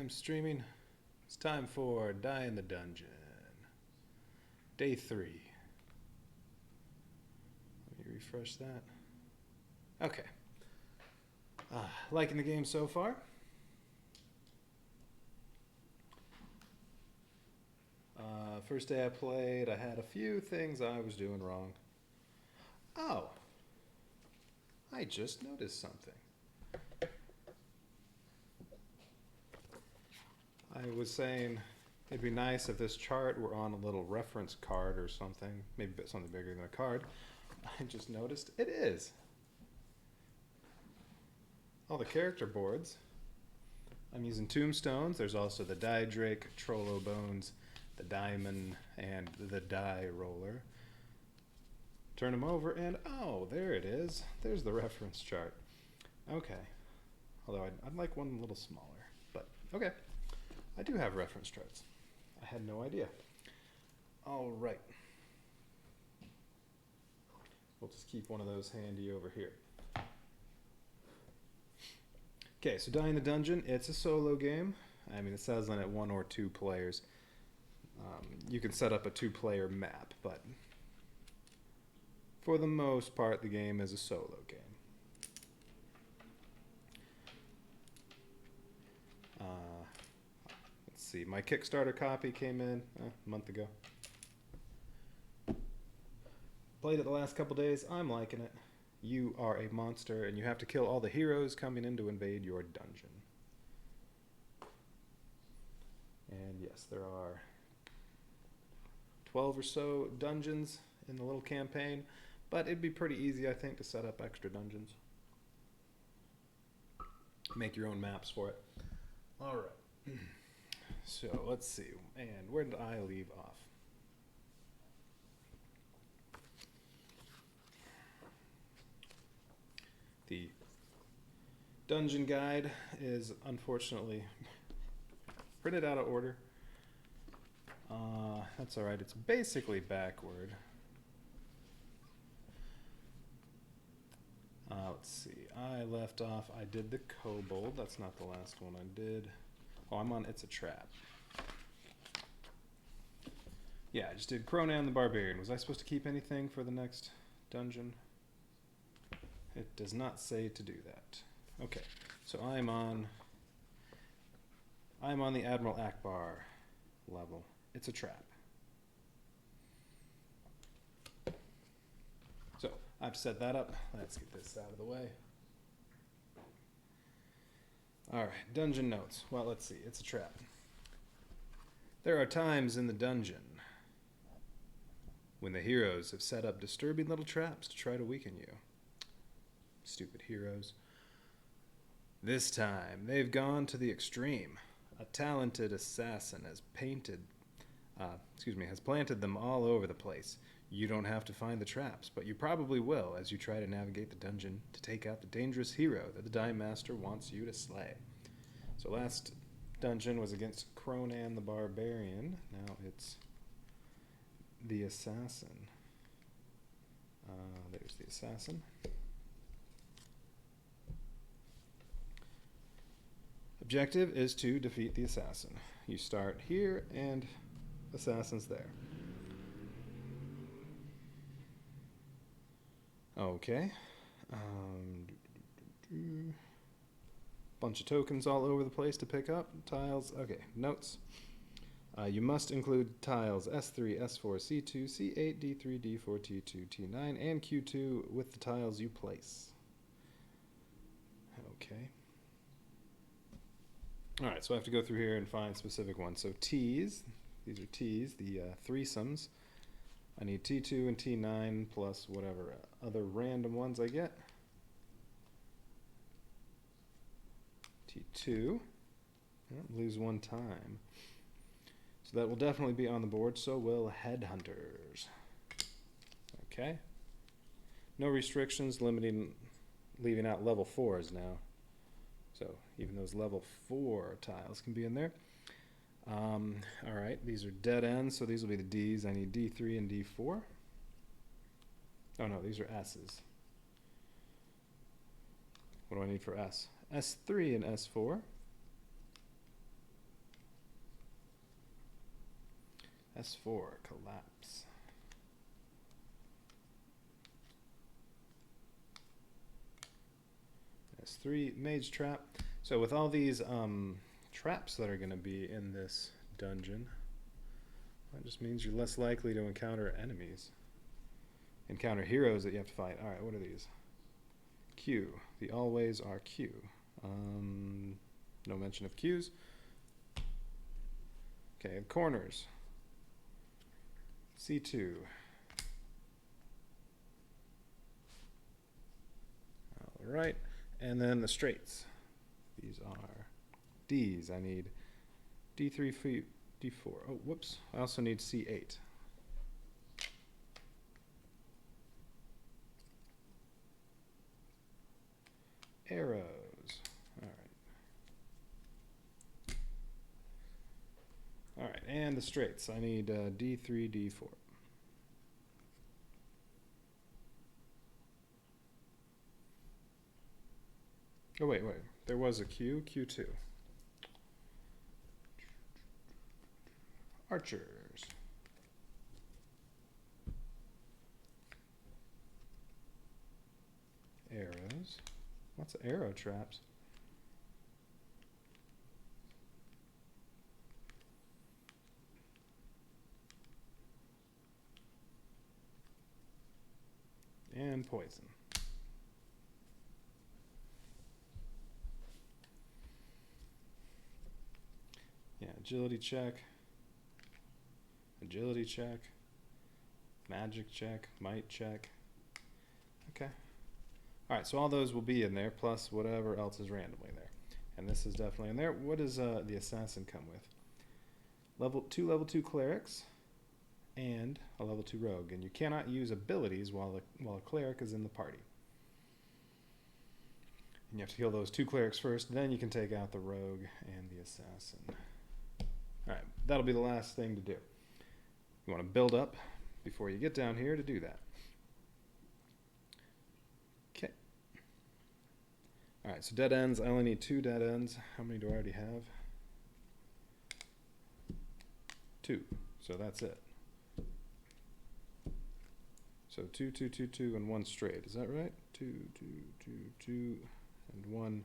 I'm streaming. It's time for Die in the Dungeon. Day 3. Let me refresh that. Okay. Liking the game so far? First day I played, I had a few things I was doing wrong. Oh. I just noticed something. I was saying it'd be nice if this chart were on a little reference card or something, maybe something bigger than a card. I just noticed it is. All the character boards. I'm using tombstones. There's also the Die Drake, Trollo Bones, the Diamond, and the Die Roller. Turn them over and oh, there it is. There's the reference chart. Okay. Although I'd like one a little smaller, but okay. I do have reference charts. I had no idea. All right. We'll just keep one of those handy over here. Okay, so Die in the Dungeon, it's a solo game. I mean, it says on it 1 or 2 players. You can set up a 2-player map, but for the most part, the game is a solo game. Let's see, my Kickstarter copy came in a month ago. Played it the last couple days. I'm liking it. You are a monster, and you have to kill all the heroes coming in to invade your dungeon. And yes, there are 12 or so dungeons in the little campaign, but it'd be pretty easy, I think, to set up extra dungeons. Make your own maps for it. All right. So let's see. And where did I leave off? The dungeon guide is unfortunately printed out of order. That's all right. It's basically backward. Let's see. I left off. I did the kobold. That's not the last one I did. Oh, I'm on It's a Trap. Yeah, I just did Cronan the Barbarian. Was I supposed to keep anything for the next dungeon? It does not say to do that. Okay, so I'm on the Admiral Akbar level. It's a trap. So I've set that up. Let's get this out of the way. All right, dungeon notes. Well, let's see. It's a trap. There are times in the dungeon when the heroes have set up disturbing little traps to try to weaken you. Stupid heroes. This time, they've gone to the extreme. A talented assassin has planted them all over the place. You don't have to find the traps, but you probably will as you try to navigate the dungeon to take out the dangerous hero that the Die Master wants you to slay. So last dungeon was against Cronan the Barbarian. Now it's the assassin. There's the assassin. Objective is to defeat the assassin. You start here and assassin's there. Okay. Bunch of tokens all over the place to pick up. Tiles. Okay, notes. You must include tiles S3, S4, C2, C8, D3, D4, T2, T9, and Q2 with the tiles you place. Okay. Alright, so I have to go through here and find specific ones. So T's, these are T's, the threesomes. I need T2 and T9 plus whatever other random ones I get. T2, lose 1 time. So that will definitely be on the board, so will headhunters. Okay. No restrictions leaving out level 4s now. So even those level 4 tiles can be in there. All right, these are dead ends, so these will be the Ds. I need D3 and D4. Oh no, these are S's. What do I need for S? S3 and S4. S4, collapse. S3, mage trap. So with all these traps that are going to be in this dungeon, that just means you're less likely to encounter enemies. Encounter heroes that you have to fight. Alright, what are these? Q. The always are Q. No mention of Qs. Okay, corners. C2. Alright, and then the straights. These are Ds. I need D3, D4. Oh, whoops. I also need C8. Arrows. Alright, and the straights. I need D3, D4. Oh, wait. There was a Q, Q2. Archers. Arrows. Lots of arrow traps. And poison. Yeah, agility check. Agility check. Magic check. Might check. Okay. Alright, so all those will be in there, plus whatever else is randomly there. And this is definitely in there. What does the assassin come with? Level 2 clerics and a level 2 rogue. And you cannot use abilities while a cleric is in the party. And you have to kill those 2 clerics first, then you can take out the rogue and the assassin. Alright, that'll be the last thing to do. You want to build up before you get down here to do that. Okay. Alright, so dead ends. I only need 2 dead ends. How many do I already have? 2. So that's it. So 2, 2, 2, 2, and 1 straight. Is that right? 2, 2, 2, 2, and 1.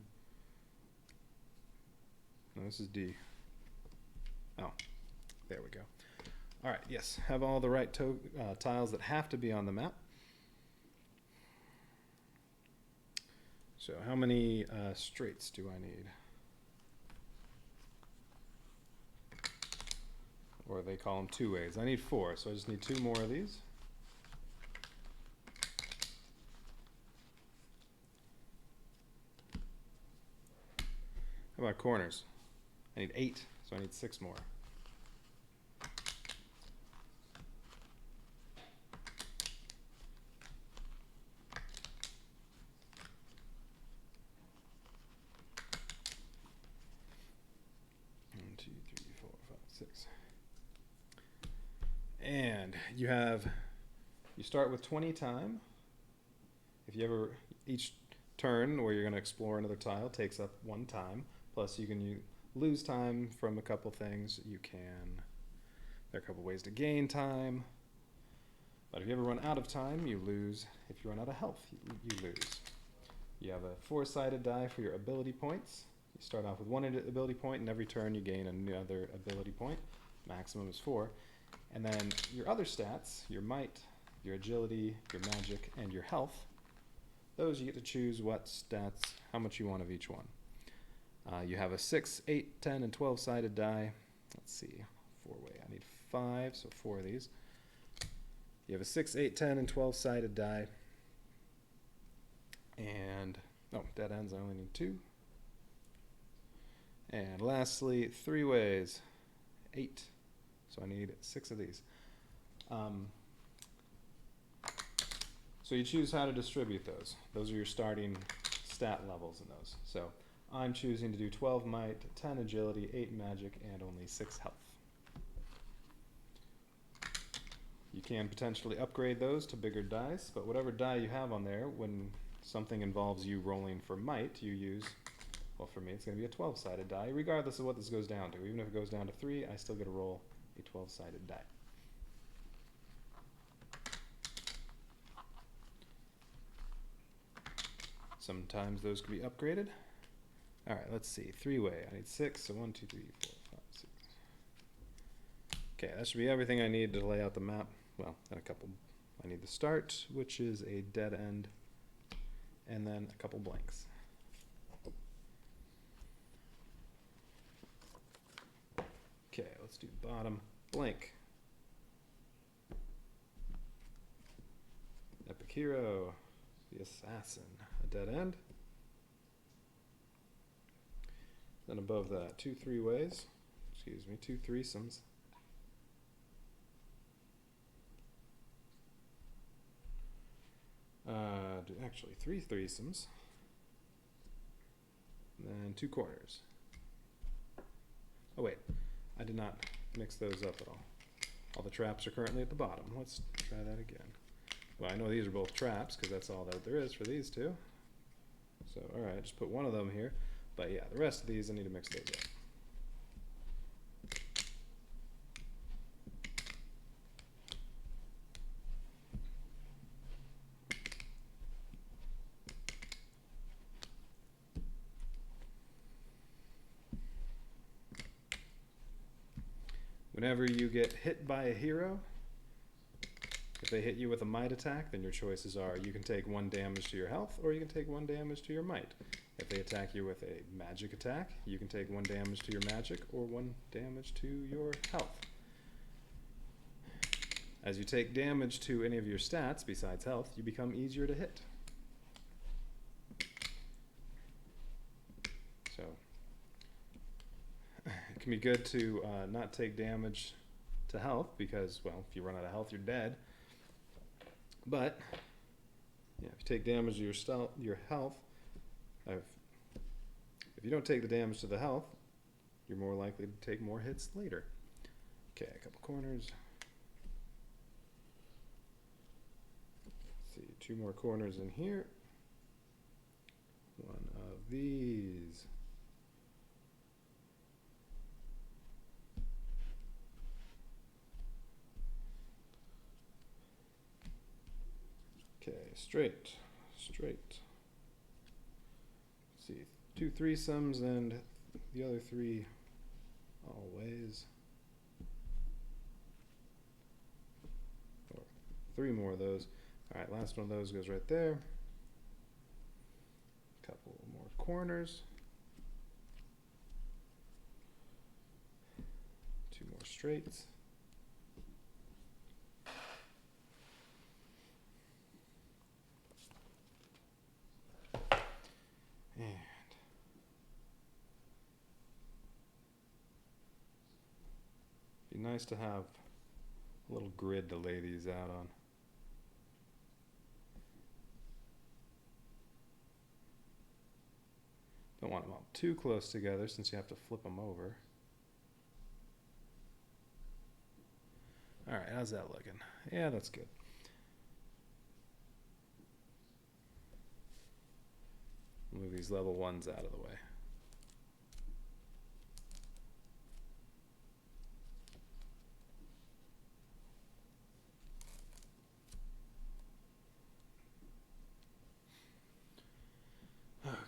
No, this is D. Oh, there we go. All right, yes, have all the right tiles that have to be on the map. So how many straights do I need? Or they call them 2 ways. I need 4, so I just need 2 more of these. How about corners? I need 8, so I need 6 more. And you start with 20 time. If you ever, each turn where you're going to explore another tile takes up 1 time. Plus you can lose time from a couple things. There are a couple ways to gain time. But if you ever run out of time, you lose. If you run out of health, you lose. You have a 4-sided die for your ability points. You start off with 1 ability point, and every turn you gain another ability point. Maximum is 4. And then your other stats, your might, your agility, your magic, and your health, those you get to choose what stats, how much you want of each one. You have a 6, 8, 10, and 12-sided die. Let's see, 4-way. I need 5, so 4 of these. You have a 6, 8, 10, and 12-sided die. And, dead ends, I only need 2. And lastly, 3 ways, 8. So I need 6 of these. So you choose how to distribute those. Those are your starting stat levels in those. So I'm choosing to do 12 might, 10 agility, 8 magic, and only 6 health. You can potentially upgrade those to bigger dice, but whatever die you have on there, when something involves you rolling for might, you use, well, for me it's going to be a 12-sided die, regardless of what this goes down to. Even if it goes down to 3, I still get to roll a 12-sided die. Sometimes those can be upgraded. All right, let's see. Three-way. I need 6. So 1, 2, 3, 4, 5, 6. Okay, that should be everything I need to lay out the map. Well, and a couple. I need the start, which is a dead end, and then a couple blanks. Okay, let's do bottom blank. Epic hero, the assassin, a dead end. Then above that, 2 3-ways. Excuse me, 2 threesomes. Actually, 3 threesomes. And then 2 corners. Oh wait, I did not mix those up at all. All the traps are currently at the bottom. Let's try that again. Well, I know these are both traps because that's all that there is for these two. So, alright, just put one of them here. But yeah, the rest of these I need to mix those up. Whenever you get hit by a hero, if they hit you with a might attack, then your choices are you can take 1 damage to your health, or you can take 1 damage to your might. If they attack you with a magic attack, you can take 1 damage to your magic, or 1 damage to your health. As you take damage to any of your stats besides health, you become easier to hit. So it can be good to not take damage to health because, well, if you run out of health, you're dead. But yeah, if you take damage to your health, if you don't take the damage to the health, you're more likely to take more hits later. Okay, a couple corners. Let's see, 2 more corners in here. 1 of these. Okay, straight. Let's see, 2 threesomes and the other 3 always. Or 3 more of those. All right, last one of those goes right there. Couple more corners. 2 more straights. And be nice to have a little grid to lay these out on. Don't want them all too close together since you have to flip them over. All right, how's that looking? Yeah, that's good. Move these level 1s out of the way.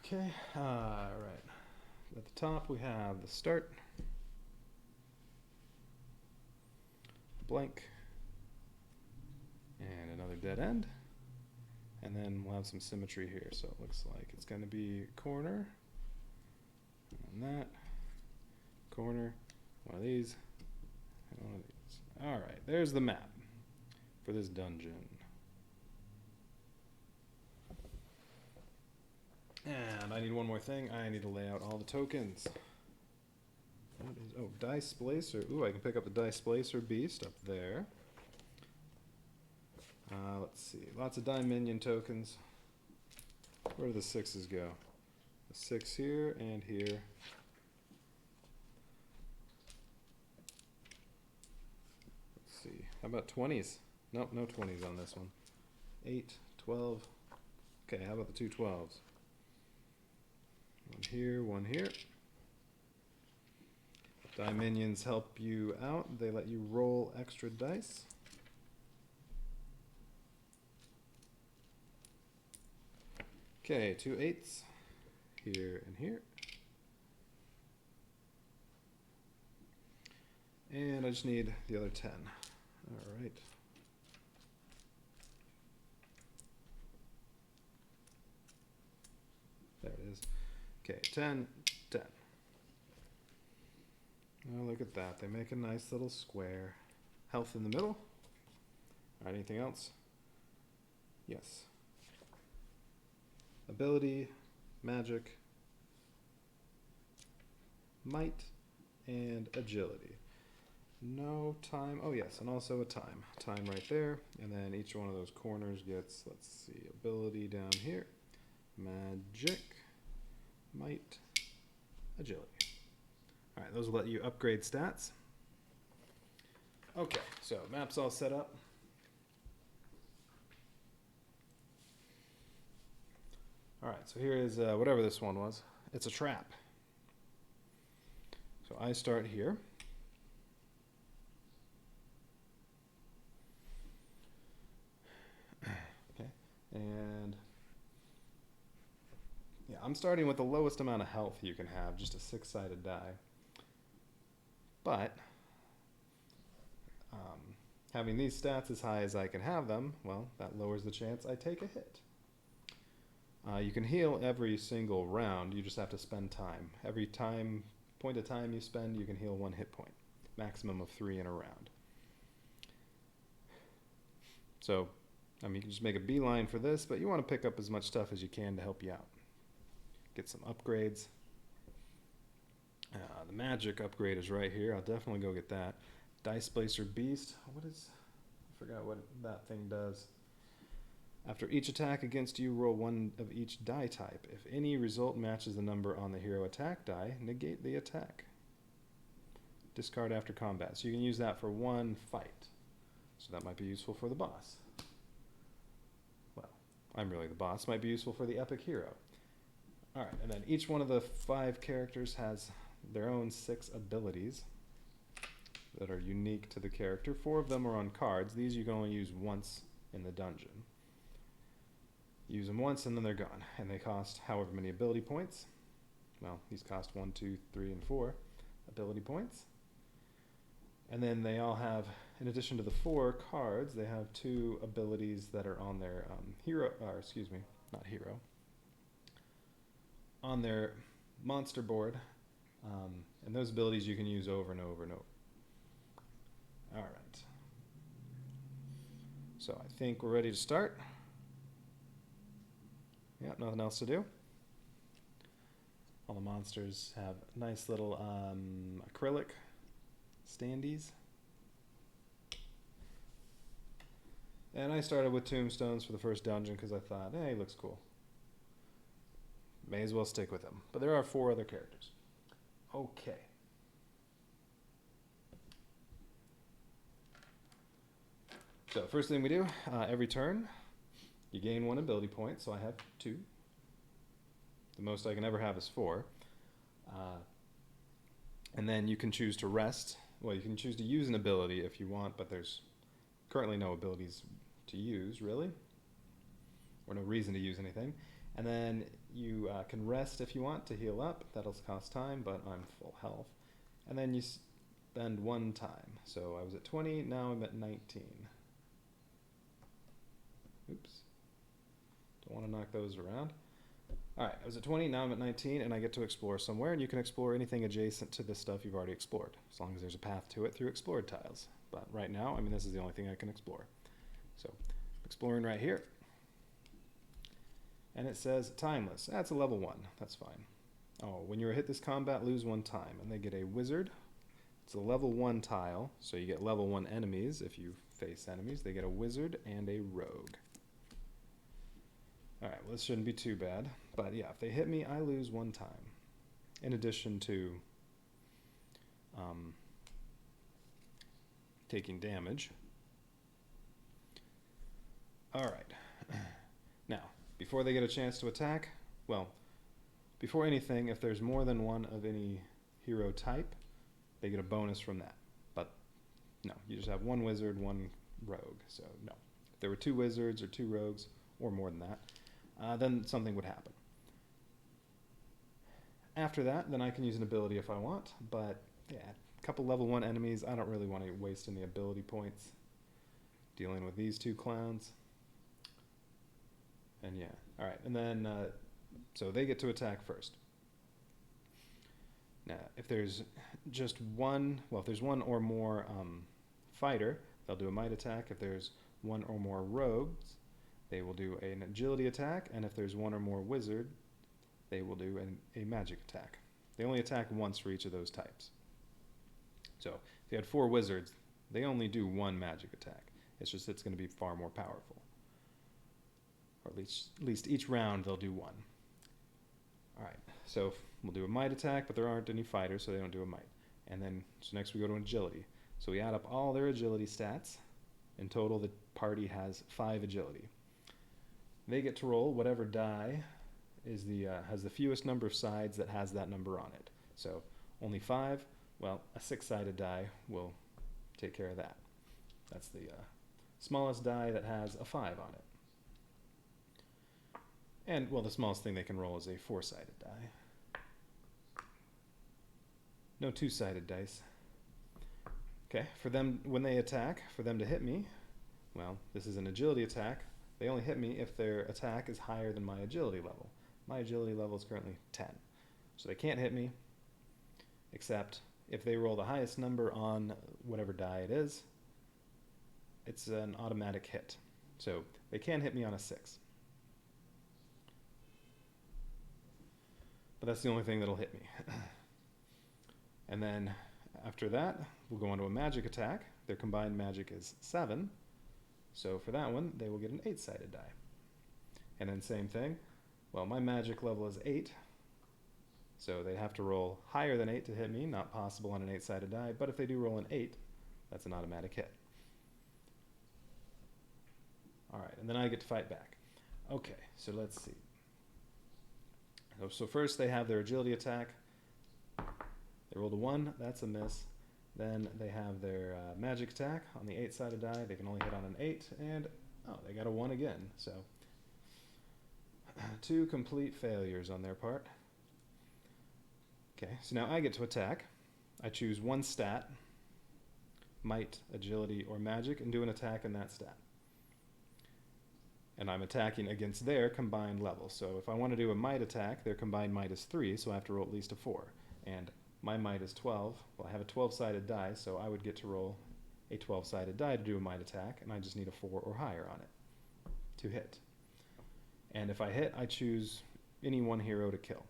Okay, right. At the top we have the start, blank, and another dead end. And then we'll have some symmetry here, so it looks like it's going to be corner, and that, corner, one of these, and one of these. Alright, there's the map for this dungeon. And I need one more thing. I need to lay out all the tokens. What is, oh, dice splicer. Ooh, I can pick up the dice splicer beast up there. Let's see. Lots of die minion tokens. Where do the 6s go? The 6 here and here. Let's see. How about 20s? Nope, no 20s on this one. 8, 12. Okay, how about the 2 12s? 1 here, 1 here. Die minions help you out. They let you roll extra dice. Okay, 2 8s here and here. And I just need the other 10. All right. There it is. Okay, 10, 10. Oh, look at that. They make a nice little square. Health in the middle. All right, anything else? Yes. Ability, magic, might, and agility. No time. Oh, yes, and also a time. Time right there. And then each one of those corners gets, let's see, ability down here, magic, might, agility. All right, those will let you upgrade stats. Okay, so map's all set up. All right, so here is whatever this one was. It's a trap. So I start here. Okay, and yeah, I'm starting with the lowest amount of health you can have, just a 6-sided die. But having these stats as high as I can have them, well, that lowers the chance I take a hit. You can heal every single round, you just have to spend time. Every point of time you spend, you can heal 1 hit point. Maximum of 3 in a round. So, you can just make a beeline for this, but you want to pick up as much stuff as you can to help you out. Get some upgrades. The magic upgrade is right here. I'll definitely go get that. Dice Placer Beast. I forgot what that thing does. After each attack against you, roll 1 of each die type. If any result matches the number on the hero attack die, negate the attack. Discard after combat. So you can use that for 1 fight. So that might be useful for the boss. Well, I'm really the boss. Might be useful for the epic hero. Alright, and then each one of the 5 characters has their own 6 abilities that are unique to the character. 4 of them are on cards. These you can only use once in the dungeon. Use them once and then they're gone. And they cost however many ability points. Well, these cost 1, 2, 3, and 4 ability points. And then they all have, in addition to the 4 cards, they have 2 abilities that are on their on their monster board. And those abilities you can use over and over and over. All right. So I think we're ready to start. Yeah, nothing else to do. All the monsters have nice little acrylic standees. And I started with tombstones for the first dungeon because I thought, hey, looks cool. May as well stick with them. But there are 4 other characters. Okay. So first thing we do, every turn, you gain 1 ability point, so I have 2. The most I can ever have is 4. And then you can choose to rest. Well, you can choose to use an ability if you want, but there's currently no abilities to use, really. Or no reason to use anything. And then you can rest if you want to heal up. That'll cost time, but I'm full health. And then you spend 1 time. So I was at 20, now I'm at 19. Oops. Don't want to knock those around. Alright, I was at 20, now I'm at 19, and I get to explore somewhere, and you can explore anything adjacent to the stuff you've already explored, as long as there's a path to it through explored tiles. But right now, this is the only thing I can explore. So, exploring right here. And it says timeless. That's a level 1. That's fine. Oh, when you're hit this combat, lose 1 time. And they get a wizard. It's a level 1 tile, so you get level 1 enemies if you face enemies. They get a wizard and a rogue. Alright, well this shouldn't be too bad. But yeah, if they hit me, I lose 1 time. In addition to taking damage. Alright. Now, before they get a chance to attack, well, before anything, if there's more than 1 of any hero type, they get a bonus from that. But no, you just have 1 wizard, 1 rogue. So no. If there were 2 wizards or 2 rogues, or more than that, then something would happen. After that, then I can use an ability if I want, but yeah, a couple level 1 enemies, I don't really want to waste any ability points dealing with these two clowns. And yeah, alright, and then, so they get to attack first. Now, if there's just one, well, if there's one or more fighter, they'll do a might attack. If there's one or more rogues, they will do an agility attack. And if there's one or more wizard, they will do a magic attack. They only attack once for each of those types. So if you had 4 wizards, they only do 1 magic attack. It's just it's going to be far more powerful. Or at least each round they'll do 1. Alright, so we'll do a might attack, but there aren't any fighters, so they don't do a might. And then, so next we go to agility. So we add up all their agility stats. In total, the party has 5 agility. They get to roll whatever die is has the fewest number of sides that has that number on it. So only 5, well, a 6-sided die will take care of that. That's the smallest die that has a 5 on it. And, well, the smallest thing they can roll is a 4-sided die. No 2-sided dice. Okay, for them, when they attack, for them to hit me, well, this is an agility attack. They only hit me if their attack is higher than my agility level. My agility level is currently 10. So they can't hit me, except if they roll the highest number on whatever die it is, it's an automatic hit. So they can hit me on a 6. But that's the only thing that'll hit me. And then after that, we'll go on to a magic attack. Their combined magic is 7. So for that one, they will get an 8-sided die. And then same thing. Well, my magic level is 8. So they have to roll higher than 8 to hit me. Not possible on an 8-sided die. But if they do roll an 8, that's an automatic hit. Alright, and then I get to fight back. Okay, so let's see. So first they have their agility attack. They rolled a 1, that's a miss. Then they have their magic attack on the 8-sided die. They can only hit on an 8, and oh, they got a 1 again. So 2 complete failures on their part. Okay, so now I get to attack. I choose 1 stat, might, agility, or magic, and do an attack in that stat. And I'm attacking against their combined level. So if I want to do a might attack, their combined might is 3, so I have to roll at least a 4. And my might is 12. Well, I have a 12-sided die, so I would get to roll a 12-sided die to do a might attack, and I just need a 4 or higher on it to hit. And if I hit, I choose any one hero to kill.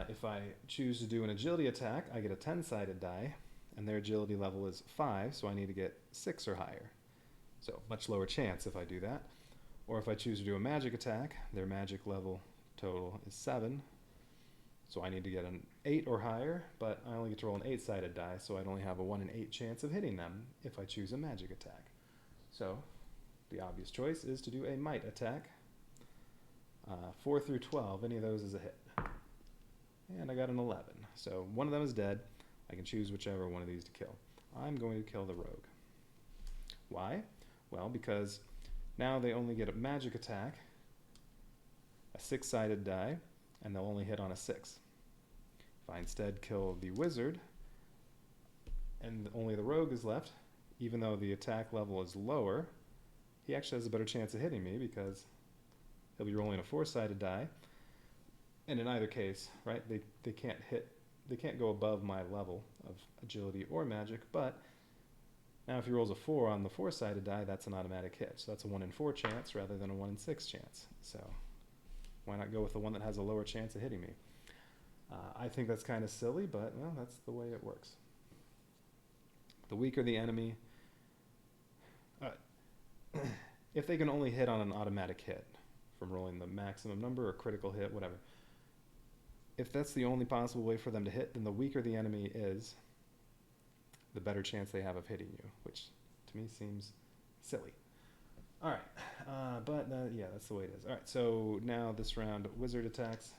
If I choose to do an agility attack, I get a 10-sided die, and their agility level is 5, so I need to get 6 or higher. So much lower chance if I do that. Or if I choose to do a magic attack, their magic level total is 7. So I need to get an 8 or higher, but I only get to roll an 8-sided die, so I'd only have a 1 in 8 chance of hitting them if I choose a magic attack. So the obvious choice is to do a might attack. 4 through 12, any of those is a hit. And I got an 11. So one of them is dead. I can choose whichever one of these to kill. I'm going to kill the rogue. Why? Well, because now they only get a magic attack, a 6-sided die, and they'll only hit on a 6. If I instead kill the wizard, and only the rogue is left, even though the attack level is lower, he actually has a better chance of hitting me because he'll be rolling a 4-sided die. And in either case, right, they can't go above my level of agility or magic, but now if he rolls a 4 on the 4-sided die, that's an automatic hit. So that's a 1 in 4 chance rather than a 1 in 6 chance. So why not go with the one that has a lower chance of hitting me? I think that's kind of silly, but well, that's the way it works. The weaker the enemy, if they can only hit on an automatic hit from rolling the maximum number or critical hit, whatever. If that's the only possible way for them to hit, then the weaker the enemy is, the better chance they have of hitting you, which to me seems silly. All right, but yeah, that's the way it is. All right, so now this round, wizard attacks,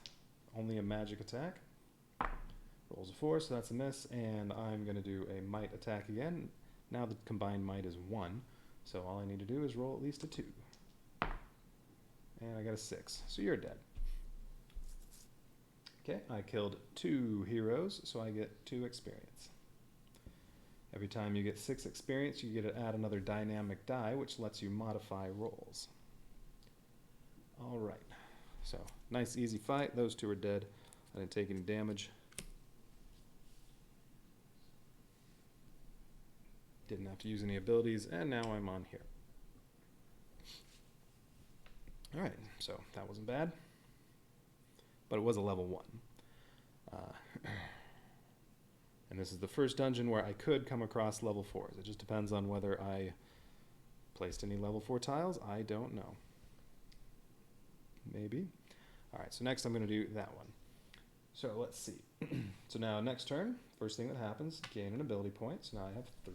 only a magic attack. Rolls a 4, so that's a miss, and I'm going to do a might attack again. Now the combined might is 1, so all I need to do is roll at least a 2. And I got a 6, so you're dead. Okay, I killed 2 heroes, so I get 2 experience. Every time you get 6 experience, you get to add another dynamic die, which lets you modify rolls. Alright, so nice easy fight. Those 2 are dead. I didn't take any damage. Didn't have to use any abilities, and now I'm on here. Alright, so that wasn't bad. But it was a level 1. And this is the first dungeon where I could come across level 4s. It just depends on whether I placed any level 4 tiles. I don't know. Maybe. Alright, so next I'm going to do that one. So let's see. So now next turn, first thing that happens, gain an ability point. So now I have 3.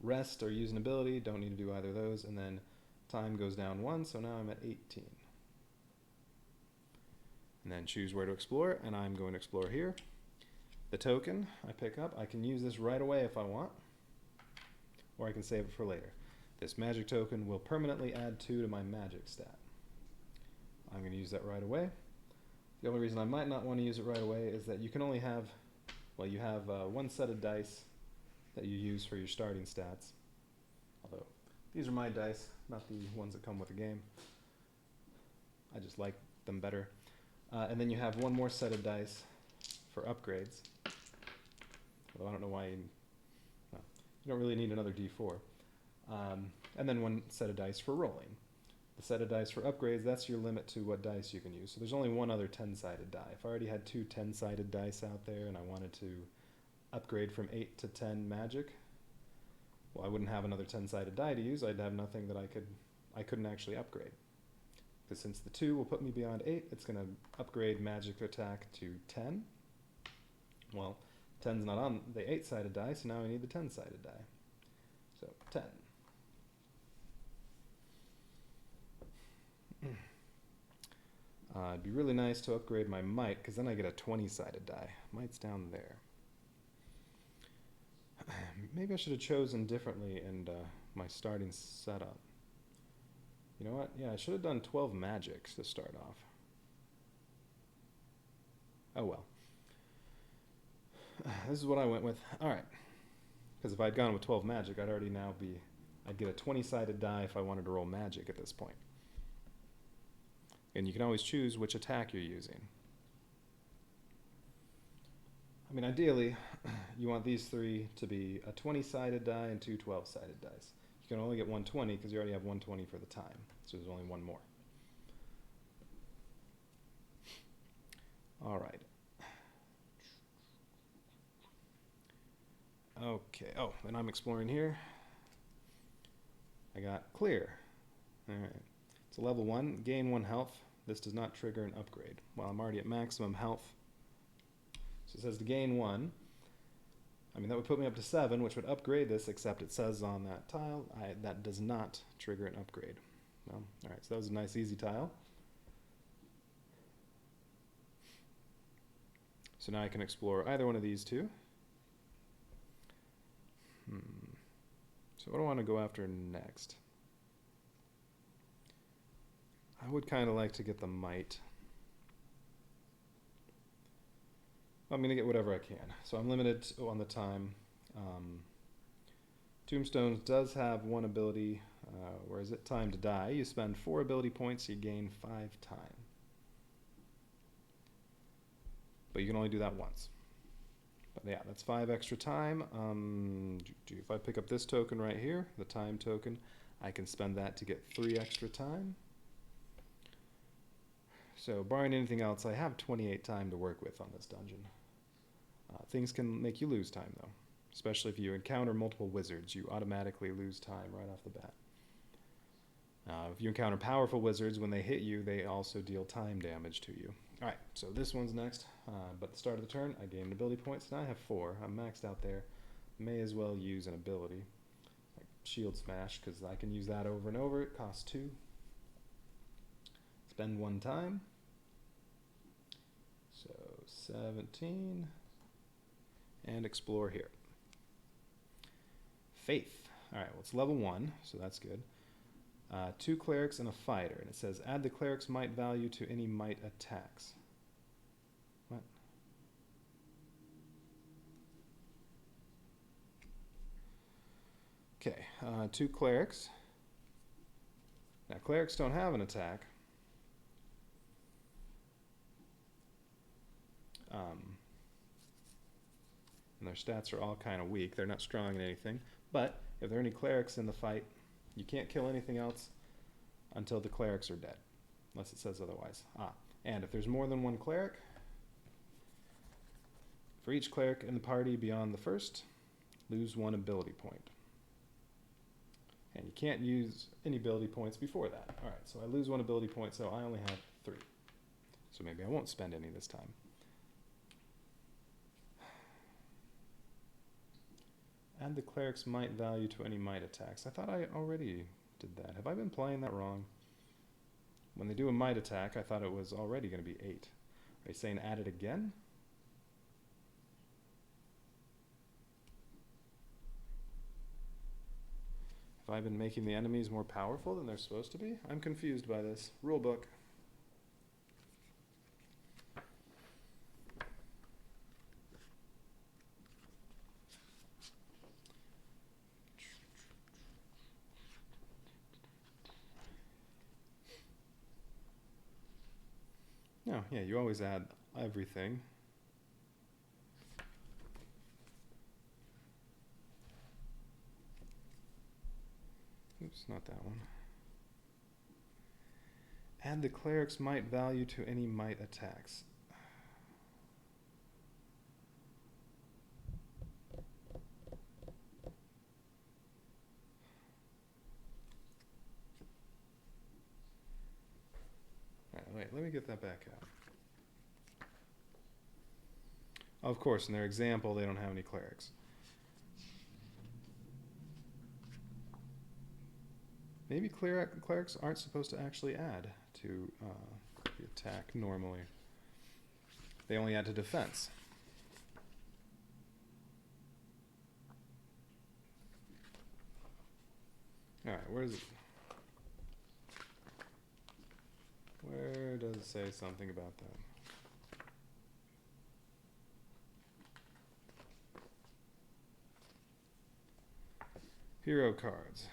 Rest or use an ability, don't need to do either of those. And then time goes down 1, so now I'm at 18. And then choose where to explore, and I'm going to explore here. The token I pick up, I can use this right away if I want, or I can save it for later. This magic token will permanently add 2 to my magic stat. I'm going to use that right away. The only reason I might not want to use it right away is that you can only have, well, you have 1 set of dice that you use for your starting stats. Although, these are my dice, not the ones that come with the game. I just like them better. And then you have 1 more set of dice for upgrades. Although I don't know why you don't really need another d4. And then 1 set of dice for rolling. The set of dice for upgrades, that's your limit to what dice you can use. So there's only 1 other 10-sided die. If I already had 2 10-sided dice out there and I wanted to upgrade from 8 to 10 magic, well, I wouldn't have another 10-sided die to use. I'd have nothing that I couldn't actually upgrade. Because since the 2 will put me beyond 8, it's going to upgrade magic attack to 10. Well, 10's not on the 8-sided die, so now I need the 10-sided die. So 10. It'd be really nice to upgrade my might, because then I get a 20-sided die. Might's down there. Maybe I should have chosen differently in my starting setup. You know what? Yeah, I should have done 12 magics to start off. Oh well. This is what I went with. Alright. Because if I'd gone with 12 magic, I'd get a 20-sided die if I wanted to roll magic at this point. And you can always choose which attack you're using. I mean, ideally, you want these 3 to be a 20-sided die and 2 12-sided dice. You can only get 120 because you already have 120 for the time. So there's only 1 more. All right. Okay. Oh, and I'm exploring here. I got clear. All right. It's a level 1. Gain 1 health. This does not trigger an upgrade. While I'm already at maximum health. So it says to gain 1. I mean, that would put me up to 7, which would upgrade this, except it says on that tile, that does not trigger an upgrade. Well, alright, so that was a nice, easy tile. So now I can explore either one of these 2. So what do I want to go after next? I would kind of like to get the might. I'm going to get whatever I can. So I'm limited on the time. Tombstones does have 1 ability. Where is it? Time to die. You spend 4 ability points, you gain 5 time. But you can only do that once. But yeah, that's 5 extra time. If I pick up this token right here, the time token, I can spend that to get 3 extra time. So barring anything else, I have 28 time to work with on this dungeon. Things can make you lose time though, especially if you encounter multiple wizards. You automatically lose time right off the bat. If you encounter powerful wizards, when they hit you, they also deal time damage to you. Alright, so this one's next, but at the start of the turn, I gained ability points. Now I have 4. I'm maxed out there. May as well use an ability, like Shield Smash, because I can use that over and over. It costs 2. Spend 1 time. So 17. And explore here. Faith. Alright, well it's level 1, so that's good. 2 clerics and a fighter, and it says add the cleric's might value to any might attacks. What? Okay, 2 clerics. Now clerics don't have an attack. And their stats are all kind of weak. They're not strong in anything. But if there are any clerics in the fight, you can't kill anything else until the clerics are dead, unless it says otherwise. And if there's more than 1 cleric, for each cleric in the party beyond the first, lose 1 ability point. And you can't use any ability points before that. All right, so I lose 1 ability point, so I only have 3. So maybe I won't spend any this time. Add the cleric's might value to any might attacks. I thought I already did that. Have I been playing that wrong? When they do a might attack, I thought it was already going to be 8. Are you saying add it again? Have I been making the enemies more powerful than they're supposed to be? I'm confused by this. Rulebook. No, yeah, you always add everything. Oops, not that one. Add the cleric's might value to any might attacks. Wait, let me get that back out. Of course, in their example, they don't have any clerics. Maybe clerics aren't supposed to actually add to the attack normally. They only add to defense. All right, where is it? Where does it say something about that? Hero cards.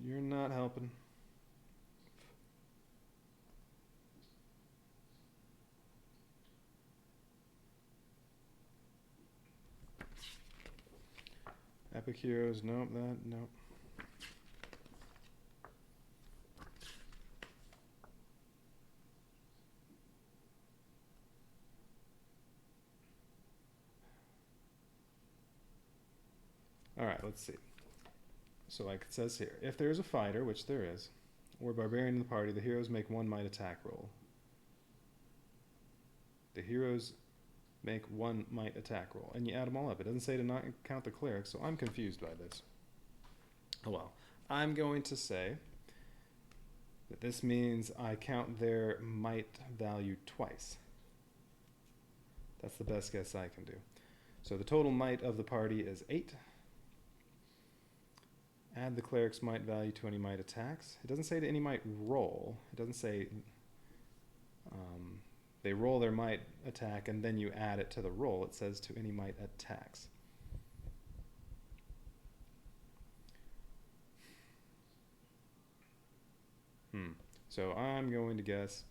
You're not helping. Epic Heroes, nope, nope. All right, let's see. So like it says here, if there is a fighter, which there is, or barbarian in the party, the heroes make 1 might attack roll. The heroes make 1 might attack roll, and you add them all up. It doesn't say to not count the clerics, so I'm confused by this. Oh well. I'm going to say that this means I count their might value twice. That's the best guess I can do. So the total might of the party is 8. Add the cleric's might value to any might attacks. It doesn't say to any might roll. It doesn't say they roll their might attack and then you add it to the roll. It says to any might attacks. So I'm going to guess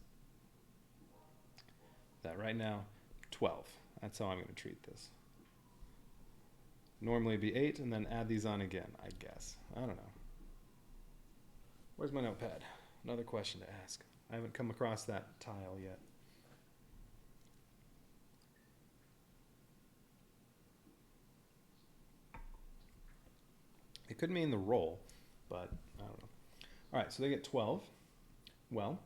that right now 12. That's how I'm going to treat this. Normally it'd be 8 and then add these on again, I guess. I don't know. Where's my notepad? Another question to ask. I haven't come across that tile yet. It could mean the roll, but I don't know. All right, so they get 12. Well,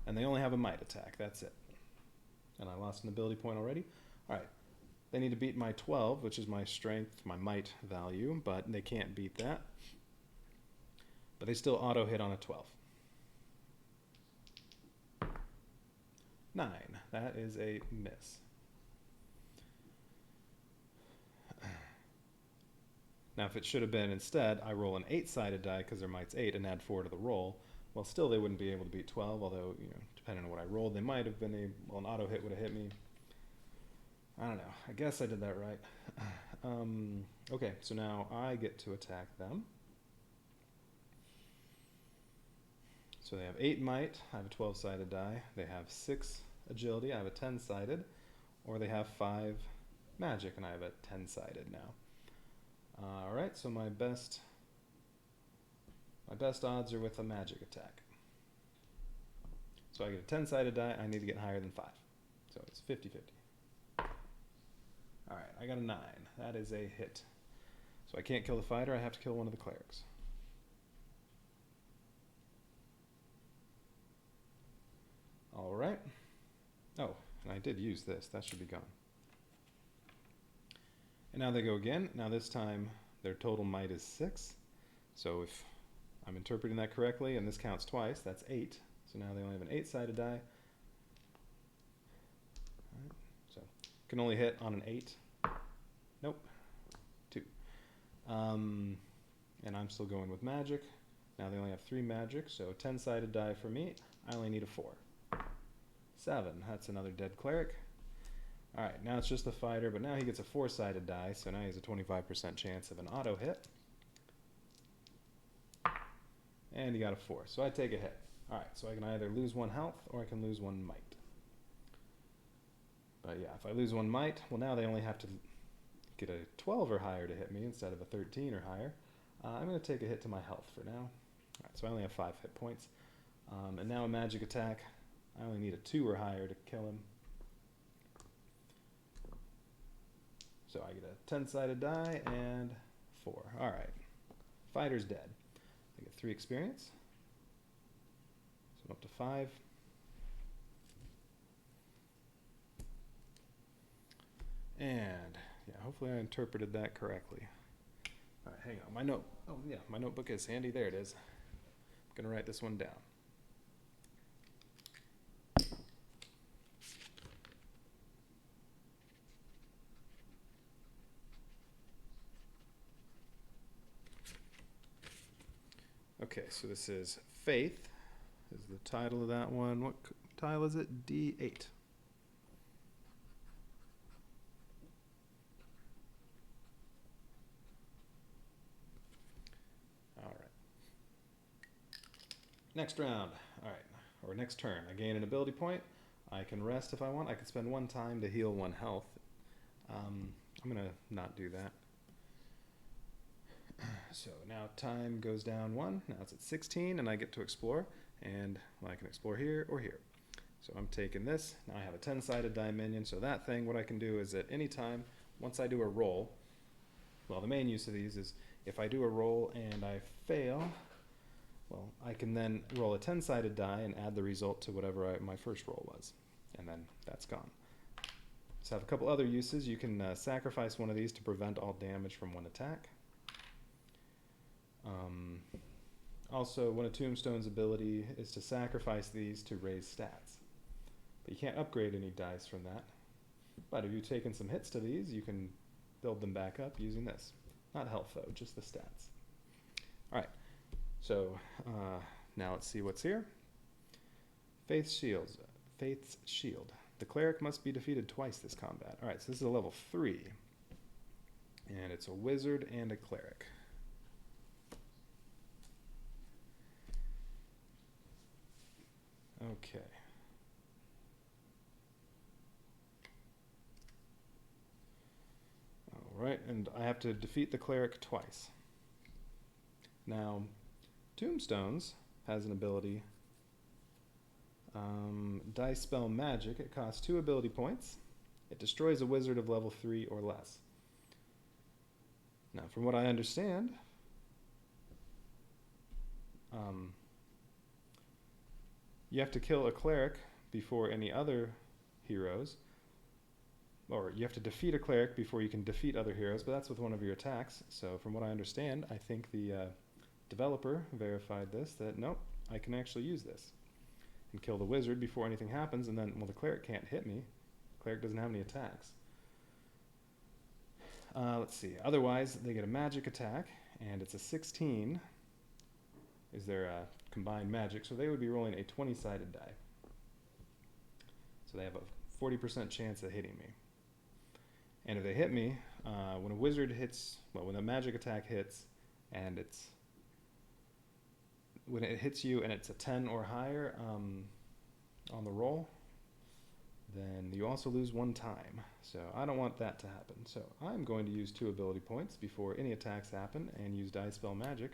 and they only have a might attack. That's it. And I lost an ability point already. All right. They need to beat my 12, which is my strength, my might value, but they can't beat that. But they still auto hit on a 12. 9. That is a miss. Now, if it should have been instead, I roll an 8-sided die because their might's 8 and add 4 to the roll. Well, still they wouldn't be able to beat 12, although, you know, depending on what I rolled, they might have been able, well, an auto hit would have hit me. I don't know. I guess I did that right. Okay, so now I get to attack them. So they have 8 might. I have a 12-sided die. They have 6 agility. I have a 10-sided. Or they have 5 magic, and I have a 10-sided now. All right, so my best odds are with a magic attack. So I get a 10-sided die. I need to get higher than 5. So it's 50-50. All right, I got a 9. That is a hit. So I can't kill the fighter. I have to kill one of the clerics. All right. Oh, and I did use this. That should be gone. And now they go again. Now this time their total might is 6. So if I'm interpreting that correctly, and this counts twice, that's 8. So now they only have an 8-sided die. All right. So can only hit on an 8. Nope. 2. And I'm still going with magic. Now they only have 3 magic, so 10-sided die for me. I only need a 4. 7. That's another dead cleric. Alright, now it's just the fighter, but now he gets a 4-sided die, so now he has a 25% chance of an auto hit. And he got a 4, so I take a hit. Alright, so I can either lose 1 health, or I can lose 1 might. But yeah, if I lose 1 might, well now they only have to get a 12 or higher to hit me instead of a 13 or higher. I'm going to take a hit to my health for now. Alright, so I only have 5 hit points. And now a magic attack. I only need a 2 or higher to kill him. So I get a 10-sided die and 4. Alright. Fighter's dead. I get 3 experience. So I'm up to 5. And yeah, hopefully I interpreted that correctly. Alright, hang on. My notebook is handy. There it is. I'm going to write this one down. Okay, so this is Faith, is the title of that one. What tile is it? D8. All right. Next round. All right, or next turn. I gain an ability point. I can rest if I want. I can spend 1 time to heal 1 health. I'm going to not do that. So now time goes down 1. Now it's at 16, and I get to explore. And well, I can explore here or here. So I'm taking this. Now I have a 10-sided die minion. So that thing, what I can do is at any time, once I do a roll, well, the main use of these is if I do a roll and I fail, well, I can then roll a 10-sided die and add the result to whatever my first roll was. And then that's gone. So I have a couple other uses. You can sacrifice one of these to prevent all damage from 1 attack. Also, one of Tombstone's ability is to sacrifice these to raise stats. But you can't upgrade any dice from that. But if you've taken some hits to these, you can build them back up using this. Not health though, just the stats. Alright, so now let's see what's here. Faith's Shield. The cleric must be defeated twice this combat. Alright, so this is a level 3. And it's a wizard and a cleric. Okay. Alright, and I have to defeat the cleric twice. Now, Tombstones has an ability, Dice Spell Magic. It costs 2 ability points. It destroys a wizard of level 3 or less. Now, from what I understand, you have to kill a cleric before any other heroes, or you have to defeat a cleric before you can defeat other heroes, but that's with one of your attacks. So from what I understand, I think the developer verified this, that nope, I can actually use this. and kill the wizard before anything happens, and then, well, the cleric can't hit me. The cleric doesn't have any attacks. Let's see. Otherwise, they get a magic attack, and it's a 16 is their combined magic, so they would be rolling a 20-sided die. So they have a 40% chance of hitting me. And if they hit me, when a wizard hits, well, when a magic attack hits, and when it hits you and it's a 10 or higher on the roll, then you also lose 1 time. So I don't want that to happen. So I'm going to use 2 ability points before any attacks happen and use Die Spell Magic.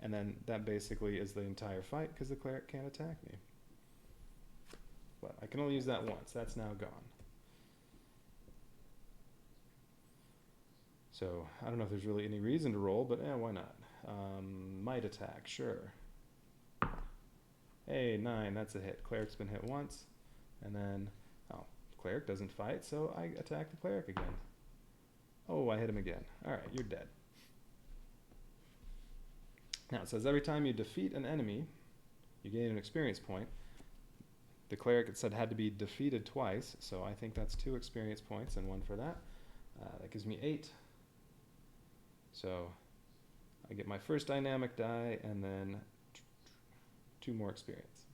And then that basically is the entire fight because the cleric can't attack me. But I can only use that once. That's now gone. So I don't know if there's really any reason to roll, but why not? Might attack, sure. Hey, 9, that's a hit. Cleric's been hit once. And then, oh, cleric doesn't fight, so I attack the cleric again. Oh, I hit him again. Alright, you're dead. Now it says every time you defeat an enemy, you gain an experience point. The cleric, it said, had to be defeated twice, so I think that's 2 experience points and 1 for that. That gives me 8. So I get my first dynamic die and then 2 more experience.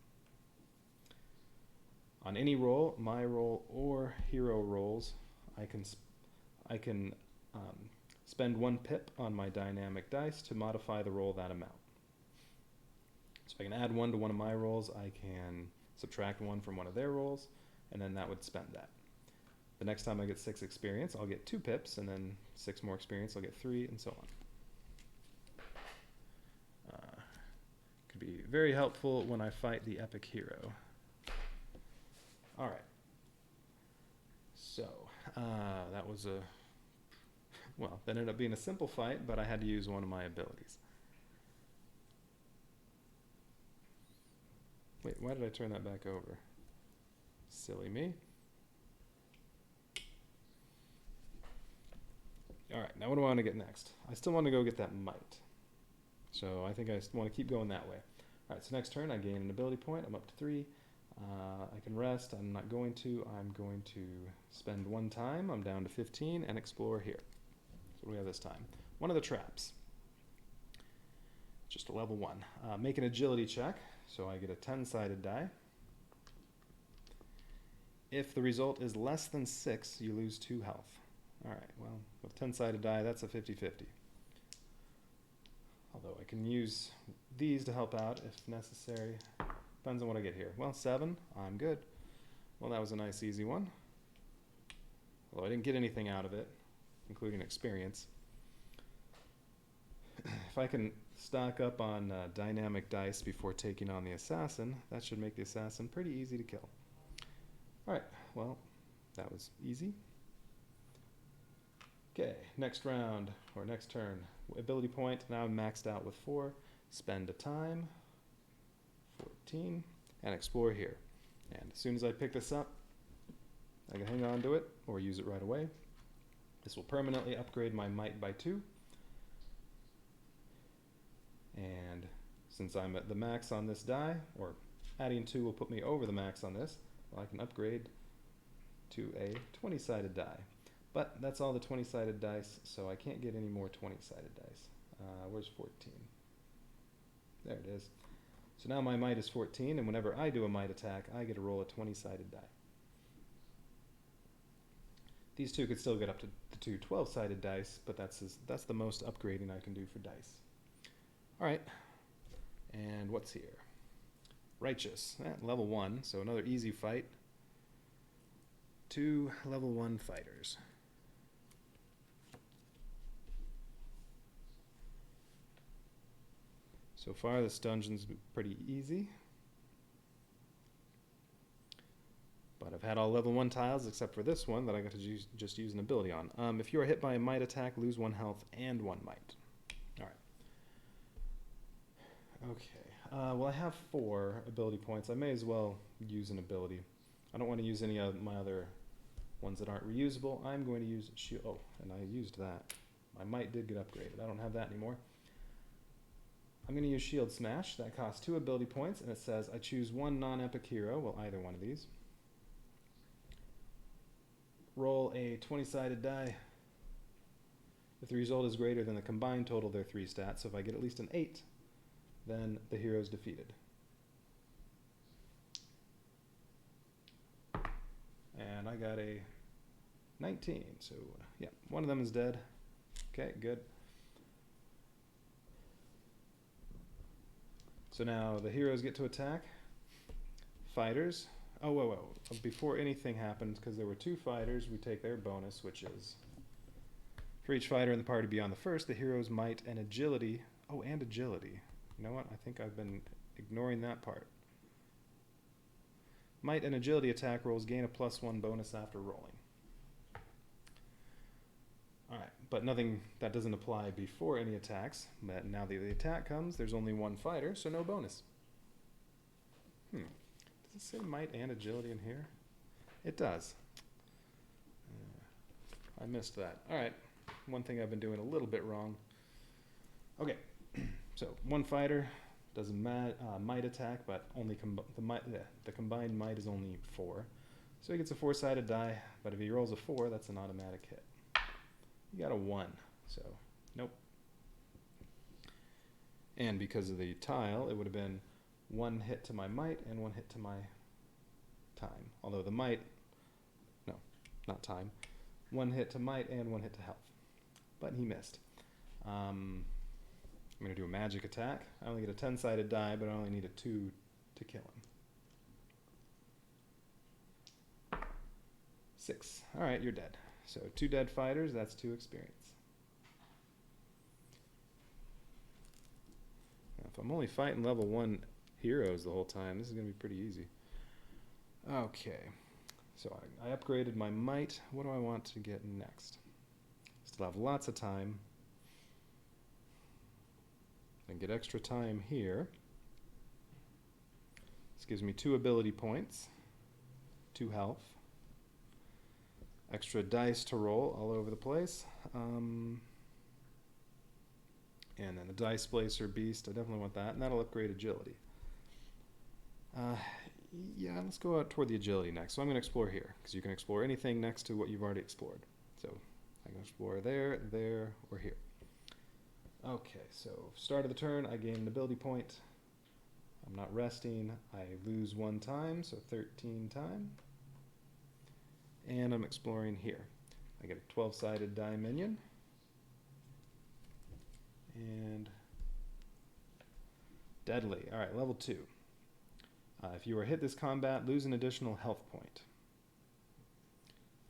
On any roll, my roll or hero rolls, I can spend 1 pip on my dynamic dice to modify the roll that amount. So I can add 1 to one of my rolls, I can subtract 1 from one of their rolls, and then that would spend that. The next time I get 6 experience, I'll get 2 pips, and then 6 more experience, I'll get 3, and so on. Could be very helpful when I fight the epic hero. Alright. So, that was well, that ended up being a simple fight, but I had to use one of my abilities. Wait, why did I turn that back over? Silly me. Alright, now what do I want to get next? I still want to go get that might. So I think I want to keep going that way. Alright, so next turn I gain an ability point. I'm up to 3. I can rest. I'm not going to. I'm going to spend 1 time. I'm down to 15 and explore here. So what do we have this time? One of the traps. Just a level 1. Make an agility check. So I get a 10-sided die. If the result is less than 6, you lose 2 health. Alright, well, with a 10-sided die, that's a 50-50. Although I can use these to help out if necessary. Depends on what I get here. Well, 7, I'm good. Well, that was a nice easy one. Although I didn't get anything out of it, including experience. If I can stock up on dynamic dice before taking on the assassin, that should make the assassin pretty easy to kill. Alright, well, that was easy. Okay, next round, or next turn. Ability point, now I'm maxed out with 4. Spend a time, 14, and explore here. And as soon as I pick this up, I can hang on to it, or use it right away. This will permanently upgrade my might by 2. And since I'm at the max on this die, or adding 2 will put me over the max on this, well, I can upgrade to a 20-sided die. But that's all the 20-sided dice, so I can't get any more 20-sided dice. Where's 14? There it is. So now my might is 14, and whenever I do a might attack, I get to roll a 20-sided die. These 2 could still get up to the 2 12-sided dice, but that's the most upgrading I can do for dice. Alright, and what's here? Righteous, level 1, so another easy fight. 2 level 1 fighters. So far this dungeon's pretty easy. But I've had all level 1 tiles except for this one that I got to just use an ability on. If you are hit by a might attack, lose 1 health and 1 might. Alright. Okay. Well, I have 4 ability points. I may as well use an ability. I don't want to use any of my other ones that aren't reusable. I'm going to use shield. Oh, and I used that. My might did get upgraded. I don't have that anymore. I'm going to use Shield Smash. That costs 2 ability points, and it says I choose one non-epic hero, well, either one of these. Roll a 20-sided die. If the result is greater than the combined total of their 3 stats, so if I get at least an 8, then the hero is defeated. And I got a 19, so yeah, one of them is dead. Okay, good. So now the heroes get to attack. Fighters. Oh, whoa. Before anything happens, because there were 2 fighters, we take their bonus, which is for each fighter in the party beyond the first, the hero's might and agility. Oh, and agility. You know what? I think I've been ignoring that part. Might and agility attack rolls gain a +1 bonus after rolling. Alright, but nothing, that doesn't apply before any attacks. But now that the attack comes, there's only 1 fighter, so no bonus. Does it say might and agility in here? It does. I missed that. Alright, one thing I've been doing a little bit wrong. Okay, so 1 fighter does a might attack, but only the combined might is only 4. So he gets a 4-sided die, but if he rolls a 4, that's an automatic hit. You got a 1, so nope. And because of the tile, it would have been 1 hit to my might and 1 hit to my time. Although the might, no, not time. 1 hit to might and 1 hit to health. But he missed. I'm going to do a magic attack. I only get a 10-sided die, but I only need a 2 to kill him. 6. Alright, you're dead. So 2 dead fighters, that's 2 experience. Now, if I'm only fighting level 1 heroes the whole time, this is going to be pretty easy. Okay, so I upgraded my might. What do I want to get next? Still have lots of time. And get extra time here. This gives me 2 ability points, 2 health. Extra dice to roll all over the place. And then the Dice Placer Beast, I definitely want that, and that'll upgrade agility. Yeah, let's go out toward the agility next. So I'm going to explore here, because you can explore anything next to what you've already explored. So I can explore there, there, or here. Okay, so start of the turn, I gain an ability point. I'm not resting. I lose 1 time, so 13 time. And I'm exploring here. I get a 12-sided die minion. And deadly. All right, level 2. If you are hit this combat, lose an additional health point.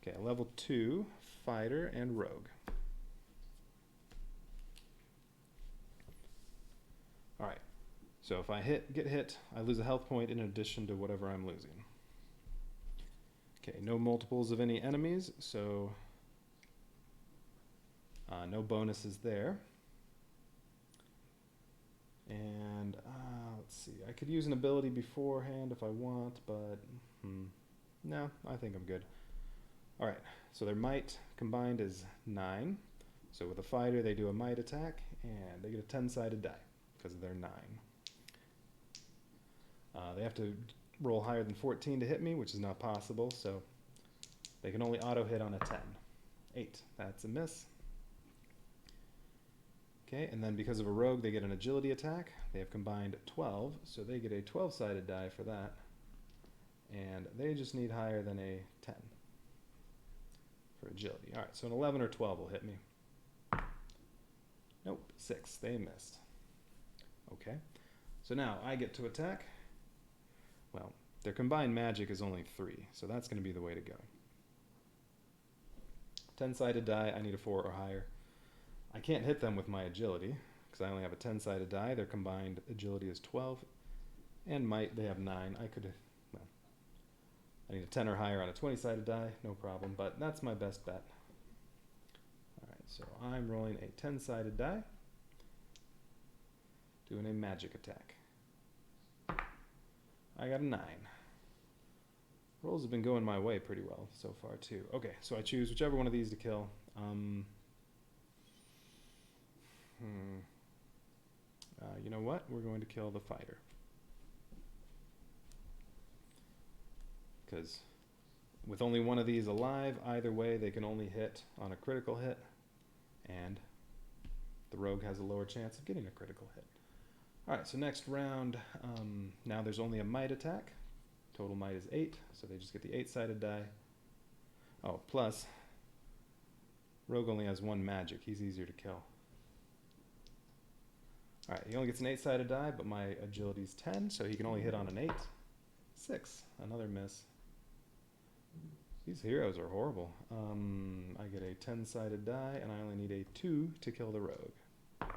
Okay, level 2, fighter and rogue. All right, so if I get hit, I lose a health point in addition to whatever I'm losing. Okay, no multiples of any enemies, so no bonuses there. And let's see, I could use an ability beforehand if I want, but no, I think I'm good. All right, so their might combined is 9. So with a fighter, they do a might attack, and they get a 10-sided die because of their 9. They have to roll higher than 14 to hit me, which is not possible, so they can only auto-hit on a 10. 8, that's a miss. Okay, and then because of a rogue, they get an agility attack. They have combined 12, so they get a 12-sided die for that. And they just need higher than a 10 for agility. All right, so an 11 or 12 will hit me. Nope, 6, they missed. Okay, so now I get to attack. Well, their combined magic is only 3, so that's going to be the way to go. 10-sided die, I need a 4 or higher. I can't hit them with my agility, because I only have a 10-sided die. Their combined agility is 12, and might, they have 9. I could, well, I need a 10 or higher on a 20-sided die, no problem, but that's my best bet. Alright, so I'm rolling a 10-sided die, doing a magic attack. I got a 9. Rolls have been going my way pretty well so far, too. Okay, so I choose whichever one of these to kill. You know what? We're going to kill the fighter. Because with only one of these alive, either way, they can only hit on a critical hit, and the rogue has a lower chance of getting a critical hit. Alright, so next round, now there's only a might attack. Total might is 8, so they just get the 8-sided die. Oh, plus, rogue only has 1 magic. He's easier to kill. Alright, he only gets an 8-sided die, but my agility's 10, so he can only hit on an 8. 6, another miss. These heroes are horrible. I get a 10-sided die, and I only need a 2 to kill the rogue.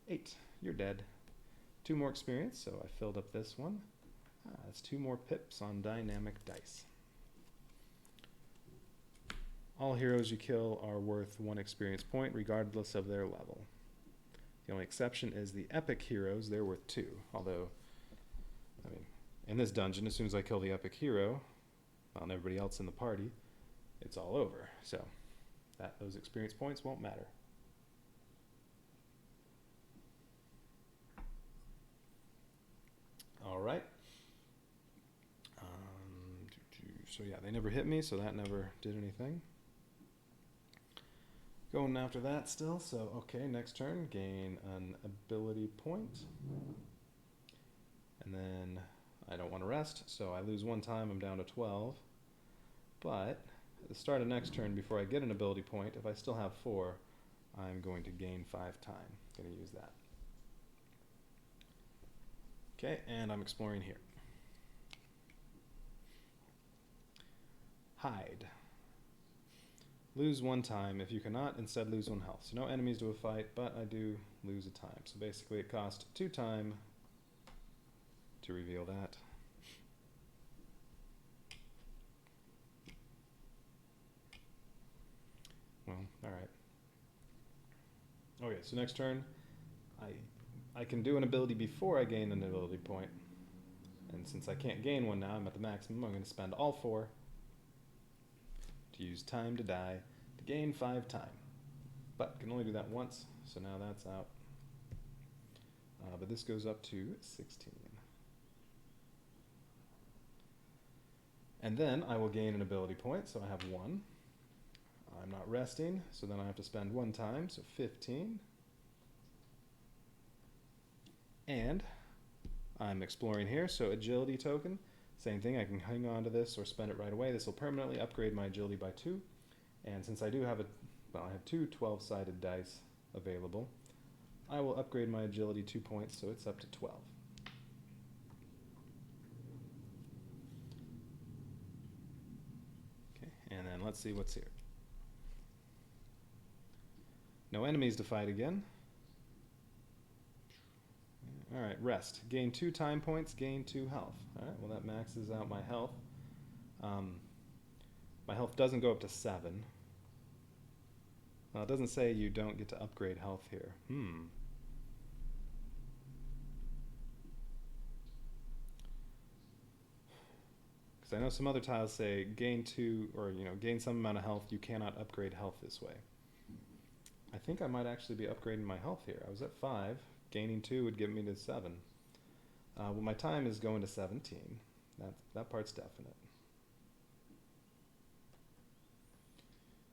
8, you're dead. 2 more experience, so I filled up this one. That's 2 more pips on dynamic dice. All heroes you kill are worth 1 experience point, regardless of their level. The only exception is the epic heroes. They're worth 2. Although, I mean, in this dungeon, as soon as I kill the epic hero, well, and everybody else in the party, it's all over. So, those experience points won't matter. All right. So yeah, they never hit me, so that never did anything. Going after that still, so okay, next turn, gain an ability point. And then I don't want to rest, so I lose 1 time, I'm down to 12. But at the start of next turn, before I get an ability point, if I still have 4, I'm going to gain 5 time. Going to use that. Okay, and I'm exploring here. Hide. Lose 1 time. If you cannot, instead lose 1 health. So no enemies to a fight, but I do lose a time. So basically it cost 2 time to reveal that. Well, alright. Okay, so next turn, I can do an ability before I gain an ability point. And since I can't gain one now, I'm at the maximum, I'm going to spend all 4 to use time to die to gain 5 time. But can only do that once, so now that's out. But this goes up to 16. And then I will gain an ability point, so I have 1. I'm not resting, so then I have to spend 1 time, so 15. And I'm exploring here, so agility token. Same thing, I can hang on to this or spend it right away. This will permanently upgrade my agility by 2. And since I do have I have 2 12-sided dice available, I will upgrade my agility 2 points, so it's up to 12. Okay, and then let's see what's here. No enemies to fight again. Alright, rest. Gain 2 time points, gain 2 health. Alright, well that maxes out my health. My health doesn't go up to 7. Well, it doesn't say you don't get to upgrade health here. Because I know some other tiles say gain 2, or gain some amount of health. You cannot upgrade health this way. I think I might actually be upgrading my health here. I was at 5. Gaining 2 would get me to 7. Well, my time is going to 17. That part's definite.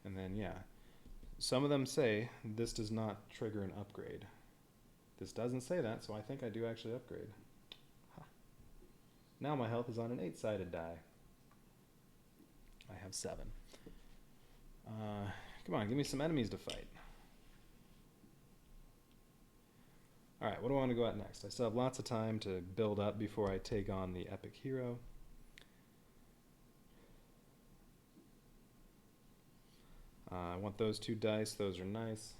And then, yeah. Some of them say this does not trigger an upgrade. This doesn't say that, so I think I do actually upgrade. Huh. Now my health is on an 8-sided die. I have 7. Come on, give me some enemies to fight. Alright, what do I want to go at next? I still have lots of time to build up before I take on the epic hero. I want those 2 dice, those are nice.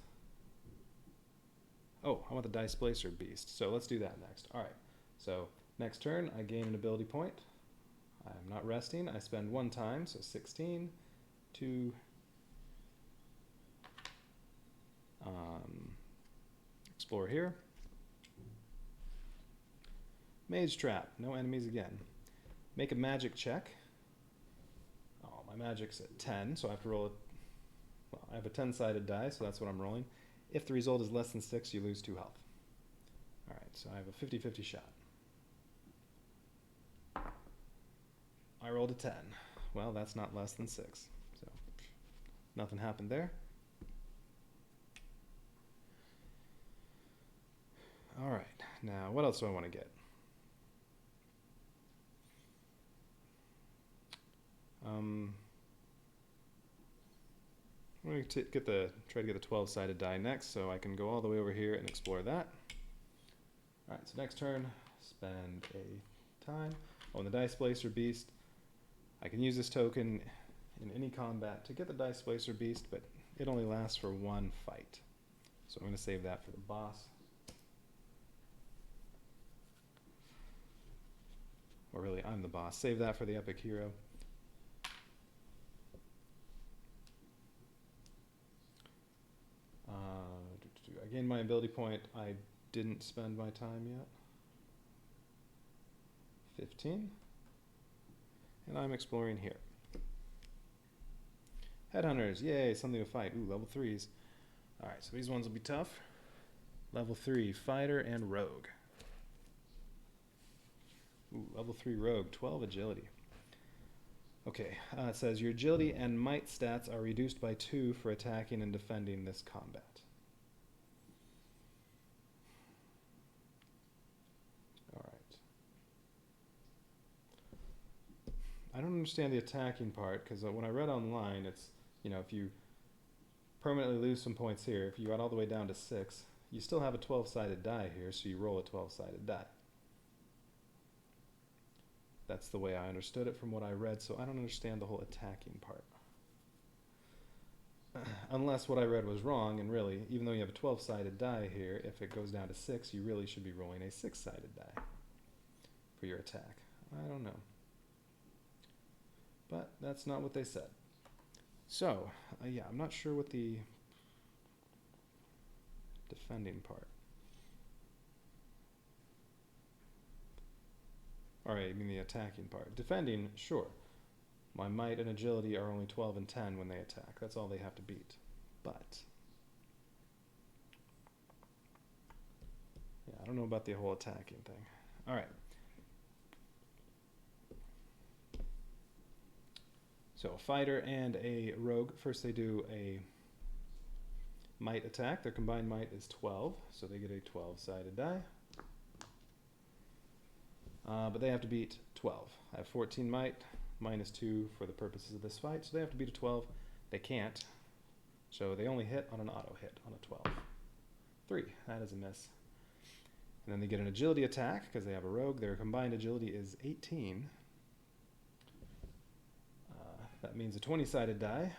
Oh, I want the Dice Placer Beast, so let's do that next. Alright, so next turn I gain an ability point. I'm not resting, I spend 1 time, so 16 to explore here. Mage Trap, no enemies again. Make a magic check. Oh, my magic's at 10, so I have to roll it. Well, I have a 10-sided die, so that's what I'm rolling. If the result is less than 6, you lose 2 health. All right, so I have a 50-50 shot. I rolled a 10. Well, that's not less than 6. So nothing happened there. All right, now what else do I want to get? I'm going to try to get the 12-sided die next, so I can go all the way over here and explore that. All right, so next turn, spend a time. Oh, and the Dice Placer Beast. I can use this token in any combat to get the Dice Placer Beast, but it only lasts for one fight. So I'm going to save that for the boss. Or really, I'm the boss. Save that for the Epic Hero. I gained my ability point. I didn't spend my time yet. 15. And I'm exploring here. Headhunters, yay, something to fight. Ooh, level 3s. Alright, so these ones will be tough. Level 3, Fighter and Rogue. Ooh, level 3 Rogue, 12 agility. Okay, it says your agility and might stats are reduced by 2 for attacking and defending this combat. Alright. I don't understand the attacking part, because when I read online, it's, you know, if you permanently lose some points here, if you got all the way down to 6, you still have a 12-sided die here, so you roll a 12-sided die. That's the way I understood it from what I read, so I don't understand the whole attacking part. Unless what I read was wrong, and really, even though you have a 12-sided die here, if it goes down to 6, you really should be rolling a 6-sided die for your attack. I don't know. But that's not what they said. So, yeah, I'm not sure what the defending part. Alright, you mean the attacking part. Defending, sure. My might and agility are only 12 and 10 when they attack. That's all they have to beat. But, yeah, I don't know about the whole attacking thing. Alright. So, a fighter and a rogue. First they do a might attack. Their combined might is 12, so they get a 12-sided die. But they have to beat 12. I have 14 might, minus 2 for the purposes of this fight, so they have to beat a 12. They can't, so they only hit on an auto hit on a 12. 3, that is a miss. And then they get an agility attack, because they have a rogue. Their combined agility is 18. That means a 20-sided die.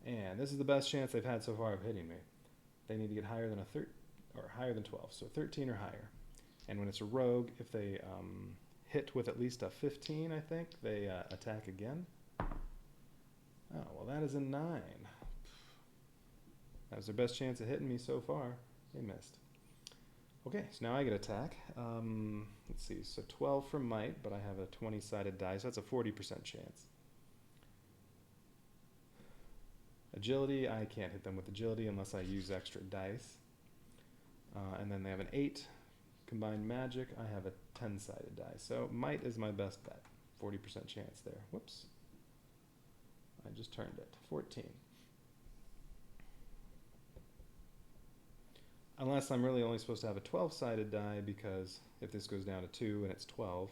And this is the best chance they've had so far of hitting me. They need to get higher than higher than 12, so 13 or higher. And when it's a rogue, if they hit with at least a 15, I think, they attack again. Oh, well, that is a 9. That was their best chance of hitting me so far. They missed. Okay, so now I get attack. Let's see, so 12 for might, but I have a 20-sided die, so that's a 40% chance. Agility, I can't hit them with agility unless I use extra dice. And then they have an 8. Combined magic, I have a 10-sided die. So might is my best bet. 40% chance there. Whoops. I just turned it. 14. Unless I'm really only supposed to have a 12-sided die, because if this goes down to 2 and it's 12,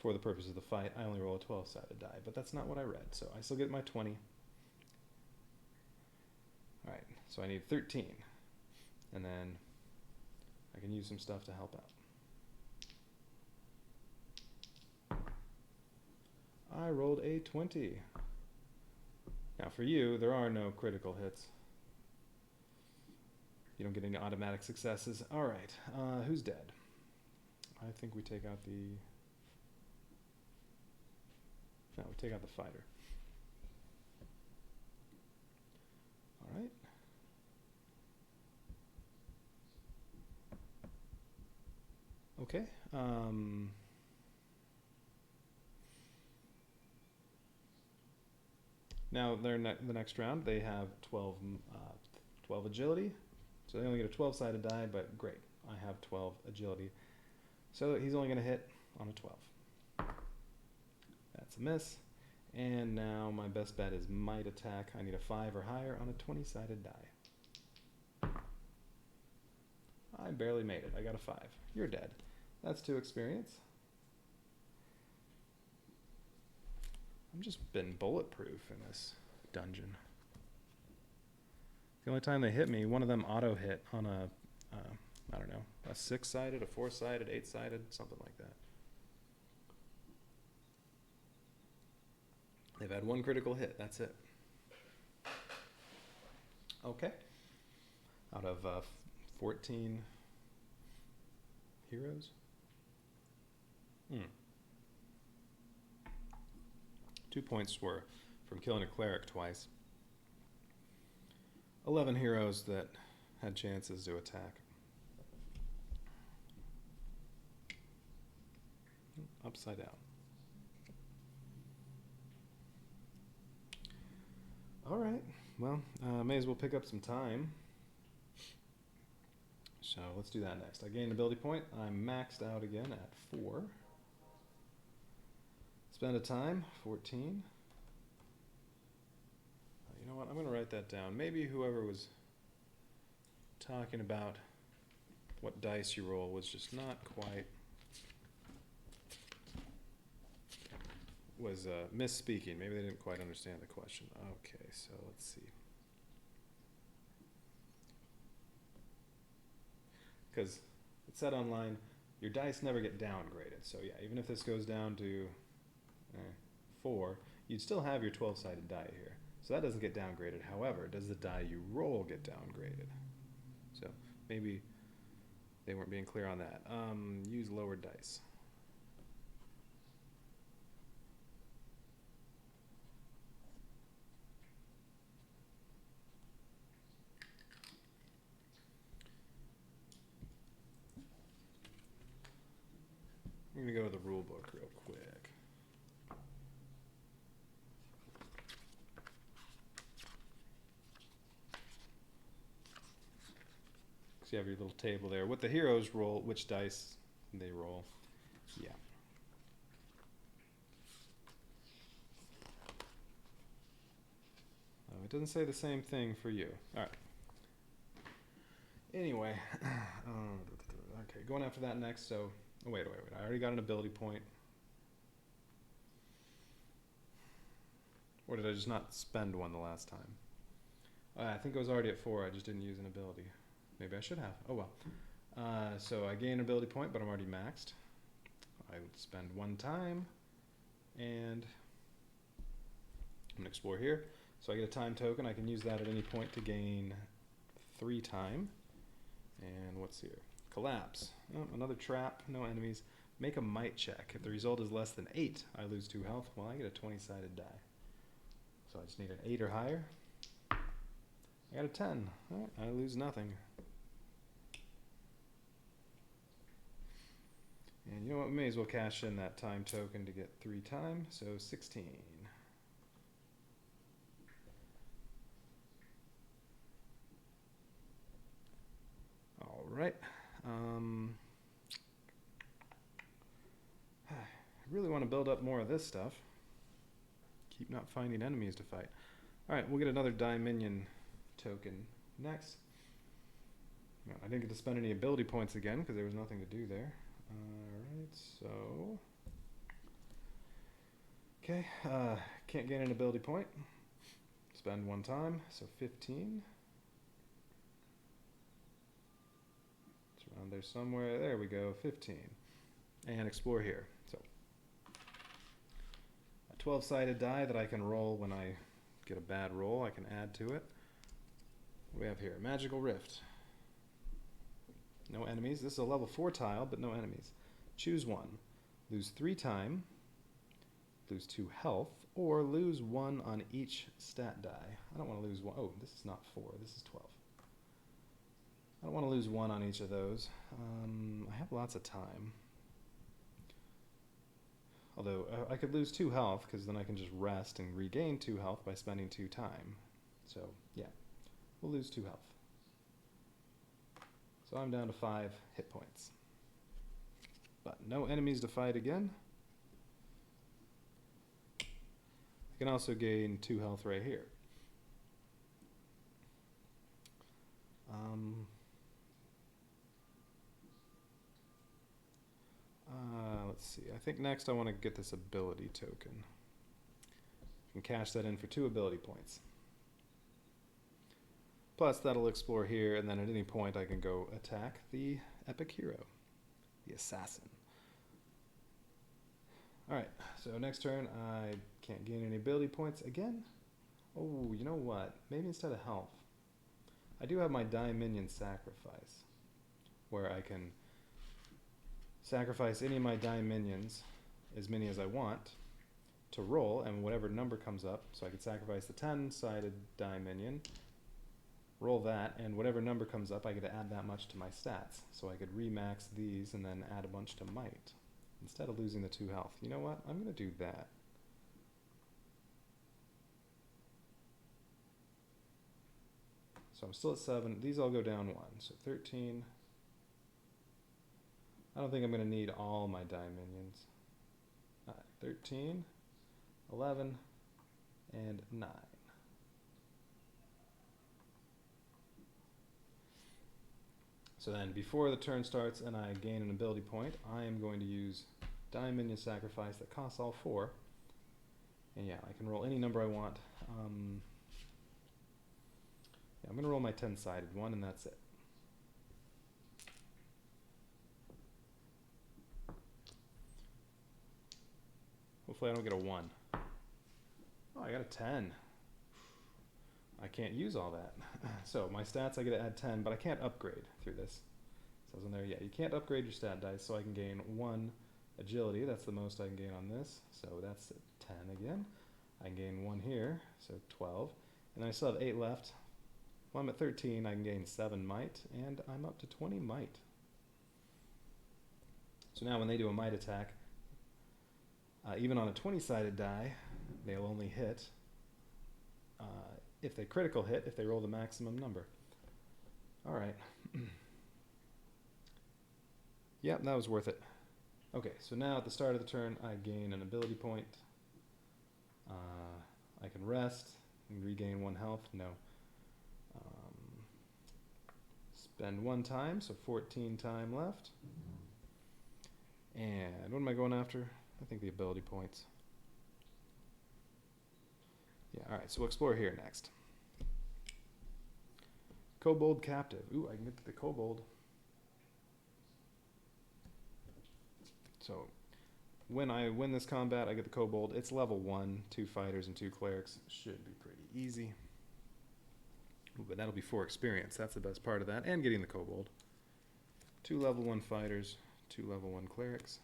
for the purpose of the fight, I only roll a 12-sided die. But that's not what I read, so I still get my 20. Alright, so I need 13. And then I can use some stuff to help out. I rolled a 20. Now for you, there are no critical hits. You don't get any automatic successes. Alright, who's dead? I think we take out the... No, we take out the fighter. Alright. Okay. Now, the next round, they have 12 12 agility. So they only get a 12-sided die, but great. I have 12 agility. So he's only going to hit on a 12. That's a miss. And now my best bet is might attack. I need a 5 or higher on a 20-sided die. I barely made it. I got a 5. You're dead. That's 2 experience. I've just been bulletproof in this dungeon. The only time they hit me, one of them auto hit on a, I don't know, a 6-sided, a 4-sided, 8-sided, something like that. They've had 1 critical hit, that's it. Okay. Out of 14 heroes? 2 points were from killing a cleric twice. 11 heroes that had chances to attack. Upside down. All right, well, may as well pick up some time. So let's do that next. I gained ability point. I'm maxed out again at 4. Spend a time, 14. You know what, I'm going to write that down. Maybe whoever was talking about what dice you roll was just not quite, was misspeaking. Maybe they didn't quite understand the question. Okay, so let's see. Because it said online, your dice never get downgraded. So yeah, even if this goes down to 4, you'd still have your 12-sided die here. So that doesn't get downgraded. However, does the die you roll get downgraded? So maybe they weren't being clear on that. Use lower dice. I'm going to go to the rule book real quick. So you have your little table there. What the heroes roll, which dice they roll. Yeah. Oh, it doesn't say the same thing for you. All right. Anyway, okay, going after that next. So, oh, wait. I already got an ability point. Or did I just not spend one the last time? I think I was already at 4. I just didn't use an ability. Maybe I should have. Oh well. So I gain an ability point, but I'm already maxed. I would spend 1 time, and I'm gonna explore here. So I get a time token. I can use that at any point to gain 3 time. And what's here? Collapse. Oh, another trap. No enemies. Make a might check. If the result is less than 8, I lose 2 health. Well, I get a 20-sided die. So I just need an 8 or higher. I got a 10. All right, I lose nothing. And you know what? We may as well cash in that time token to get 3 time. So 16. All right. I really want to build up more of this stuff. Keep not finding enemies to fight. All right, we'll get another die minion token next. No, I didn't get to spend any ability points again because there was nothing to do there. Alright, so okay, can't gain an ability point. Spend 1 time, so 15. It's around there somewhere. There we go, 15. And explore here. So a 12-sided die that I can roll when I get a bad roll. I can add to it. What do we have here? Magical Rift. No enemies. This is a level 4 tile, but no enemies. Choose one. Lose 3 time, lose 2 health, or lose 1 on each stat die. I don't want to lose 1. Oh, this is not 4. This is 12. I don't want to lose 1 on each of those. I have lots of time. Although, I could lose 2 health, because then I can just rest and regain 2 health by spending 2 time. So, yeah. We'll lose 2 health. So I'm down to 5 hit points. But no enemies to fight again. I can also gain 2 health right here. Let's see. I think next I want to get this ability token. I can cash that in for 2 ability points. Plus, that'll explore here, and then at any point I can go attack the epic hero, the assassin. Alright, so next turn I can't gain any ability points again. Oh, you know what? Maybe instead of health, I do have my die minion sacrifice, where I can sacrifice any of my die minions, as many as I want, to roll, and whatever number comes up, so I could sacrifice the 10-sided die minion, roll that, and whatever number comes up, I get to add that much to my stats. So I could remax these and then add a bunch to might, instead of losing the 2 health. You know what? I'm going to do that. So I'm still at 7. These all go down 1. So 13. I don't think I'm going to need all my die minions. 13, 11, and 9. So then before the turn starts and I gain an ability point, I am going to use die minion sacrifice that costs all 4. And yeah, I can roll any number I want. Yeah, I'm going to roll my 10-sided one, and that's it. Hopefully I don't get a 1. Oh, I got a 10. I can't use all that. So my stats, I get to add 10, but I can't upgrade through this. It says in there, yeah, you can't upgrade your stat dice, so I can gain 1 agility. That's the most I can gain on this. So that's 10 again. I can gain 1 here, so 12. And then I still have 8 left. Well, I'm at 13. I can gain 7 might, and I'm up to 20 might. So now when they do a might attack, even on a 20-sided die, they'll only hit if they critical hit, if they roll the maximum number. All right. Yep, that was worth it. Okay, so now at the start of the turn, I gain an ability point. I can rest and regain 1 health. No. Spend 1 time, so 14 time left. And what am I going after? I think the ability points. Yeah, alright, so we'll explore here next. Kobold Captive. Ooh, I can get to the Kobold. So, when I win this combat, I get the Kobold. It's level 1, 2 fighters and 2 clerics. Should be pretty easy. Ooh, but that'll be 4 experience. That's the best part of that. And getting the Kobold. 2 level 1 fighters, 2 level 1 clerics.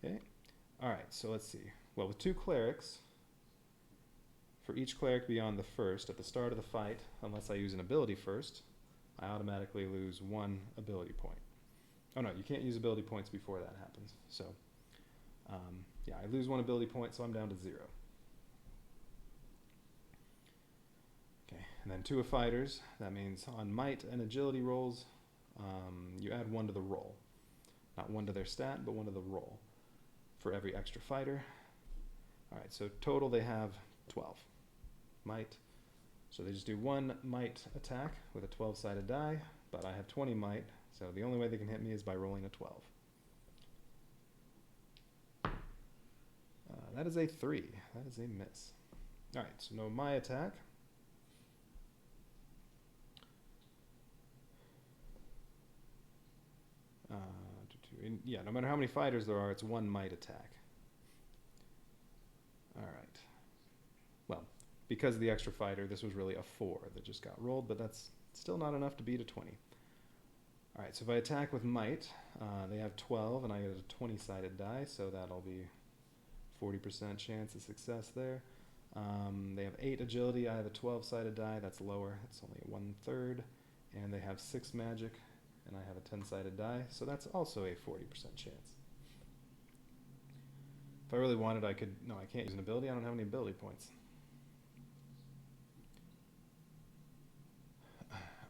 Okay. Alright, so let's see. Well, with 2 clerics, for each cleric beyond the first, at the start of the fight, unless I use an ability first, I automatically lose 1 ability point. Oh no, you can't use ability points before that happens. So, yeah, I lose 1 ability point, so I'm down to 0. Okay, and then 2 of fighters. That means on might and agility rolls, you add 1 to the roll. Not 1 to their stat, but 1 to the roll for every extra fighter. Alright, so total they have 12 might. So they just do 1 might attack with a 12-sided die, but I have 20 might, so the only way they can hit me is by rolling a 12. That is a 3. That is a miss. Alright, so no my attack. Yeah, no matter how many fighters there are, it's 1 might attack. Alright. Well, because of the extra fighter, this was really a 4 that just got rolled, but that's still not enough to beat a 20. Alright, so if I attack with might, they have 12, and I get a 20-sided die, so that'll be 40% chance of success there. They have 8 agility, I have a 12-sided die, that's lower, it's only a 1/3, and they have 6 magic, and I have a 10-sided die, so that's also a 40% chance. If I really wanted, I could... No, I can't use an ability. I don't have any ability points.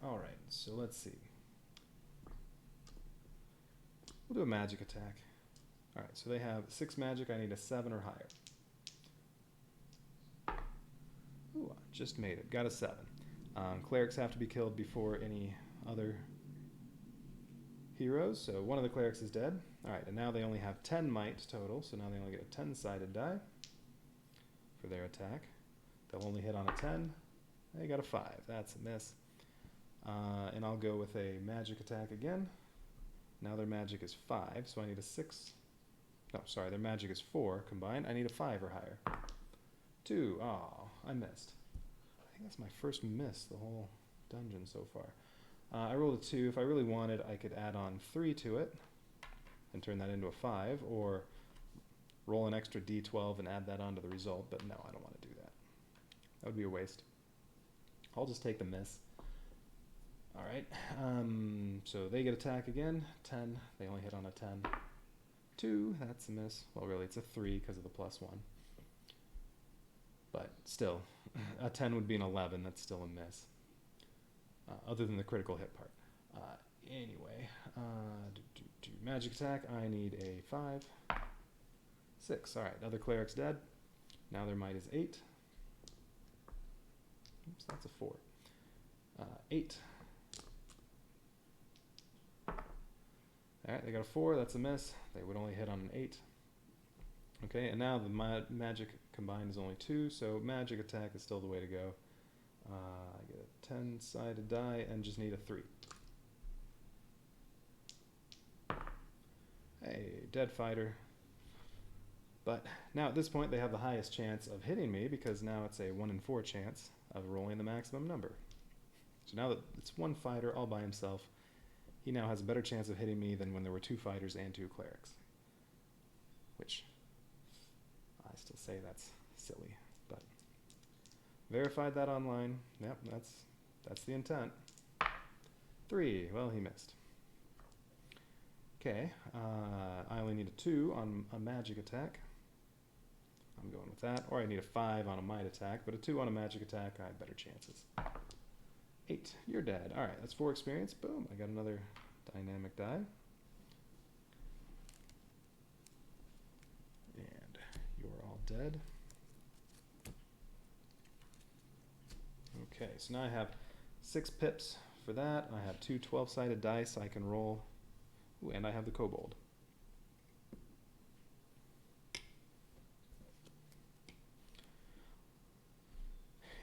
All right, so let's see. We'll do a magic attack. All right, so they have 6 magic. I need a 7 or higher. Ooh, I just made it. Got a 7. Clerics have to be killed before any other heroes, so one of the clerics is dead. All right, and now they only have 10 might total, so now they only get a 10-sided die for their attack. They'll only hit on a 10. They got a 5. That's a miss. And I'll go with a magic attack again. Now their magic is 5, so I need a 6. No, sorry, their magic is 4 combined. I need a 5 or higher. 2. Oh, I missed. I think that's my first miss the whole dungeon so far. I rolled a 2. If I really wanted, I could add on 3 to it and turn that into a 5, or roll an extra d12 and add that onto the result, but no, I don't want to do that. That would be a waste. I'll just take the miss. All right, so they get attack again. 10, they only hit on a 10. 2, that's a miss. Well, really, it's a 3 because of the +1. But still, a 10 would be an 11. That's still a miss, other than the critical hit part. Anyway, magic attack, I need a 5. 6, all right, other cleric's dead. Now their might is 8. Oops, that's a 4. 8. All right, they got a 4, that's a miss. They would only hit on an 8. Okay, and now the magic combined is only 2, so magic attack is still the way to go. I get a 10-sided die and just need a 3. Hey, dead fighter. But now at this point they have the highest chance of hitting me because now it's a 1 in 4 chance of rolling the maximum number. So now that it's one fighter all by himself, he now has a better chance of hitting me than when there were 2 fighters and 2 clerics. Which, I still say that's silly, but verified that online. Yep, that's the intent. 3, well, he missed. Okay, I only need a 2 on a magic attack. I'm going with that. Or I need a 5 on a might attack, but a 2 on a magic attack, I have better chances. 8, you're dead. All right, that's 4 experience. Boom, I got another dynamic die. And you're all dead. Okay, so now I have 6 pips for that. I have 2 12-sided dice I can roll. Ooh, and I have the kobold.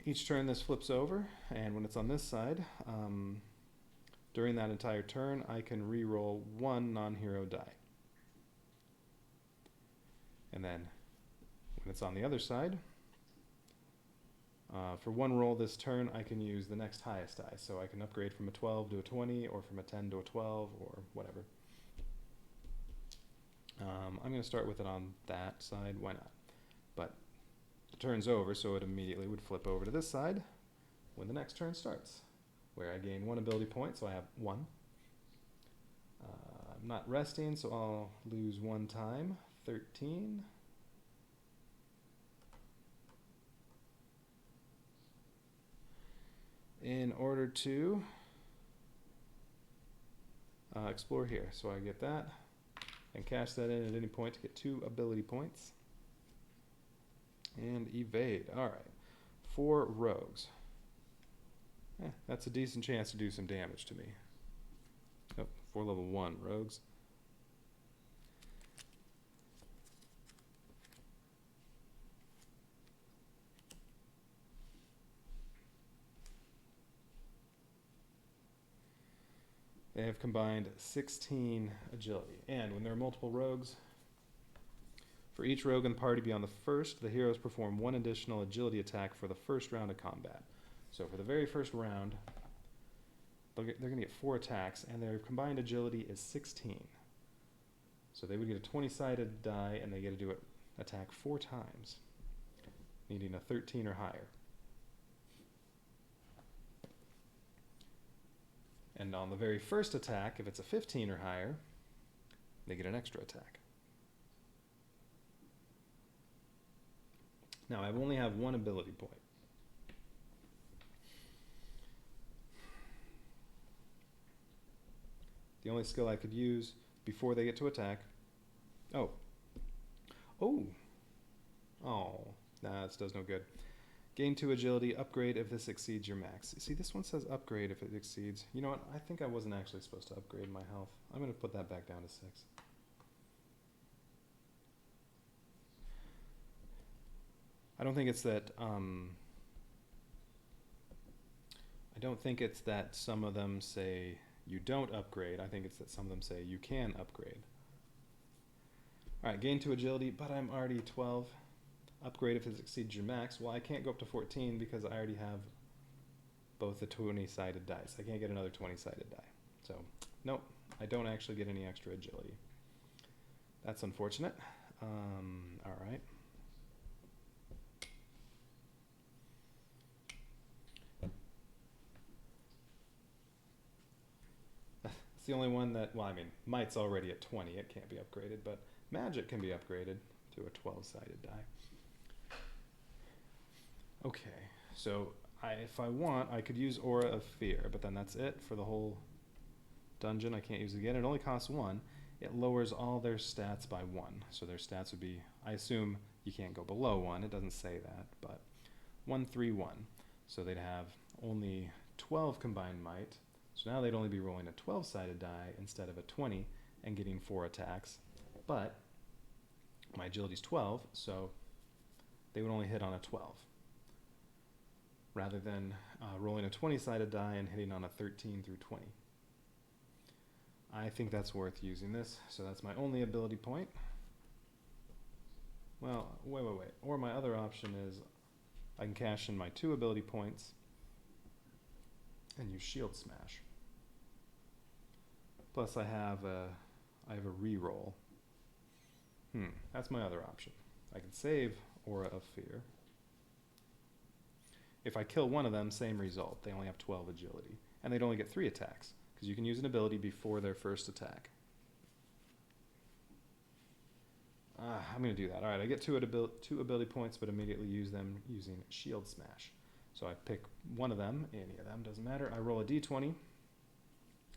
Each turn this flips over, and when it's on this side, during that entire turn, I can re-roll 1 non-hero die. And then when it's on the other side, for 1 roll this turn, I can use the next highest die. So I can upgrade from a 12 to a 20, or from a 10 to a 12, or whatever. I'm going to start with it on that side. Why not? But the turn's over, so it immediately would flip over to this side when the next turn starts, where I gain 1 ability point, so I have 1. I'm not resting, so I'll lose 1 time. 13. In order to explore here, so I get that and cash that in at any point to get 2 ability points. And evade. Alright. 4 rogues. That's a decent chance to do some damage to me. Oh, 4 level 1 rogues. They have combined 16 agility. And when there are multiple rogues, for each rogue in the party beyond the first, the heroes perform 1 additional agility attack for the first round of combat. So for the very first round, they're going to get 4 attacks, and their combined agility is 16. So they would get a 20-sided die, and they get to do it attack 4 times, needing a 13 or higher. And on the very first attack, if it's a 15 or higher, they get an extra attack. Now, I only have 1 ability point. The only skill I could use before they get to attack. Oh. Oh. Oh. Nah, this does no good. Gain 2 agility, upgrade if this exceeds your max. See, this one says upgrade if it exceeds. You know what? I think I wasn't actually supposed to upgrade my health. I'm going to put that back down to 6. I don't think it's that, I don't think it's that some of them say you don't upgrade. I think it's that some of them say you can upgrade. Alright, gain 2 agility, but I'm already 12. Upgrade if it exceeds your max. Well, I can't go up to 14 because I already have both the 20-sided dice. I can't get another 20-sided die. So, nope, I don't actually get any extra agility. That's unfortunate. Alright. It's the only one that, well, I mean, Might's already at 20. It can't be upgraded, but Magic can be upgraded to a 12-sided die. Okay, so if I want, I could use Aura of Fear, but then that's it for the whole dungeon. I can't use it again. It only costs 1. It lowers all their stats by 1. So their stats would be, I assume you can't go below 1. It doesn't say that, but 1, 3, 1. So they'd have only 12 combined might. So now they'd only be rolling a 12-sided die instead of a 20 and getting 4 attacks. But my agility's 12, so they would only hit on a 12. Rather than rolling a 20-sided die and hitting on a 13 through 20. I think that's worth using this, so that's my only ability point. Well, wait. Or my other option is I can cash in my 2 ability points and use Shield Smash. Plus I have a reroll. That's my other option. I can save Aura of Fear. If I kill one of them, same result. They only have 12 agility. And they'd only get 3 attacks, because you can use an ability before their first attack. I'm going to do that. Alright, I get 2 ability points, but immediately use them using Shield Smash. So I pick one of them, any of them, doesn't matter. I roll a d20,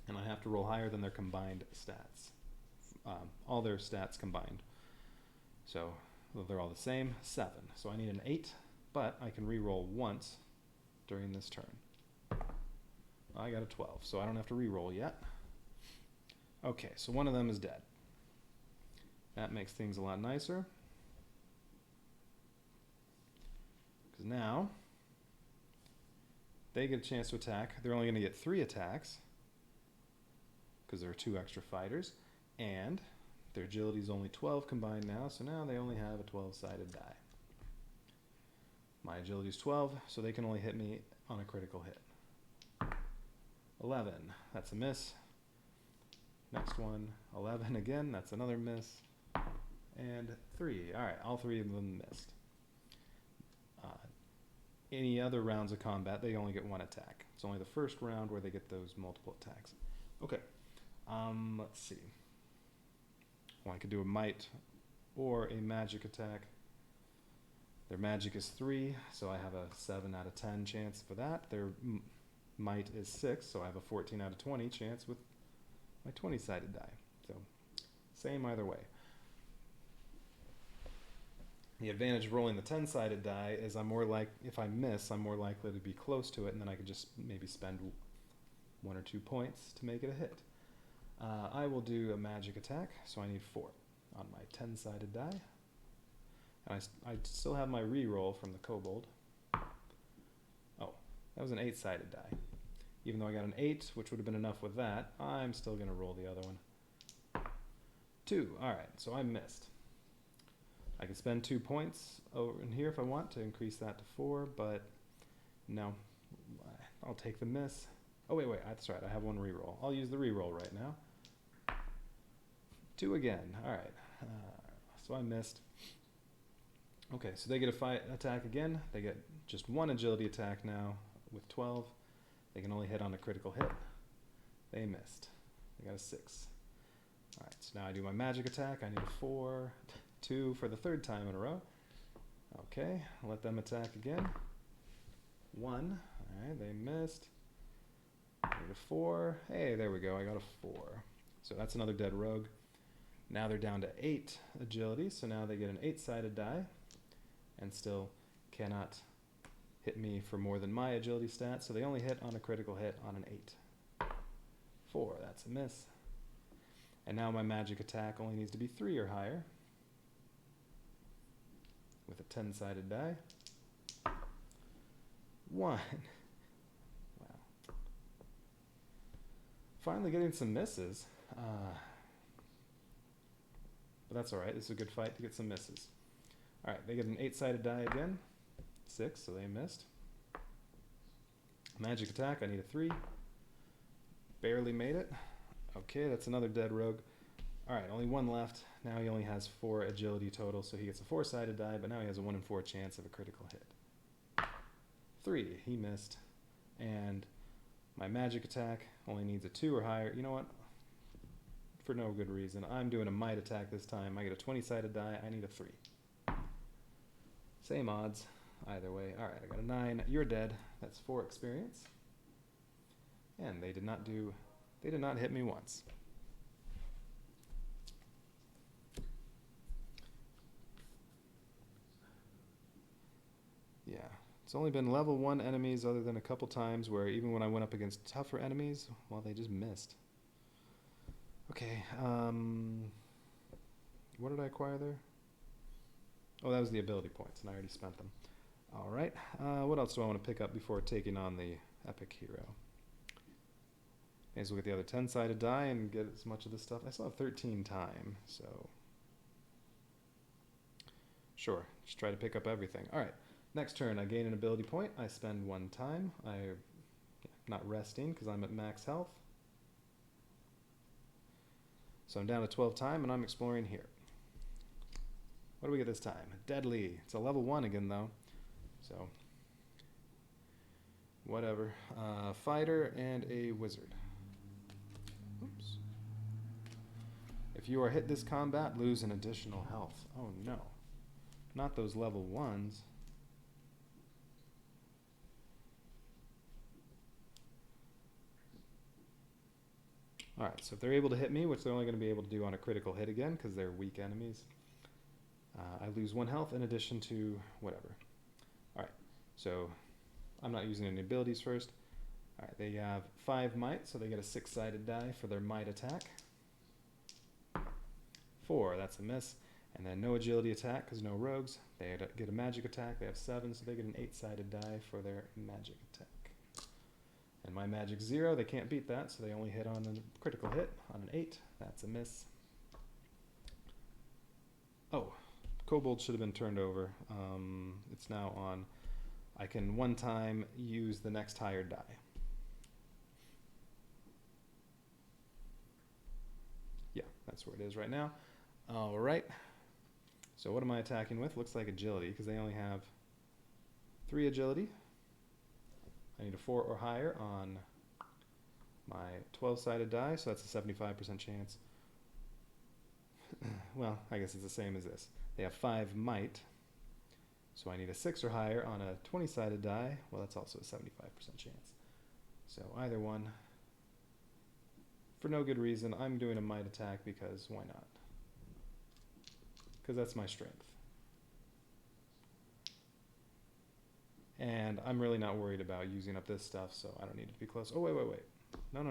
and I have to roll higher than their combined stats. All their stats combined. So they're all the same, 7. So I need an 8. But I can re-roll once during this turn. I got a 12, so I don't have to re-roll yet. Okay, so one of them is dead. That makes things a lot nicer. Because now, they get a chance to attack. They're only going to get 3 attacks, because there are 2 extra fighters. And their agility is only 12 combined now, so now they only have a 12-sided die. My agility is 12, so they can only hit me on a critical hit. 11, that's a miss. Next one, 11 again, that's another miss. And 3, alright, all 3 of them missed. Any other rounds of combat, they only get 1 attack. It's only the first round where they get those multiple attacks. Okay, let's see. Well, I could do a might or a magic attack. Their magic is 3, so I have a 7 out of 10 chance for that. Their might is 6, so I have a 14 out of 20 chance with my 20-sided die. So, same either way. The advantage of rolling the 10-sided die is if I miss, I'm more likely to be close to it, and then I could just maybe spend 1 or 2 points to make it a hit. I will do a magic attack, so I need 4 on my 10-sided die. And I still have my reroll from the kobold. Oh, that was an 8-sided die. Even though I got an 8, which would have been enough with that, I'm still going to roll the other one. 2, alright, so I missed. I can spend 2 points over in here if I want to increase that to 4, but no. I'll take the miss. Oh, wait, that's right, I have 1 reroll. I'll use the reroll right now. 2 again, alright. So I missed. Okay, so they get a attack again. They get just 1 agility attack now with 12. They can only hit on a critical hit. They missed. They got a 6. Alright, so now I do my magic attack. I need a 4, 2 for the 3rd time in a row. Okay, let them attack again. 1. Alright, they missed. I need a 4. Hey, there we go. I got a 4. So that's another dead rogue. Now they're down to 8 agility, so now they get an 8-sided die and still cannot hit me for more than my agility stat, so they only hit on a critical hit on an 8. 4, that's a miss. And now my magic attack only needs to be 3 or higher with a 10-sided die. 1. Wow. Finally getting some misses. But that's alright, this is a good fight to get some misses. Alright, they get an 8-sided die again. 6, so they missed. Magic attack, I need a 3. Barely made it. Okay, that's another dead rogue. Alright, only 1 left. Now he only has 4 agility total, so he gets a 4-sided die, but now he has a 1 in 4 chance of a critical hit. 3, he missed. And my magic attack only needs a 2 or higher. You know what? For no good reason, I'm doing a might attack this time. I get a 20-sided die, I need a 3. Same odds, either way. Alright, I got a 9. You're dead. That's 4 experience. And they did not hit me once. Yeah, it's only been level 1 enemies other than a couple times where even when I went up against tougher enemies, well, they just missed. Okay, what did I acquire there? Oh, that was the ability points, and I already spent them. Alright, what else do I want to pick up before taking on the epic hero? May as well get the other 10-sided die and get as much of this stuff. I still have 13 time, so sure, just try to pick up everything. Alright, next turn I gain an ability point. I spend 1 time. I'm not resting because I'm at max health. So I'm down to 12 time and I'm exploring here. What do we get this time? Deadly. It's a level 1 again though. So whatever. Fighter and a wizard. Oops. If you are hit this combat, lose an additional health. Oh no. Not those level 1s. Alright, so if they're able to hit me, which they're only going to be able to do on a critical hit again because they're weak enemies, I lose 1 health in addition to whatever. Alright, so I'm not using any abilities first. Alright, they have 5 might, so they get a 6-sided die for their might attack. 4, that's a miss. And then no agility attack because no rogues. They get a magic attack, they have 7, so they get an 8-sided die for their magic attack. And my magic 0, they can't beat that, so they only hit on a critical hit on an 8. That's a miss. Oh, Kobold should have been turned over. It's now on. I can 1 time use the next higher die. Yeah, that's where it is right now. Alright. So what am I attacking with? Looks like agility, because they only have 3 agility. I need a 4 or higher on my 12-sided die, so that's a 75% chance. Well, I guess it's the same as this. They have 5 might, so I need a 6 or higher on a 20-sided die. Well, that's also a 75% chance. So either one. For no good reason, I'm doing a might attack because why not? Because that's my strength. And I'm really not worried about using up this stuff, so I don't need it to be close. Oh, wait. No.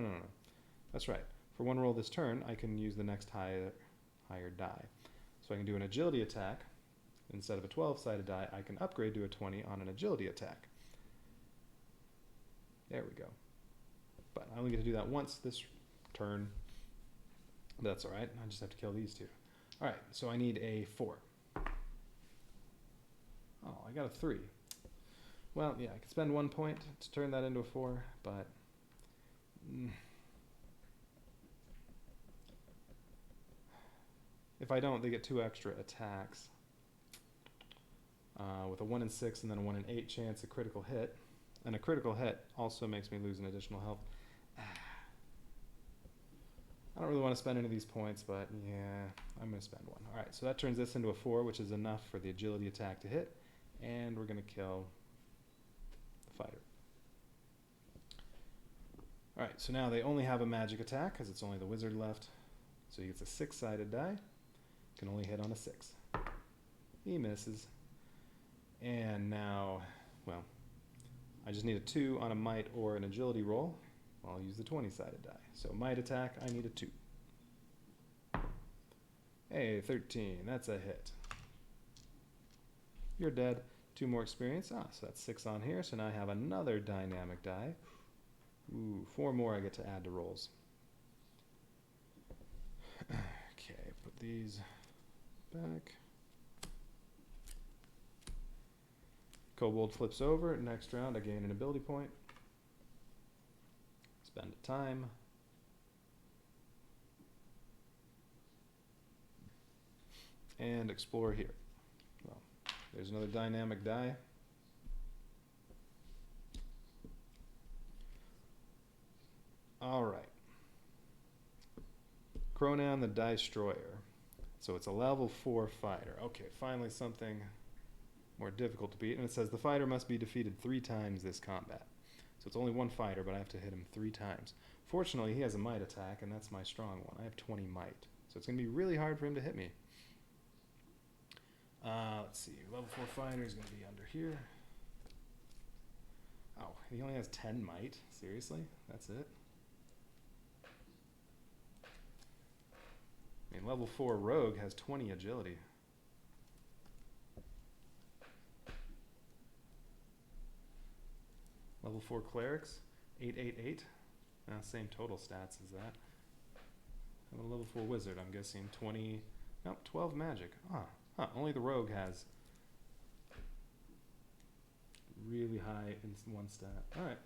That's right. For 1 roll this turn, I can use the next higher die. So I can do an agility attack. Instead of a 12-sided die, I can upgrade to a 20 on an agility attack. There we go. But I only get to do that once this turn. But that's alright. I just have to kill these 2. Alright, so I need a 4. Oh, I got a 3. Well, yeah, I could spend 1 point to turn that into a 4, but if I don't, they get 2 extra attacks with a 1 in 6 and then a 1 in 8 chance of critical hit. And a critical hit also makes me lose an additional health. I don't really want to spend any of these points, but yeah, I'm going to spend 1. Alright, so that turns this into a 4, which is enough for the agility attack to hit. And we're going to kill the fighter. Alright, so now they only have a magic attack, because it's only the wizard left. So he gets a 6-sided die. Can only hit on a 6. He misses. And now, well, I just need a 2 on a might or an agility roll. I'll use the 20-sided die. So might attack, I need a 2. Hey, 13, that's a hit. You're dead. 2 more experience. So that's 6 on here. So now I have another dynamic die. Ooh, 4 more I get to add to rolls. Okay, put these back. Kobold flips over. Next round, I gain an ability point. Spend a time. And explore here. Well, there's another dynamic die. All right. Cronan the Destroyer. So it's a level 4 fighter. Okay, finally something more difficult to beat. And it says the fighter must be defeated 3 times this combat. So it's only 1 fighter, but I have to hit him 3 times. Fortunately, he has a might attack, and that's my strong one. I have 20 might. So it's going to be really hard for him to hit me. Let's see. Level 4 fighter is going to be under here. Oh, he only has 10 might? Seriously? That's it? I mean, level 4 rogue has 20 agility. Level 4 clerics, 888. Same total stats as that. And a level 4 wizard, I'm guessing 20, nope, 12 magic. Only the rogue has really high in 1 stat. Alright.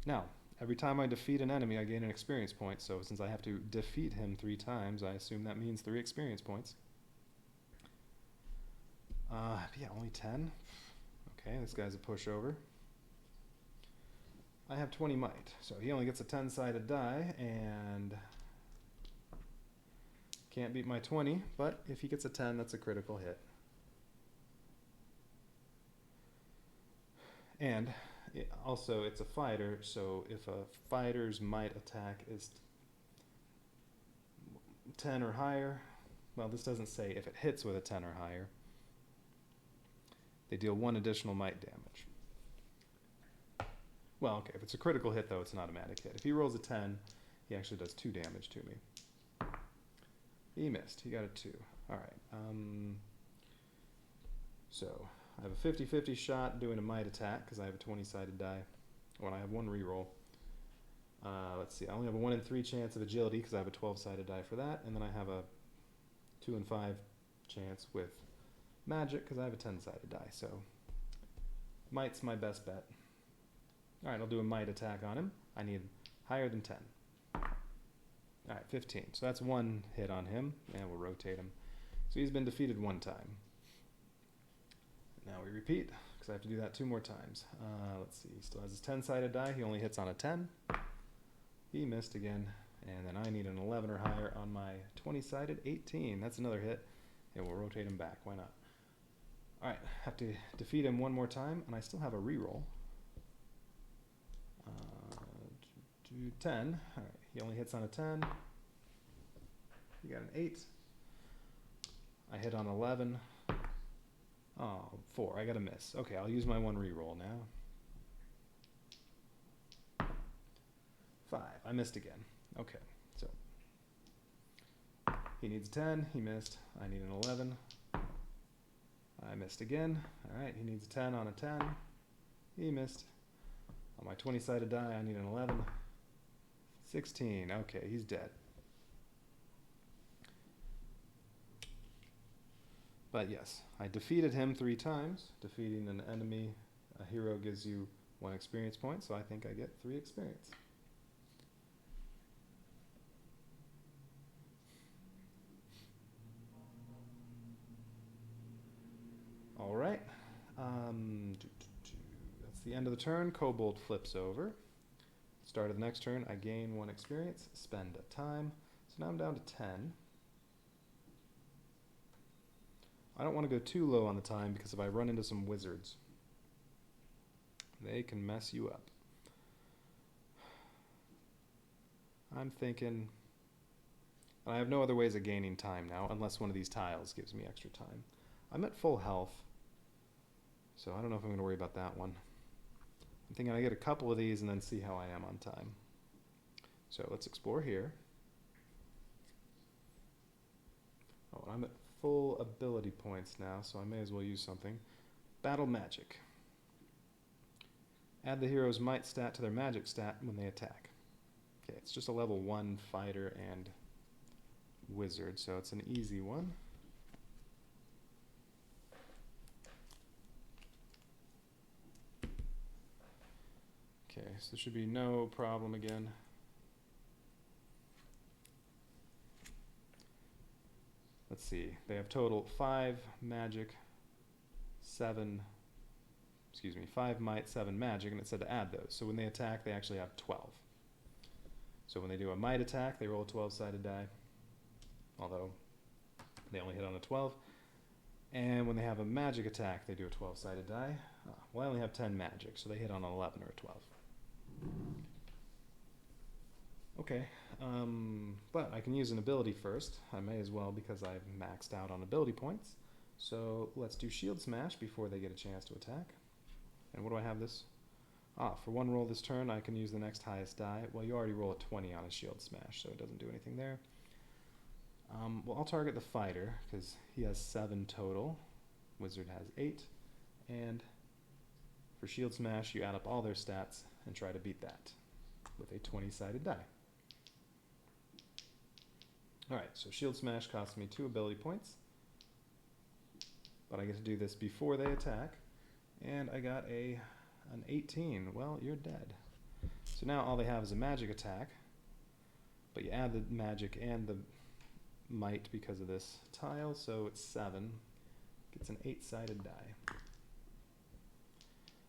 Now, every time I defeat an enemy, I gain an experience point. So since I have to defeat him 3 times, I assume that means 3 experience points. Yeah, only 10. Okay, this guy's a pushover. I have 20 might, so he only gets a 10-sided die, and can't beat my 20, but if he gets a 10, that's a critical hit. And also, it's a fighter, so if a fighter's might attack is 10 or higher, well, this doesn't say if it hits with a 10 or higher, they deal 1 additional might damage. Well, okay, if it's a critical hit, though, it's an automatic hit. If he rolls a 10, he actually does 2 damage to me. He missed. He got a 2. All right. So I have a 50-50 shot doing a might attack because I have a 20-sided die. When I have 1 reroll. Let's see. I only have a 1 in 3 chance of agility because I have a 12-sided die for that. And then I have a 2 in 5 chance with magic because I have a 10-sided die. So might's my best bet. All right, I'll do a might attack on him. I need higher than 10. All right, 15. So that's 1 hit on him, and we'll rotate him. So he's been defeated 1 time. Now we repeat, because I have to do that 2 more times. Let's see, he still has his 10-sided die. He only hits on a 10. He missed again, and then I need an 11 or higher on my 20-sided 18. That's another hit, and we'll rotate him back. Why not? All right, have to defeat him 1 more time, and I still have a reroll. 10. All right, he only hits on a 10. He got an 8. I hit on 11. Oh, 4. I got a miss. Okay, I'll use my 1 reroll now. 5. I missed again. Okay, so he needs 10. He missed. I need an 11. I missed again. All right, he needs a 10 on a 10. He missed. On my 20-sided die, I need an 11. 16. Okay, he's dead. But yes, I defeated him 3 times. Defeating an enemy, a hero gives you 1 experience point, so I think I get 3 experience. All right. That's the end of the turn. Kobold flips over. Start of the next turn, I gain 1 experience, spend a time. So now I'm down to 10. I don't want to go too low on the time because if I run into some wizards, they can mess you up. I'm thinking, I have no other ways of gaining time now, unless one of these tiles gives me extra time. I'm at full health, so I don't know if I'm going to worry about that one. I'm thinking I get a couple of these and then see how I am on time. So let's explore here. Oh, I'm at full ability points now, so I may as well use something. Battle Magic. Add the hero's might stat to their magic stat when they attack. Okay, it's just a level 1 fighter and wizard, so it's an easy one. Okay, so there should be no problem again. Let's see, they have total 5 magic, 5 might, 7 magic, and it said to add those. So when they attack, they actually have 12. So when they do a might attack, they roll a 12-sided die, although they only hit on a 12. And when they have a magic attack, they do a 12-sided die. Well, I only have 10 magic, so they hit on an 11 or a 12. Okay, but I can use an ability first. I may as well because I've maxed out on ability points. So let's do Shield Smash before they get a chance to attack. And what do I have this? For one roll this turn, I can use the next highest die. Well, you already roll a 20 on a Shield Smash, so it doesn't do anything there. Well, I'll target the fighter, because he has 7 total. Wizard has 8. And for Shield Smash, you add up all their stats and try to beat that with a 20-sided die. Alright, so Shield Smash costs me 2 ability points. But I get to do this before they attack. And I got an 18. Well, you're dead. So now all they have is a magic attack. But you add the magic and the might because of this tile, so it's 7. Gets an 8-sided die.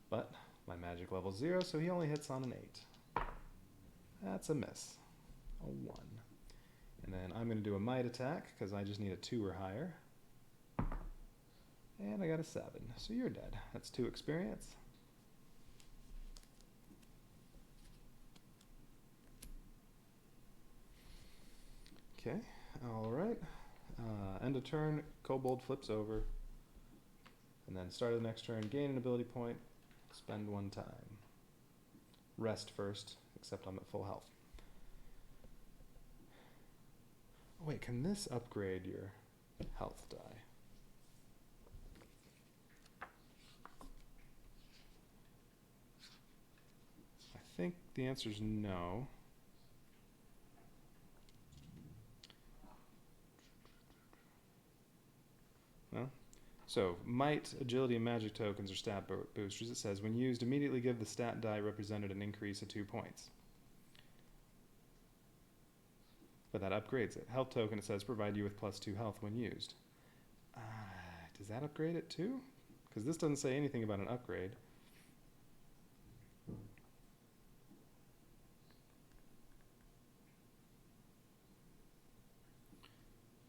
But my magic level's 0, so he only hits on an 8. That's a miss. A 1. And then I'm going to do a might attack, because I just need a 2 or higher. And I got a 7, so you're dead. That's 2 experience. Okay, alright. End of turn, Kobold flips over. And then start of the next turn, gain an ability point, spend 1 time. Rest first, except I'm at full health. Oh, wait, can this upgrade your health die? I think the answer is no. Well, so might, agility, and magic tokens are stat boosters. It says when used, immediately give the stat die represented an increase of 2 points. But that upgrades it. Health token, it says, provide you with +2 health when used. Does that upgrade it too? Because this doesn't say anything about an upgrade.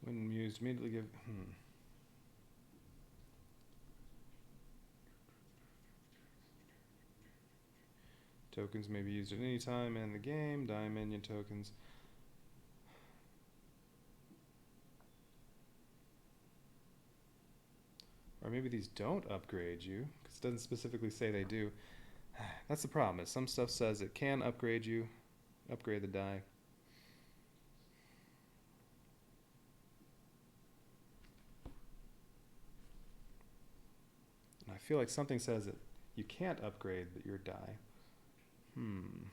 When used, immediately give... Tokens may be used at any time in the game. Die minion tokens. Or maybe these don't upgrade you, because it doesn't specifically say they do. That's the problem, is some stuff says it can upgrade you, upgrade the die. And I feel like something says that you can't upgrade your die. I'm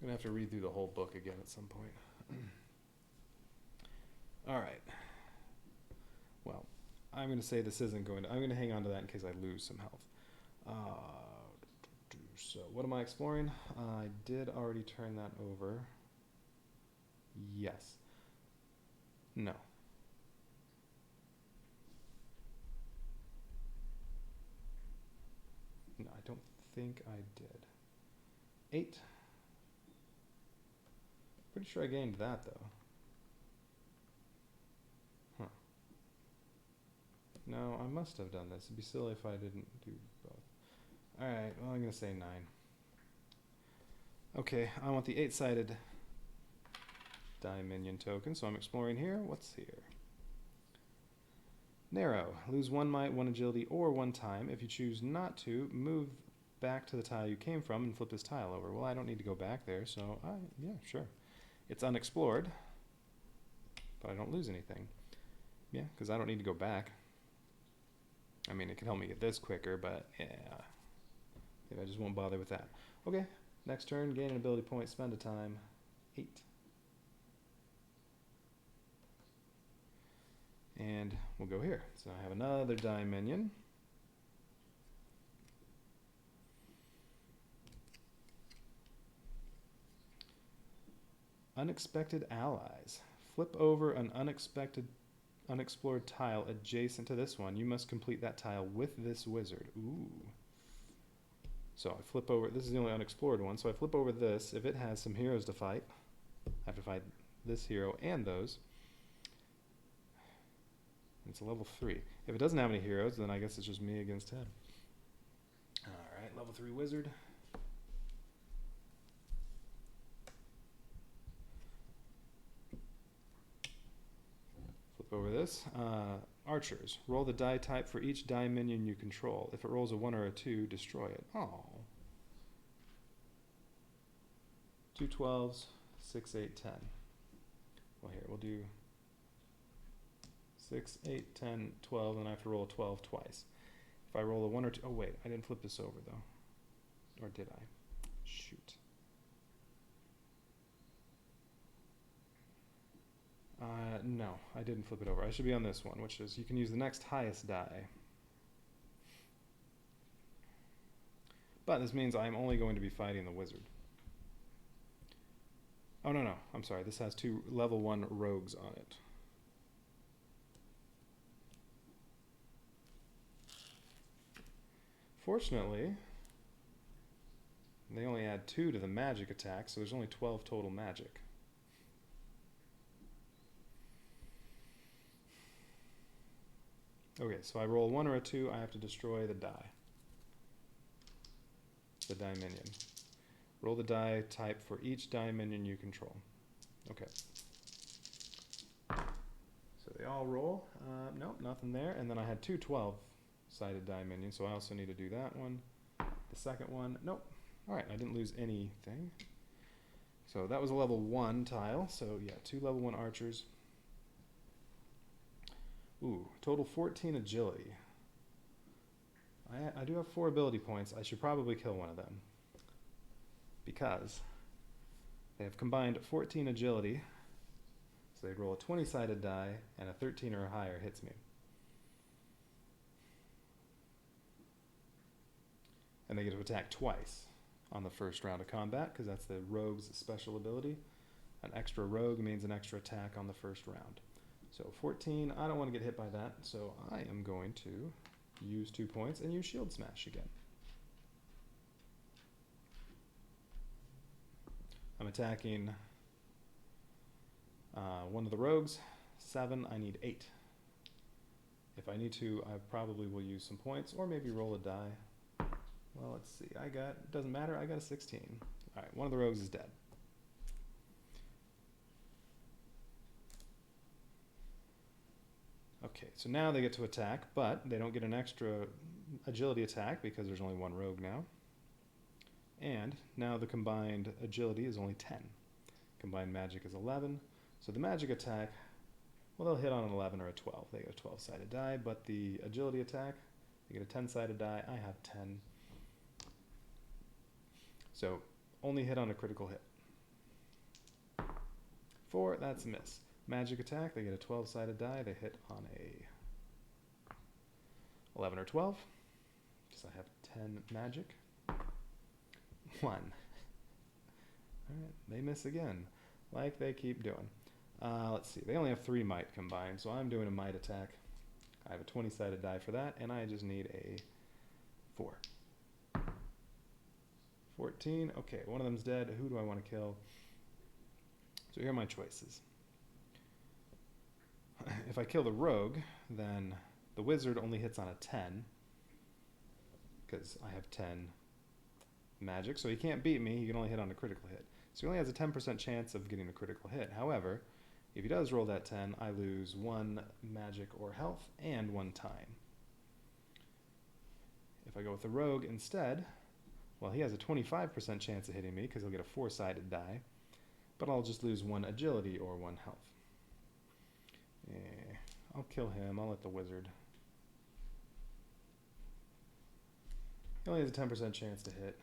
gonna have to read through the whole book again at some point. Alright. Well, I'm gonna say this isn't going to... I'm gonna hang on to that in case I lose some health. So, what am I exploring? I did already turn that over. Yes. No. No, I don't think I did. 8. Pretty sure I gained that, though. Huh. No, I must have done this. It'd be silly if I didn't do both. Alright, well, I'm going to say 9. Okay, I want the 8-sided die minion token, so I'm exploring here. What's here? Narrow. Lose 1 might, 1 agility, or 1 time. If you choose not to, move back to the tile you came from and flip this tile over. Well, I don't need to go back there, so yeah, sure. It's unexplored, but I don't lose anything. Yeah, because I don't need to go back. I mean, it can help me get this quicker, but yeah. Maybe I just won't bother with that. Okay, next turn, gain an ability point, spend a time. 8. And we'll go here. So I have another die minion. Unexpected allies. Flip over an unexplored tile adjacent to this one. You must complete that tile with this wizard. Ooh. So I flip over, this is the only unexplored one, so I flip over this. If it has some heroes to fight, I have to fight this hero and those. It's a level 3. If it doesn't have any heroes, then I guess it's just me against him. Alright, level 3 wizard. Flip over this. Archers. Roll the die type for each die minion you control. If it rolls a 1 or a 2, destroy it. Oh. 2 12s, 6, 8, 10. Well, here, we'll do 6, 8, 10, 12, and I have to roll a 12 twice. If I roll a 1 or 2, oh wait, I didn't flip this over though. Or did I? Shoot. No, I didn't flip it over. I should be on this one, which is you can use the next highest die. But this means I'm only going to be fighting the wizard. Oh, no, I'm sorry. This has 2 level 1 rogues on it. Fortunately, they only add 2 to the magic attack, so there's only 12 total magic. Okay, so I roll a 1 or a 2, I have to destroy the die. The die minion. Roll the die type for each die minion you control. Okay. So they all roll. Nope, nothing there. And then I had 2 12-sided die minions, so I also need to do that one. The second one, nope. Alright, I didn't lose anything. So that was a level 1 tile. So yeah, 2 level 1 archers. Ooh, total 14 agility. I do have 4 ability points. I should probably kill one of them. Because they have combined 14 agility. So they'd roll a 20-sided die, and a 13 or higher hits me. And they get to attack twice on the first round of combat, because that's the rogue's special ability. An extra rogue means an extra attack on the first round. So 14, I don't want to get hit by that, so I am going to use 2 points and use Shield Smash again. I'm attacking one of the rogues. 7, I need 8. If I need to, I probably will use some points, or maybe roll a die. Well, let's see, doesn't matter, I got a 16. Alright, one of the rogues is dead. Okay, so now they get to attack, but they don't get an extra agility attack because there's only 1 rogue now. And now the combined agility is only 10. Combined magic is 11. So the magic attack, well, they'll hit on an 11 or a 12. They get a 12-sided die, but the agility attack, they get a 10-sided die. I have 10. So only hit on a critical hit. 4, that's a miss. Magic attack, they get a 12-sided die. They hit on a 11 or 12. So I have 10 magic. 1. Alright, they miss again, like they keep doing. Let's see, they only have 3 might combined, so I'm doing a might attack. I have a 20-sided die for that, and I just need a 4. 14, okay, one of them's dead. Who do I want to kill? So here are my choices. If I kill the rogue, then the wizard only hits on a 10. because I have 10 magic, so he can't beat me. He can only hit on a critical hit. So he only has a 10% chance of getting a critical hit. However, if he does roll that 10, I lose 1 magic or health and 1 time. If I go with the rogue instead, well, he has a 25% chance of hitting me because he'll get a 4-sided die, but I'll just lose 1 agility or 1 health. I'll kill him. I'll let the wizard. He only has a 10% chance to hit.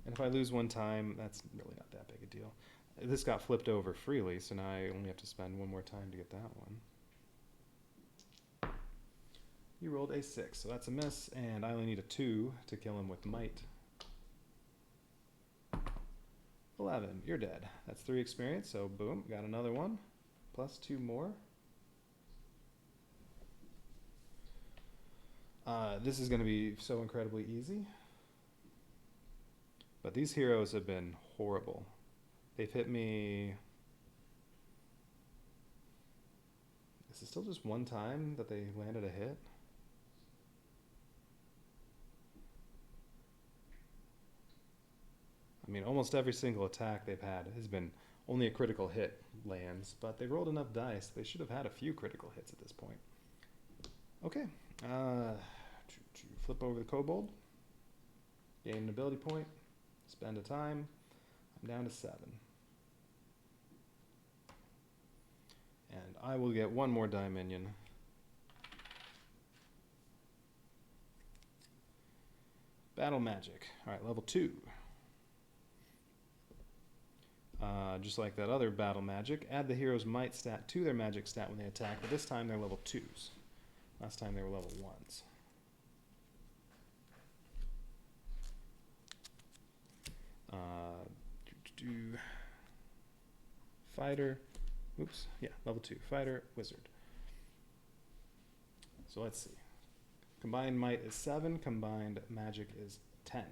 And if I lose 1 time, that's really not that big a deal. This got flipped over freely, so now I only have to spend 1 more time to get that one. You rolled a 6, so that's a miss, and I only need a 2 to kill him with might. 11, you're dead. That's 3 experience, so boom, got another one. Plus 2 more. This is going to be so incredibly easy. But these heroes have been horrible. They've hit me... Is it still just 1 time that they landed a hit? I mean, almost every single attack they've had has been only a critical hit lands, but they rolled enough dice. They should have had a few critical hits at this point. Okay. Flip over the kobold. Gain an ability point. Spend a time. I'm down to 7. And I will get 1 more die minion. Battle magic. Alright, level 2. Just like that other battle magic, add the hero's might stat to their magic stat when they attack, but this time they're level 2s. Last time they were level 1s. Fighter, oops, yeah, level 2. Fighter, wizard. So let's see. Combined might is 7, combined magic is 10.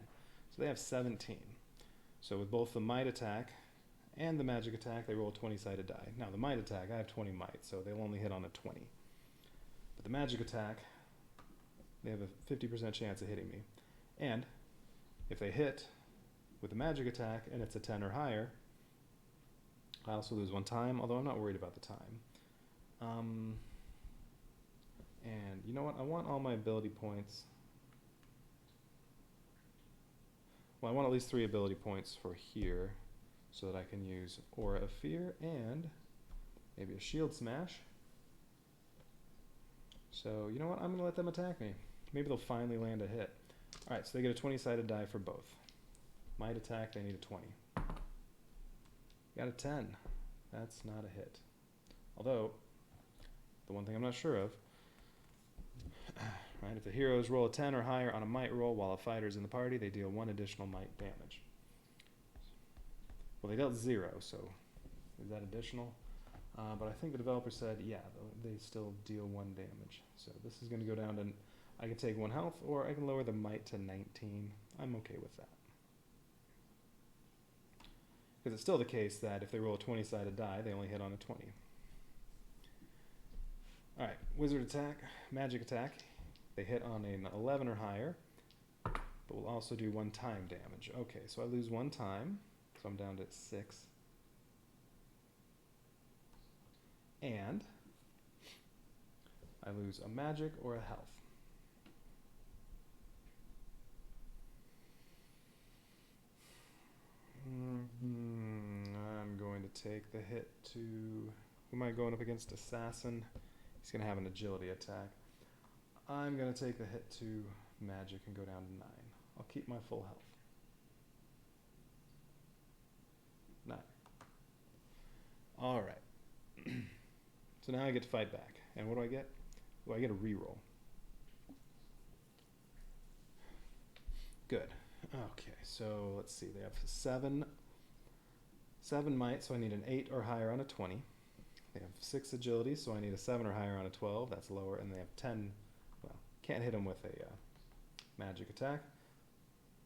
So they have 17. So with both the might attack and the magic attack, they roll a 20-sided die. Now the might attack, I have 20 might, so they'll only hit on a 20. But the magic attack, they have a 50% chance of hitting me. And if they hit with the magic attack and it's a 10 or higher, I also lose 1 time, although I'm not worried about the time. And you know what? I want all my ability points. Well, I want at least 3 ability points for here so that I can use Aura of Fear and maybe a Shield Smash. So, you know what? I'm going to let them attack me. Maybe they'll finally land a hit. Alright, so they get a 20-sided die for both. Might attack, they need a 20. Got a 10. That's not a hit. Although, the one thing I'm not sure of, right, if the heroes roll a 10 or higher on a might roll while a fighter's in the party, they deal 1 additional might damage. Well, they dealt 0, so is that additional? But I think the developer said, yeah, they still deal 1 damage. So this is going to go down to, I can take 1 health, or I can lower the might to 19. I'm okay with that. Because it's still the case that if they roll a 20-sided die, they only hit on a 20. Alright, wizard attack, magic attack. They hit on an 11 or higher, but will also do 1 time damage. Okay, so I lose 1 time, so I'm down to 6. And I lose a magic or a health. I'm going to take the hit to... Who am I going up against? Assassin. He's going to have an agility attack. I'm going to take the hit to magic and go down to 9. I'll keep my full health. 9. Alright. So now I get to fight back. And what do I get? Well, I get a reroll. Good. Okay, so let's see. They have 7 might, so I need an 8 or higher on a 20. They have 6 agility, so I need a 7 or higher on a 12. That's lower. And they have 10. Well, can't hit them with a magic attack.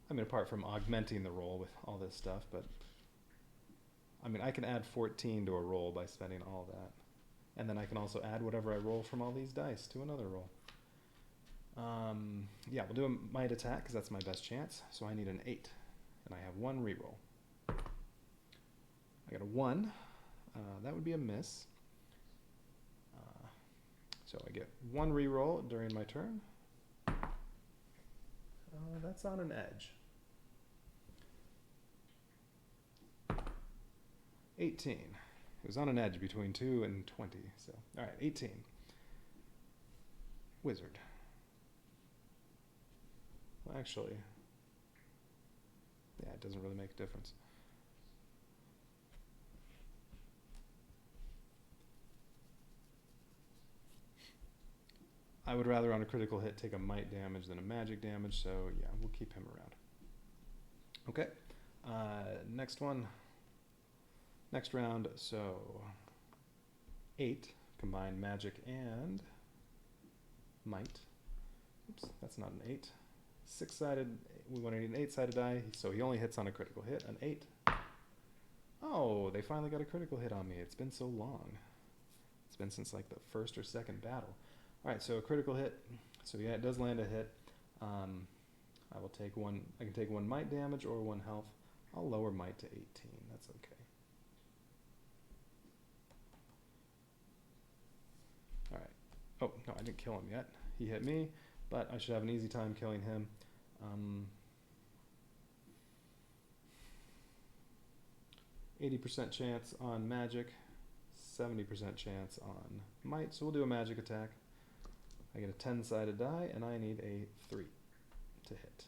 I mean, apart from augmenting the roll with all this stuff, but I mean, I can add 14 to a roll by spending all that. And then I can also add whatever I roll from all these dice to another roll. Yeah, we'll do a might attack because that's my best chance. So I need an 8, and I have 1 reroll. I got a 1. That would be a miss. So I get 1 reroll during my turn. That's on an edge. 18. It was on an edge between 2 and 20. So, all right, 18. Wizard. Well, actually, yeah, it doesn't really make a difference. I would rather on a critical hit take a might damage than a magic damage, so yeah, we'll keep him around. Okay, next one. Next round, so 8, combine magic and might. Oops, that's not an 8. 6-sided, we want to need an 8-sided die, so he only hits on a critical hit, an 8. Oh, they finally got a critical hit on me. It's been so long. It's been since like the first or second battle. All right, so a critical hit. So yeah, it does land a hit. I will take 1, I can take 1 might damage or 1 health. I'll lower might to 18, that's okay. All right. Oh, no, I didn't kill him yet. He hit me, but I should have an easy time killing him. 80% chance on magic, 70% chance on might, so we'll do a magic attack. I get a 10-sided die, and I need a 3 to hit.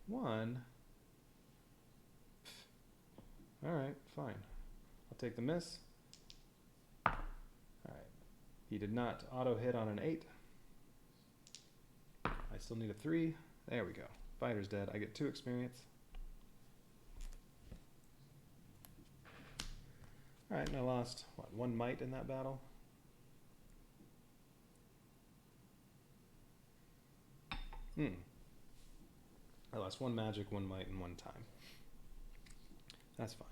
1. All right, fine. I'll take the miss. All right. He did not auto hit on an 8. I still need a 3. There we go. Fighter's dead. I get 2 experience. All right, and I lost, what, 1 might in that battle? I lost 1 magic, 1 might, and 1 time. That's fine.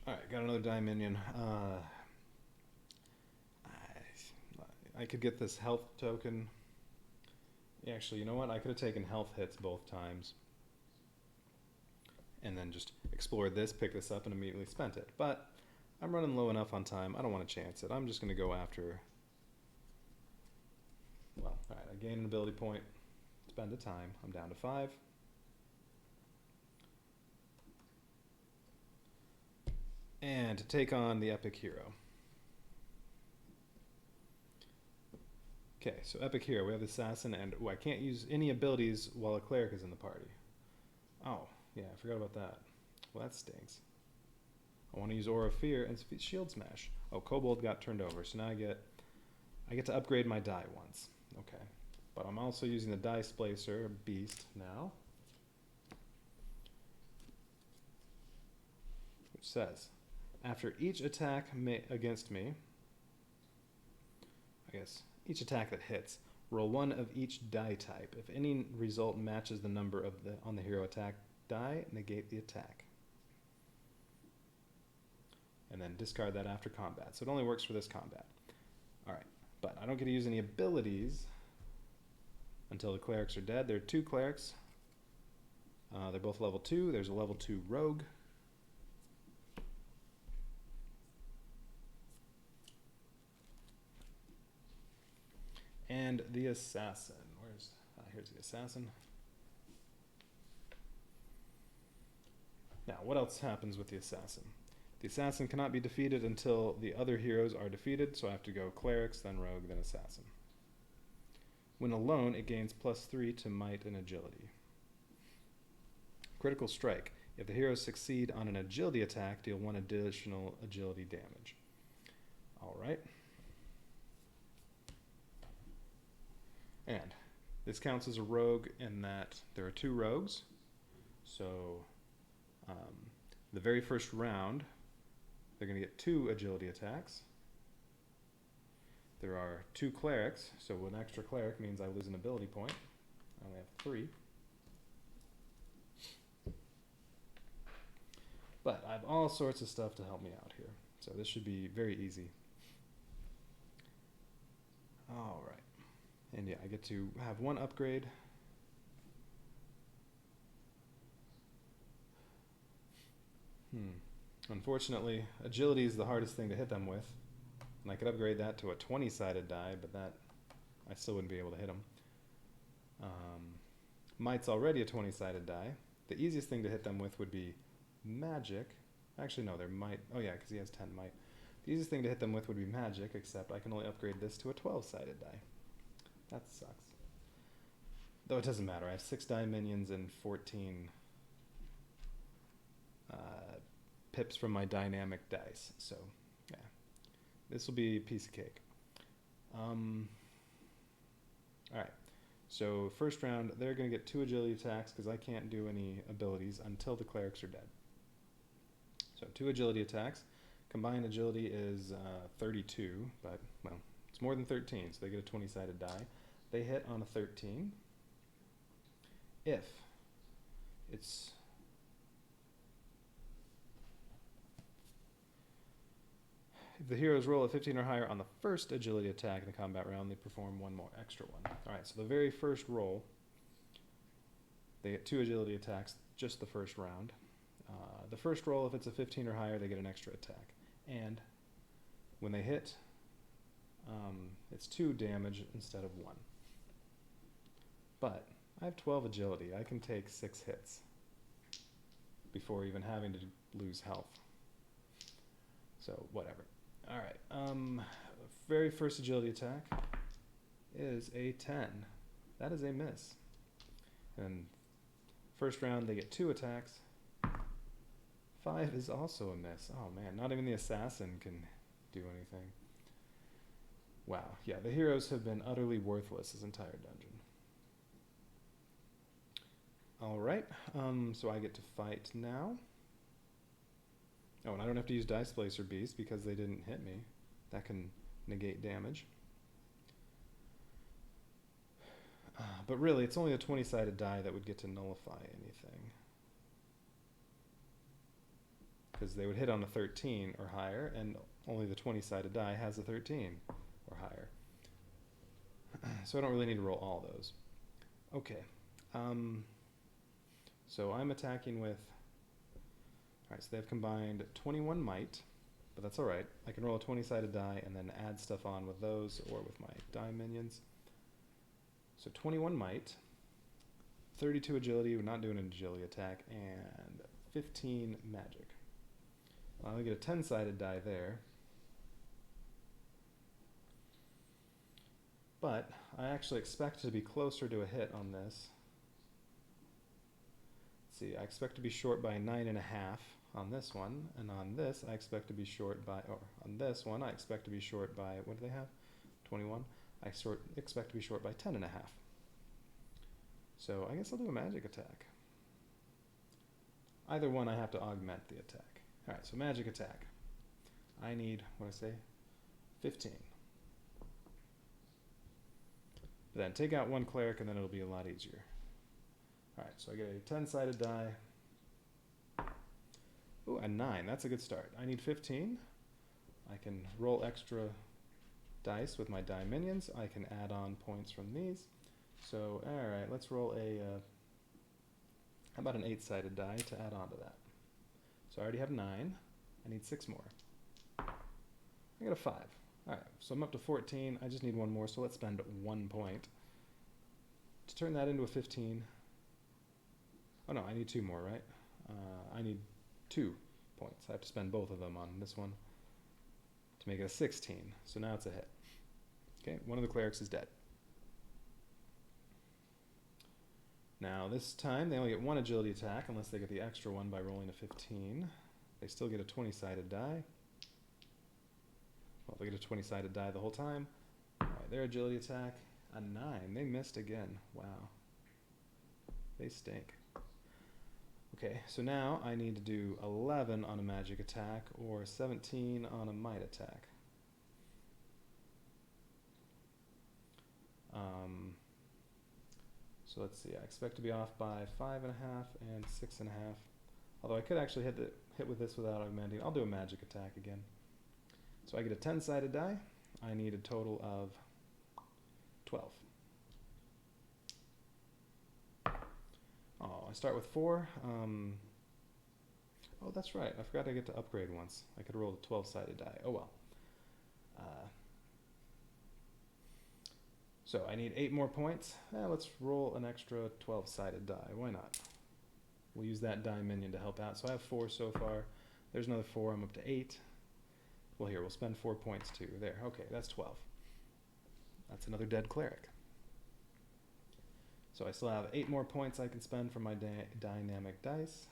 Alright, got another die minion. I could get this health token. Actually, you know what? I could have taken health hits both times. And then just explored this, picked this up, and immediately spent it. But I'm running low enough on time. I don't want to chance it. I'm just going to go after... Well, alright, I gain an ability point. Spend a time. I'm down to 5. And to take on the epic hero. Okay, so epic hero. We have the assassin, and I can't use any abilities while a cleric is in the party. Oh, yeah, I forgot about that. Well, that stinks. I want to use Aura of Fear and Shield Smash. Oh, Kobold got turned over, so now I get to upgrade my die once. Okay. But I'm also using the Die Splicer Beast now. Which says, after each attack against me, I guess, each attack that hits, roll 1 of each die type. If any result matches the number of on the hero attack die, negate the attack. And then discard that after combat. So it only works for this combat. Alright, but I don't get to use any abilities until the clerics are dead. There are 2 clerics. They're both level 2. There's a level 2 rogue. And the assassin. Here's the assassin. Now, what else happens with the assassin? The assassin cannot be defeated until the other heroes are defeated, so I have to go clerics, then rogue, then assassin. When alone, it gains +3 to might and agility. Critical strike. If the heroes succeed on an agility attack, deal 1 additional agility damage. Alright. And this counts as a rogue in that there are 2 rogues. So the very first round, they're going to get 2 agility attacks. There are 2 clerics, so an extra cleric means I lose an ability point. I only have 3. But I have all sorts of stuff to help me out here. So this should be very easy. All right. And yeah, I get to have one upgrade. Unfortunately, agility is the hardest thing to hit them with. And I could upgrade that to a 20-sided die, but that I still wouldn't be able to hit them. Might's already a 20-sided die. The easiest thing to hit them with would be magic. Actually, no, they're might. Oh yeah, because he has 10 might. The easiest thing to hit them with would be magic, except I can only upgrade this to a 12-sided die. That sucks. Though it doesn't matter. I have 6 die minions and 14 pips from my dynamic dice. So, yeah. This will be a piece of cake. Alright. So, first round, they're going to get 2 agility attacks because I can't do any abilities until the clerics are dead. So, 2 agility attacks. Combined agility is 32, but, well, it's more than 13, so they get a 20-sided die. They hit on a 13. If the heroes roll a 15 or higher on the first agility attack in the combat round, they perform one more extra one. Alright, so the very first roll, they get 2 agility attacks just the first round. The first roll, if it's a 15 or higher, they get an extra attack. And when they hit, it's 2 damage instead of 1. But I have 12 agility. I can take 6 hits before even having to lose health. So, whatever. Alright, very first agility attack is a 10. That is a miss. And first round, they get 2 attacks. 5 is also a miss. Oh man, not even the assassin can do anything. Wow, yeah, the heroes have been utterly worthless this entire dungeon. Alright, so I get to fight now. Oh, and I don't have to use Dice Placer Beast because they didn't hit me. That can negate damage. But really, it's only a 20-sided die that would get to nullify anything. Because they would hit on a 13 or higher, and only the 20-sided die has a 13 or higher. So I don't really need to roll all those. Okay. So I'm attacking with... Alright, so they've combined 21 might, but that's alright. I can roll a 20-sided die and then add stuff on with those or with my die minions. So 21 might, 32 agility, we're not doing an agility attack, and 15 magic. Well, I get a 10-sided die there. But I actually expect to be closer to a hit on this. Let's see, I expect to be short by 9.5 on this one, and on this I expect to be short by, or on this one I expect to be short by, what do they have? 21? I expect to be short by 10.5. So I guess I'll do a magic attack. Either one I have to augment the attack. Alright, so magic attack. I need, what did I say? 15. But then take out one cleric and then it'll be a lot easier. Alright, so I get a 10-sided die. Ooh, a 9. That's a good start. I need 15. I can roll extra dice with my die minions. I can add on points from these. So, alright, let's roll a... how about an 8-sided die to add on to that? So I already have 9. I need 6 more. I got a 5. Alright, so I'm up to 14. I just need 1 more, so let's spend 1 point. To turn that into a 15... Oh no, I need 2 more, right? I need 2 points. I have to spend both of them on this one to make it a 16. So now it's a hit. Okay, one of the clerics is dead. Now this time they only get 1 agility attack unless they get the extra one by rolling a 15. They still get a 20-sided die. Well, they get a 20-sided die the whole time. Alright, their agility attack, a 9. They missed again. Wow. They stink. Okay, so now I need to do 11 on a magic attack or 17 on a might attack. So let's see, I expect to be off by 5.5 and 6.5. Although I could actually hit with this without augmenting. I'll do a magic attack again. So I get a 10-sided die. I need a total of 12. Oh, I start with 4. Oh, that's right. I forgot I get to upgrade once. I could roll a 12-sided die. Oh well. So I need 8 more points. Let's roll an extra 12-sided die. Why not? We'll use that die minion to help out. So I have 4 so far. There's another 4. I'm up to 8. Well, here, we'll spend 4 points too. There. Okay, that's 12. That's another dead cleric. So I still have 8 more points I can spend for my dynamic dice.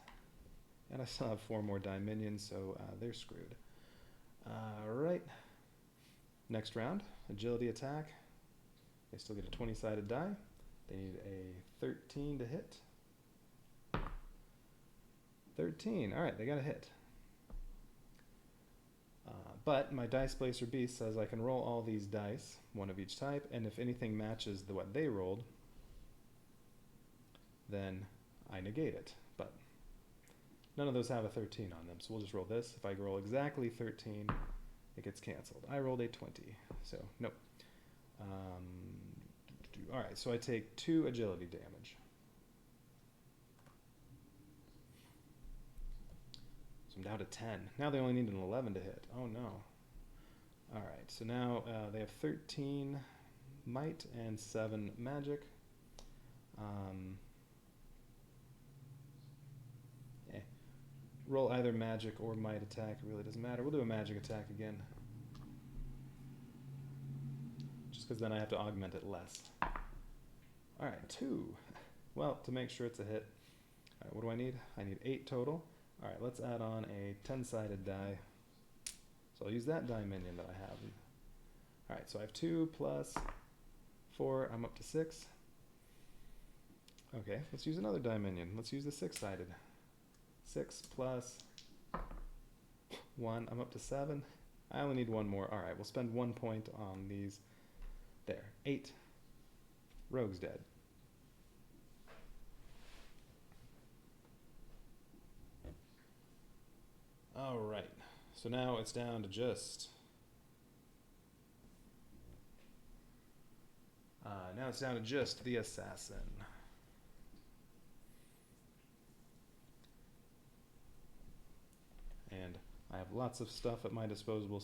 And I still have 4 more die minions, so they're screwed. Alright. Next round, agility attack. They still get a 20-sided die. They need a 13 to hit. 13. Alright, they got a hit. But my Dice Placer Beast says I can roll all these dice, one of each type, and if anything matches what they rolled, then I negate it. But none of those have a 13 on them, so we'll just roll this. If I roll exactly 13, it gets canceled. I rolled a 20, so nope. Alright, so I take 2 agility damage. So I'm down to 10. Now they only need an 11 to hit. Oh no. Alright, so now they have 13 might and 7 magic. Roll either magic or might attack. It really doesn't matter. We'll do a magic attack again. Just because then I have to augment it less. Alright, 2. Well, to make sure it's a hit. Alright, what do I need? I need 8 total. Alright, let's add on a 10-sided die. So I'll use that die minion that I have. Alright, so I have 2 plus 4. I'm up to 6. Okay, let's use another die minion. Let's use the 6-sided. 6 plus 1. I'm up to 7. I only need 1 more. Alright, we'll spend 1 point on these. There. 8. Rogue's dead. Alright, so now it's down to just... the assassin. And I have lots of stuff at my disposal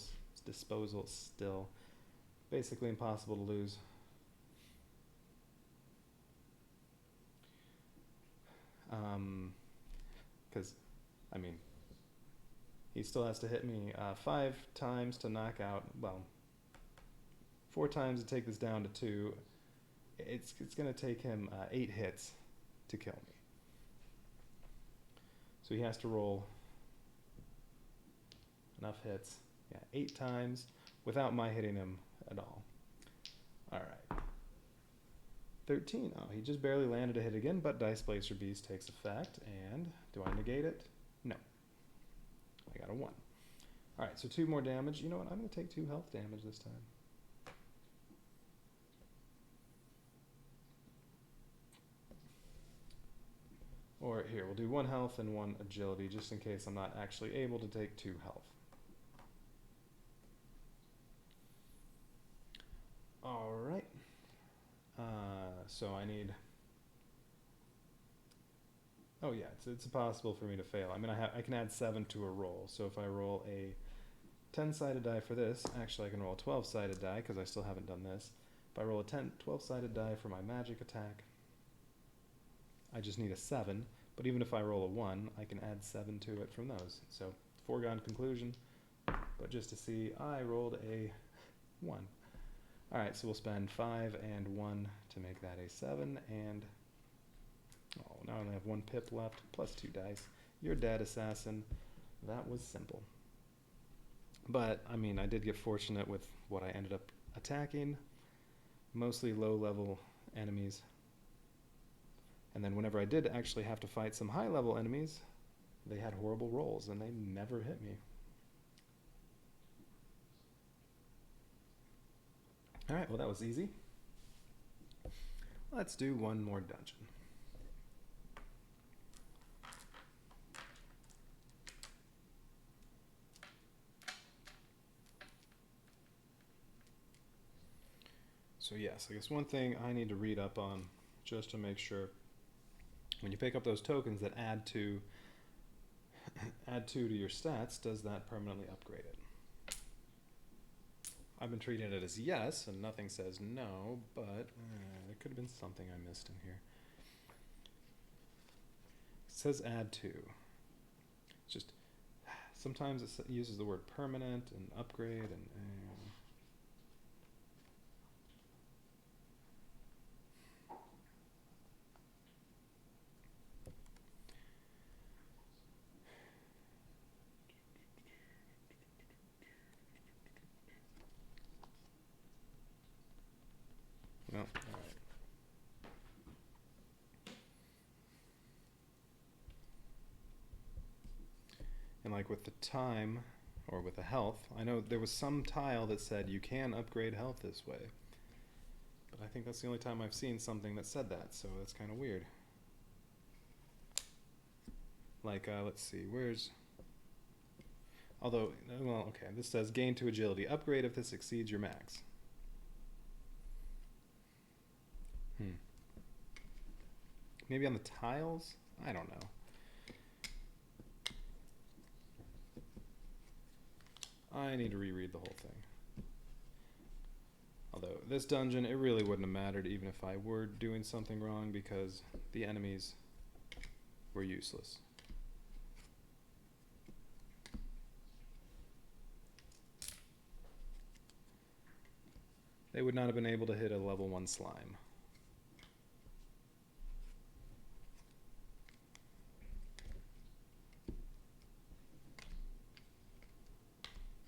still. Basically impossible to lose. Because, I mean, he still has to hit me 5 times to knock out, well, 4 times to take this down to 2. It's going to take him 8 hits to kill me. So he has to roll enough hits, 8 times without my hitting him at all. Alright. 13. Oh, he just barely landed a hit again, but Dice Placer Beast takes effect, and do I negate it? No. I got a 1. Alright, so 2 more damage. You know what? I'm going to take 2 health damage this time. Or here, we'll do 1 health and 1 agility, just in case I'm not actually able to take 2 health. Alright. So I need... Oh yeah, it's possible for me to fail. I mean, I can add 7 to a roll. So if I roll a 10-sided die for this, actually I can roll a 12-sided die because I still haven't done this. If I roll a 12-sided die for my magic attack, I just need a 7. But even if I roll a 1, I can add 7 to it from those. So foregone conclusion. But just to see, I rolled a 1. Alright, so we'll spend 5 and 1 to make that a 7, and... Oh, now I only have 1 pip left, plus 2 dice. You're dead, assassin. That was simple. But, I mean, I did get fortunate with what I ended up attacking. Mostly low-level enemies. And then whenever I did actually have to fight some high-level enemies, they had horrible rolls, and they never hit me. Alright, well that was easy. Let's do 1 more dungeon. So yes, I guess one thing I need to read up on just to make sure when you pick up those tokens that add two to your stats, does that permanently upgrade it? I've been treating it as yes, and nothing says no, but there could have been something I missed in here. It says add to. It's just, sometimes it uses the word permanent and upgrade and no, all right. And like with the time, or with the health, I know there was some tile that said you can upgrade health this way. But I think that's the only time I've seen something that said that, so that's kind of weird. Like, let's see, where's... Although, well, okay, this says gain to agility. Upgrade if this exceeds your max. Maybe on the tiles? I don't know. I need to reread the whole thing. Although, this dungeon, it really wouldn't have mattered even if I were doing something wrong because the enemies were useless. They would not have been able to hit a level 1 slime.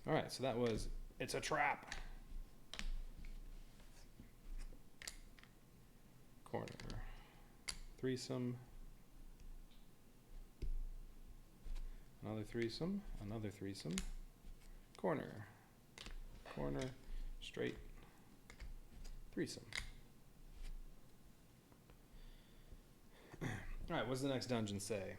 Alright, so that was It's a Trap. Corner. Threesome. Another threesome. Another threesome. Corner. Corner. Straight. Threesome. Alright, what's the next dungeon say?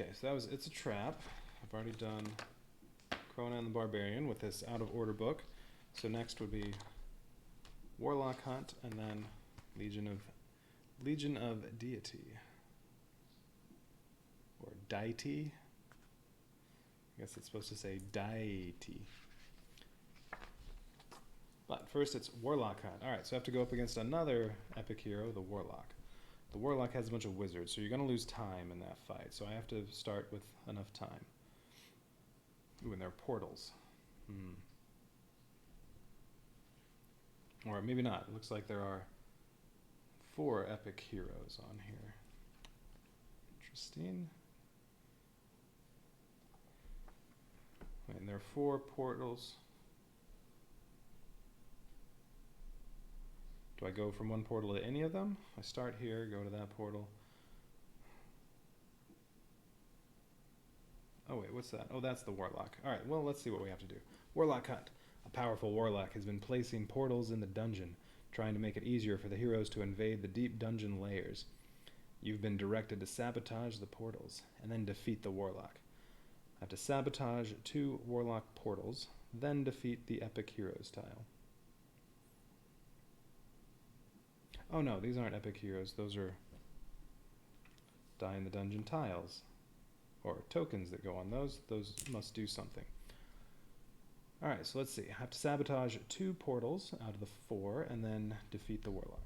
Okay, so that was It's a Trap. I've already done Cronan the Barbarian with this out of order book. So next would be Warlock Hunt and then Legion of Deity. Or Deity. I guess it's supposed to say Deity. But first it's Warlock Hunt. Alright, so I have to go up against another epic hero, the Warlock. The Warlock has a bunch of wizards, so you're going to lose time in that fight. So I have to start with enough time. Ooh, and there are portals. Or maybe not. It looks like there are 4 epic heroes on here. Interesting. And there are 4 portals. Do I go from one portal to any of them? I start here, go to that portal. Oh wait, what's that? Oh, that's the Warlock. Alright, well, let's see what we have to do. Warlock Hunt. A powerful Warlock has been placing portals in the dungeon, trying to make it easier for the heroes to invade the deep dungeon layers. You've been directed to sabotage the portals, and then defeat the Warlock. I have to sabotage 2 Warlock portals, then defeat the Epic Heroes tile. Oh no, these aren't epic heroes. Those are die in the dungeon tiles. Or tokens that go on those. Those must do something. Alright, so let's see. I have to sabotage 2 portals out of the 4 and then defeat the Warlock.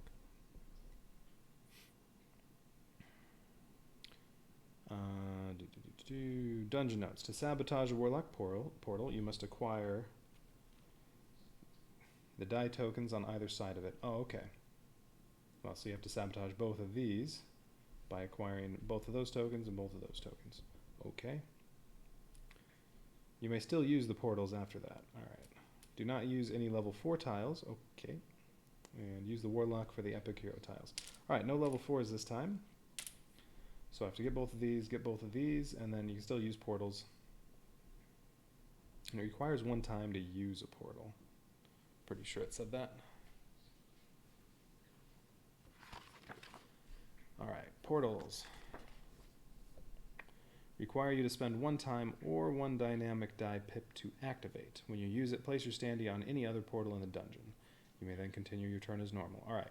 Dungeon notes. To sabotage a Warlock portal, you must acquire the die tokens on either side of it. Oh, okay. Well, so you have to sabotage both of these by acquiring both of those tokens and both of those tokens. Okay. You may still use the portals after that. Alright. Do not use any level 4 tiles. Okay. And use the Warlock for the Epic Hero tiles. Alright, no level 4s this time. So I have to get both of these, and then you can still use portals. And it requires 1 time to use a portal. Pretty sure it said that. Alright, portals. require you to spend 1 time or 1 dynamic die pip to activate. When you use it, place your standee on any other portal in the dungeon. You may then continue your turn as normal. Alright.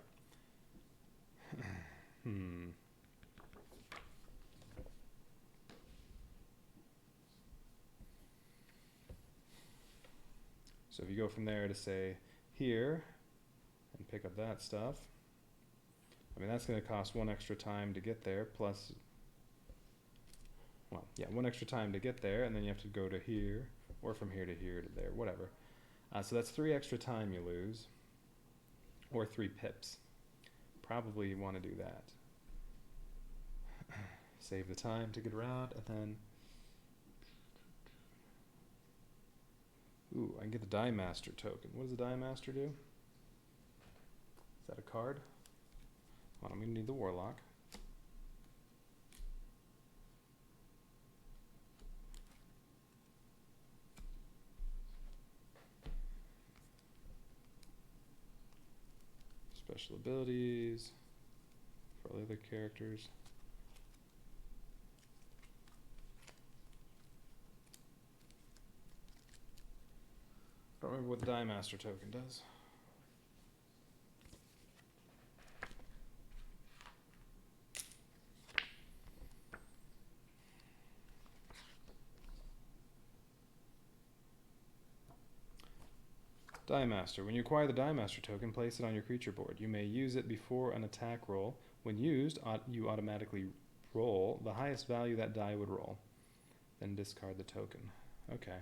So if you go from there to say here and pick up that stuff, I mean that's going to cost 1 extra time to get there, plus, well, yeah, 1 extra time to get there, and then you have to go to here, or from here to here to there, whatever. So that's 3 extra time you lose, or 3 pips. Probably you want to do that. Save the time to get around, and then... Ooh, I can get the Die Master token. What does the Die Master do? Is that a card? Well, I'm going to need the Warlock. Special abilities for all the other characters. I don't remember what the Die Master token does. Die Master. When you acquire the Die Master token, place it on your creature board. You may use it before an attack roll. When used, you automatically roll the highest value that die would roll. Then discard the token. Okay.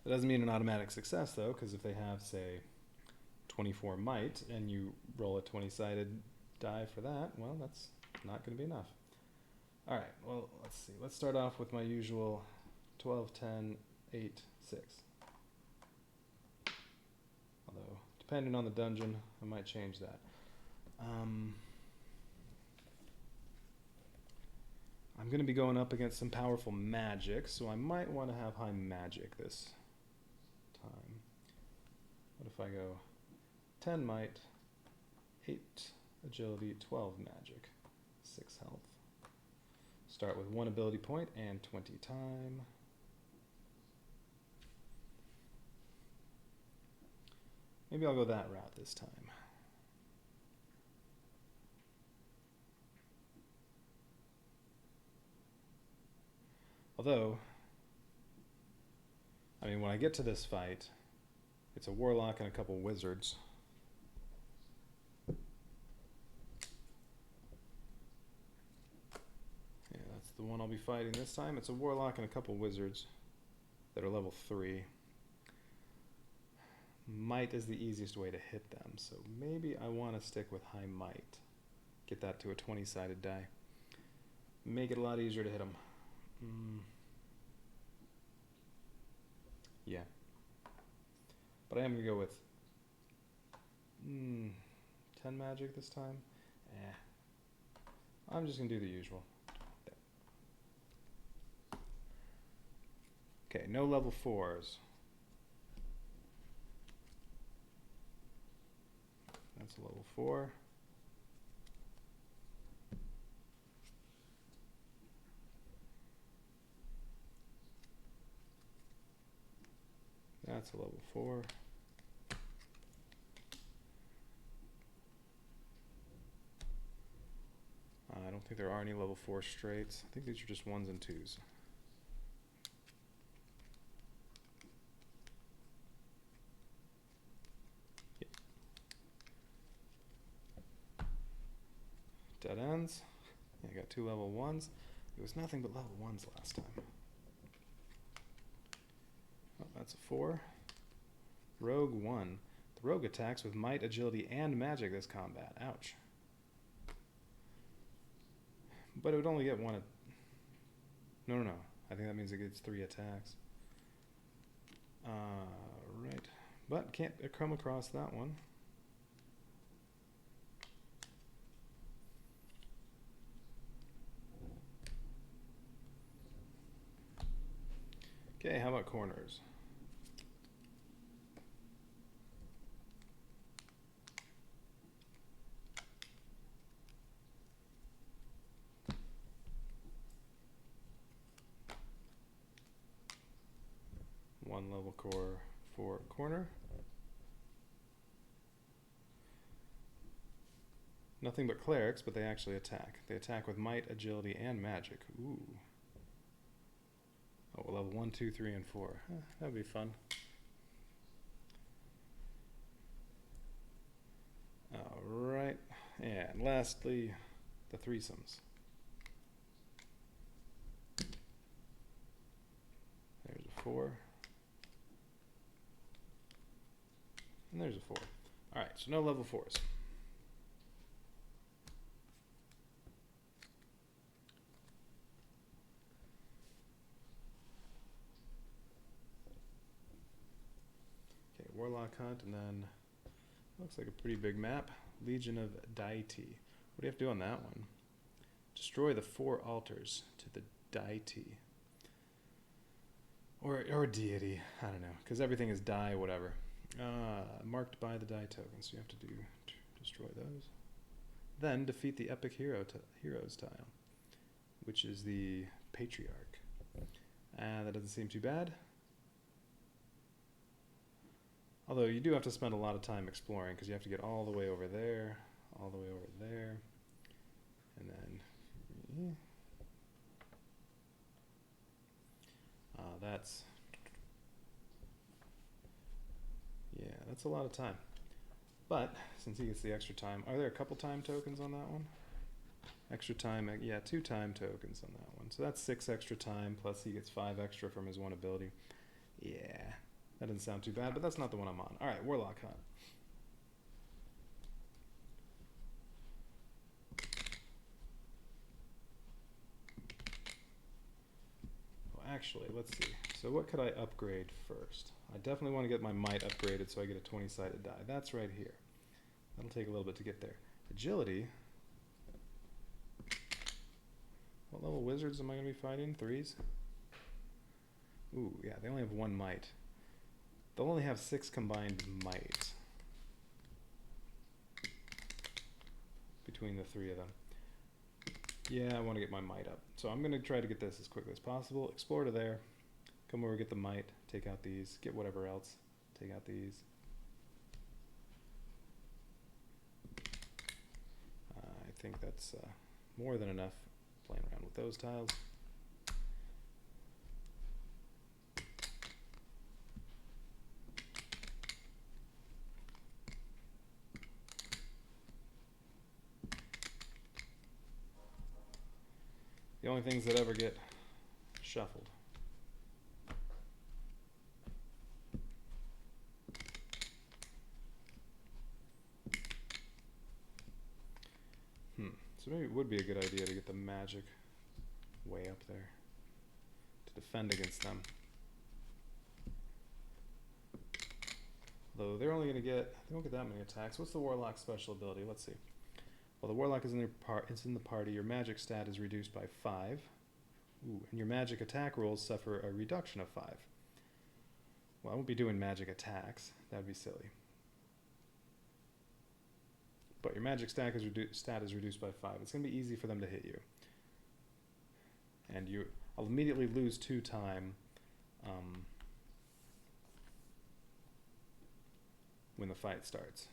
That doesn't mean an automatic success, though, because if they have, say, 24 might, and you roll a 20-sided die for that, well, that's not going to be enough. All right, well, let's see. Let's start off with my usual 12, 10, 8, 6. Although, depending on the dungeon, I might change that. I'm going to be going up against some powerful magic, so I might want to have high magic this time. What if I go 10 might, 8 agility, 12 magic, 6 health. Start with 1 ability point and 20 time. Maybe I'll go that route this time. Although, I mean, when I get to this fight, it's a warlock and a couple wizards. Yeah, that's the one I'll be fighting this time. It's a warlock and a couple wizards that are level 3. Might is the easiest way to hit them, so maybe I want to stick with high might. Get that to a 20-sided die. Make it a lot easier to hit them. Yeah. But I am going to go with 10 magic this time. I'm just going to do the usual. Okay, no level 4s. That's a level 4. That's a level 4. I don't think there are any level 4 straights. I think these are just 1s and 2s. Yep. Dead ends. Yeah, I got 2 level 1s. It was nothing but level 1s last time. Oh, that's a 4. Rogue 1. The rogue attacks with might, agility, and magic this combat. Ouch. But it would only get 1. No. I think that means it gets 3 attacks. Right. But can't come across that one. Okay, how about corners? 1 level core for corner. Nothing but clerics, but they actually attack. They attack with might, agility, and magic. Ooh. Oh, we'll level 1, 2, 3, and 4. That'd be fun. Alright. And lastly, the threesomes. There's a 4. And there's a 4. Alright, so no level 4s. Warlock Hunt, and then looks like a pretty big map. Legion of Deity. What do you have to do on that one? Destroy the 4 altars to the deity. Or deity. I don't know. Because everything is die, whatever. Marked by the die tokens. So you have to destroy those. Then defeat the epic heroes tile, which is the patriarch. That doesn't seem too bad. Although you do have to spend a lot of time exploring because you have to get all the way over there, all the way over there, and then that's a lot of time. But since he gets the extra time, are there a couple time tokens on that one? Extra time, yeah, 2 time tokens on that one. So that's 6 extra time, plus he gets 5 extra from his 1 ability. Yeah. That doesn't sound too bad, but that's not the one I'm on. All right, Warlock Hunt. Well, actually, let's see. So what could I upgrade first? I definitely want to get my might upgraded so I get a 20-sided die. That's right here. That'll take a little bit to get there. Agility. What level wizards am I going to be fighting? 3s? Ooh, yeah, they only have 1 might. They'll only have 6 combined might between the 3 of them. Yeah, I want to get my might up. So I'm going to try to get this as quickly as possible. Explore to there. Come over, get the might. Take out these. Get whatever else. Take out these. I think that's more than enough playing around with those tiles. The only things that ever get shuffled. So maybe it would be a good idea to get the magic way up there to defend against them. Though they're only going to get, they won't get that many attacks. What's the Warlock special ability? Let's see. Well, the Warlock is in the party. Your magic stat is reduced by 5. Ooh, and your magic attack rolls suffer a reduction of 5. Well, I won't be doing magic attacks. That would be silly. But your magic stat is reduced by 5. It's going to be easy for them to hit you. And I'll immediately lose 2 time when the fight starts.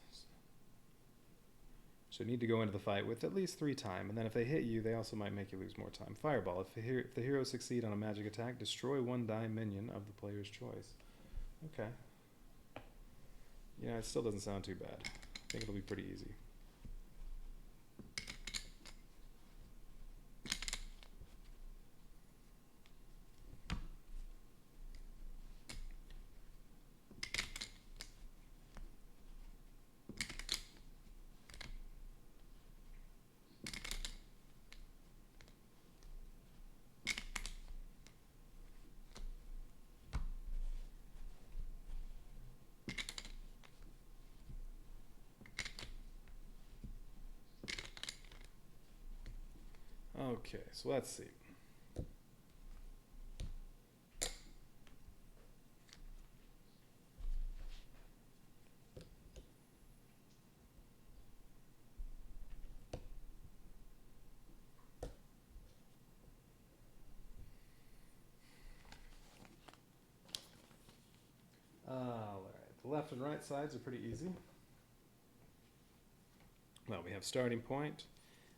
So you need to go into the fight with at least 3 time, and then if they hit you, they also might make you lose more time. Fireball. If the heroes succeed on a magic attack, destroy 1 die minion of the player's choice. Okay. Yeah, it still doesn't sound too bad. I think it'll be pretty easy. Okay, so let's see. and right sides are pretty easy. Well, we have starting point,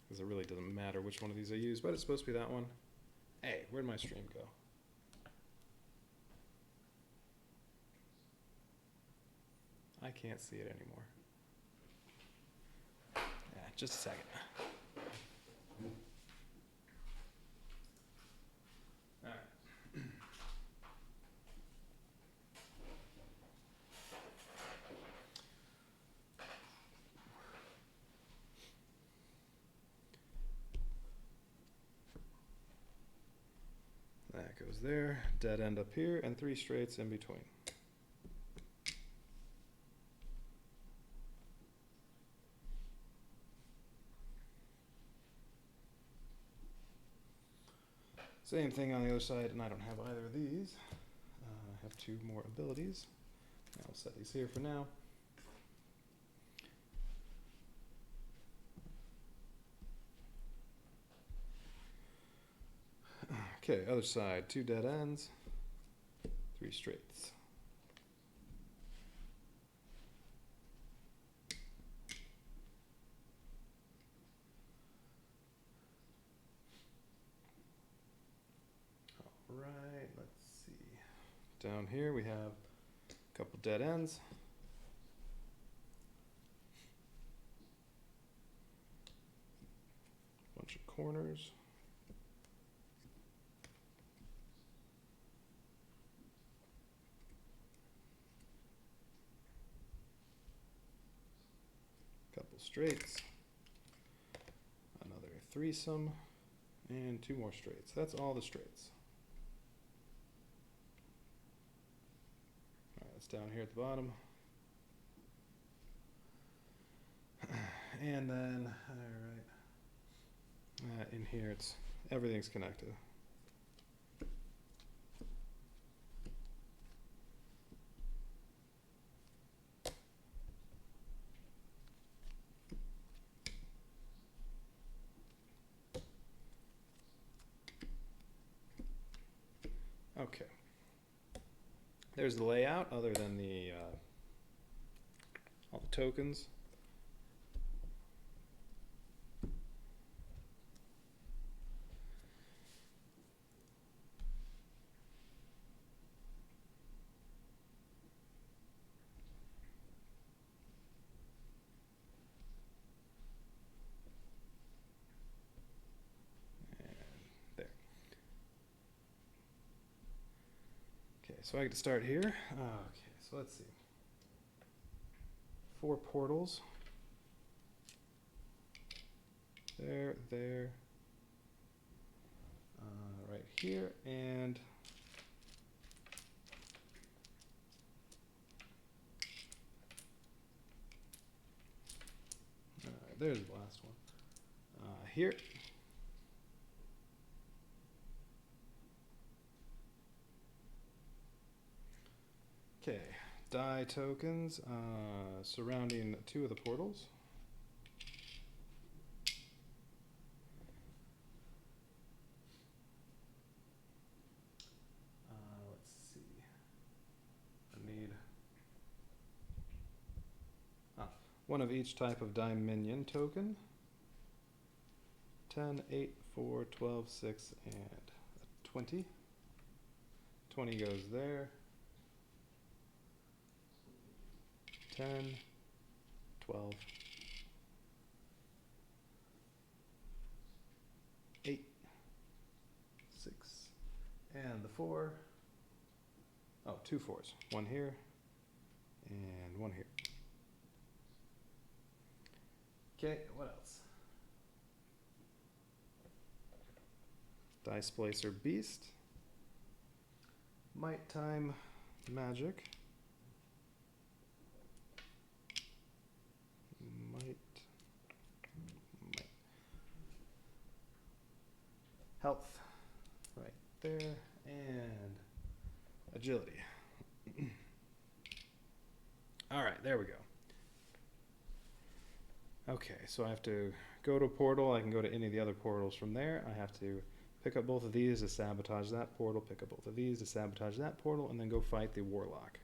because it really doesn't matter which one of these I use, but it's supposed to be that one. Hey, where'd my stream go? I can't see it anymore. Yeah, just a second. All right. That goes there, dead end up here, and 3 straights in between. Same thing on the other side, and I don't have either of these. I have 2 more abilities. I'll set these here for now. Okay, other side, 2 dead ends, 3 straights. All right, let's see. Down here we have a couple dead ends. Bunch of corners. Couple straights. Another threesome. And 2 more straights. That's all the straights. All right, that's down here at the bottom. And then, all right, in here it's everything's connected. Okay. There's the layout, other than the all the tokens. So I get to start here. Okay, so let's see. 4 portals. There, right here, and there's the last one. Here. Okay, die tokens surrounding 2 of the portals. Let's see. I need 1 of each type of die minion token. 10, 8, 4, 12, 6, and 20. 20 goes there. 10, 12, 8, 6, and the 4. Oh, 2 4s. 1 here, and 1 here. Okay, what else? Dice Splicer Beast. Might Time Magic. Health, right there, and agility. All right, there we go. Okay, so I have to go to a portal. I can go to any of the other portals from there. I have to pick up both of these to sabotage that portal, pick up both of these to sabotage that portal, and then go fight the warlock.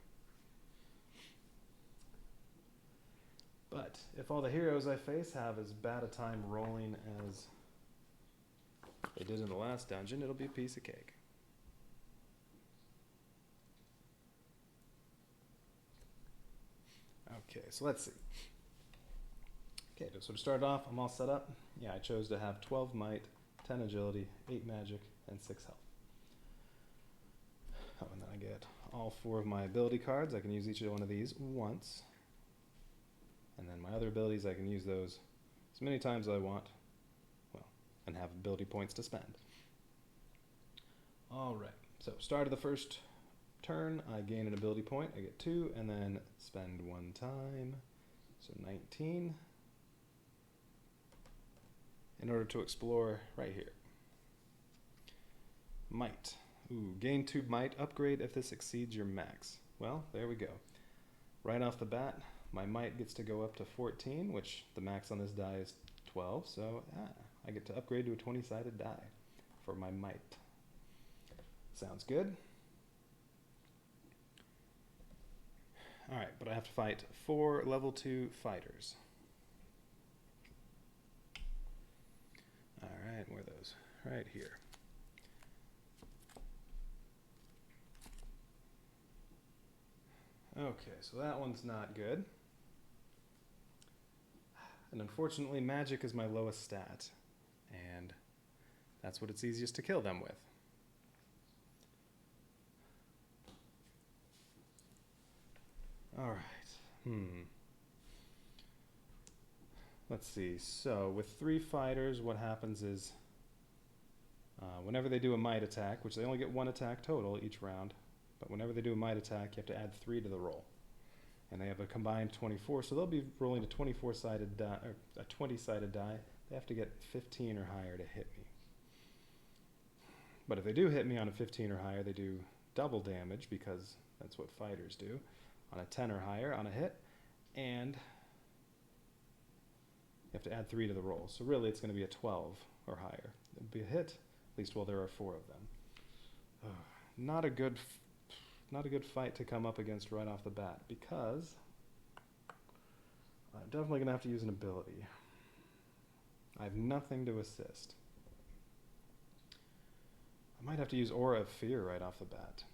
But if all the heroes I face have as bad a time rolling as they did in the last dungeon, it'll be a piece of cake. Okay, so let's see. Okay, so to start off, I'm all set up. Yeah, I chose to have 12 might, 10 agility, 8 magic, and 6 health. Oh, and then I get all 4 of my ability cards. I can use each one of these once. And then my other abilities, I can use those as many times as I want, well, and have ability points to spend. All right, so start of the first turn, I gain an ability point. I get 2, and then spend 1 time, so 19, in order to explore right here. Might. Ooh, gain 2 might, upgrade if this exceeds your max. Well, there we go. Right off the bat, my might gets to go up to 14, which the max on this die is 12, so I get to upgrade to a 20-sided die for my might. Sounds good. Alright, but I have to fight 4 level 2 fighters. Alright, where are those? Right here. Okay, so that one's not good. And unfortunately, magic is my lowest stat, and that's what it's easiest to kill them with. Alright, let's see, so with 3 fighters, what happens is, whenever they do a might attack, which they only get 1 attack total each round, but whenever they do a might attack, you have to add 3 to the roll. And they have a combined 24, so they'll be rolling a 24-sided die, or a 20-sided die. They have to get 15 or higher to hit me. But if they do hit me on a 15 or higher, they do double damage, because that's what fighters do, on a 10 or higher on a hit, and you have to add 3 to the roll. So really, it's going to be a 12 or higher. It'll be a hit, at least while there are 4 of them. Not a good fight to come up against right off the bat, because I'm definitely going to have to use an ability. I have nothing to assist. I might have to use Aura of Fear right off the bat.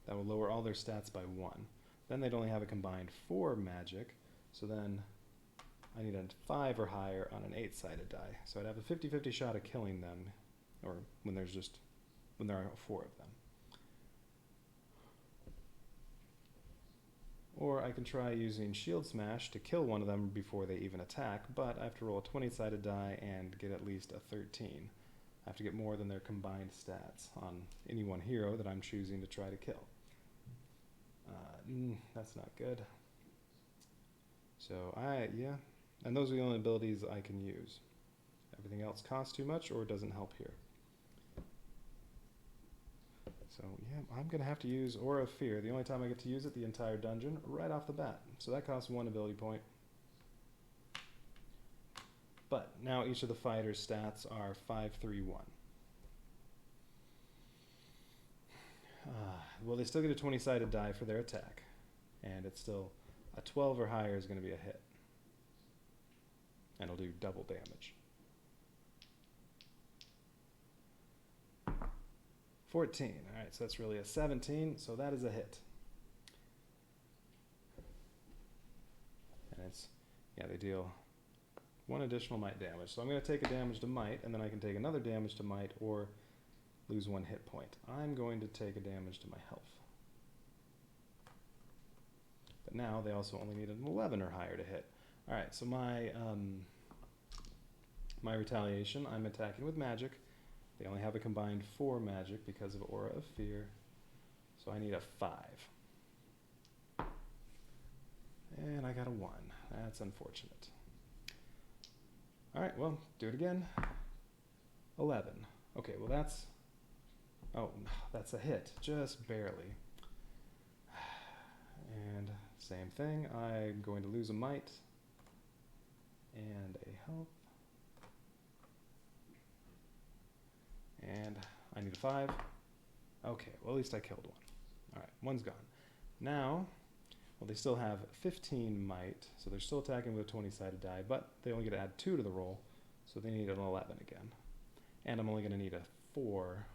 That will lower all their stats by 1. Then they'd only have a combined 4 magic, so then I need a 5 or higher on an 8-sided die. So I'd have a 50-50 shot of killing them, or when there are 4 of them. Or I can try using Shield Smash to kill one of them before they even attack, but I have to roll a 20-sided die and get at least a 13. I have to get more than their combined stats on any one hero that I'm choosing to try to kill. That's not good. So and those are the only abilities I can use. Everything else costs too much or doesn't help here. So yeah, I'm going to have to use Aura of Fear, the only time I get to use it the entire dungeon, right off the bat. So that costs 1 ability point. But now each of the fighters' stats are 5, 3, 1. Well, they still get a 20-sided die for their attack, and it's still a 12 or higher is going to be a hit, and it'll do double damage. 14. All right, so that's really a 17, so that is a hit. And it's, yeah, they deal 1 additional might damage. So I'm going to take a damage to might, and then I can take another damage to might or lose 1 hit point. I'm going to take a damage to my health. But now they also only need an 11 or higher to hit. All right, so my retaliation, I'm attacking with magic. They only have a combined 4 magic because of Aura of Fear. So I need a 5. And I got a 1. That's unfortunate. All right, well, do it again. 11. Okay, well that's a hit, just barely. And same thing, I'm going to lose a might and a health. And I need a 5. Okay, well at least I killed 1. Alright, 1's gone. Now, Well, they still have 15 might, so they're still attacking with a 20-sided die, but they only get to add 2 to the roll, so they need an 11 again. And I'm only going to need a 4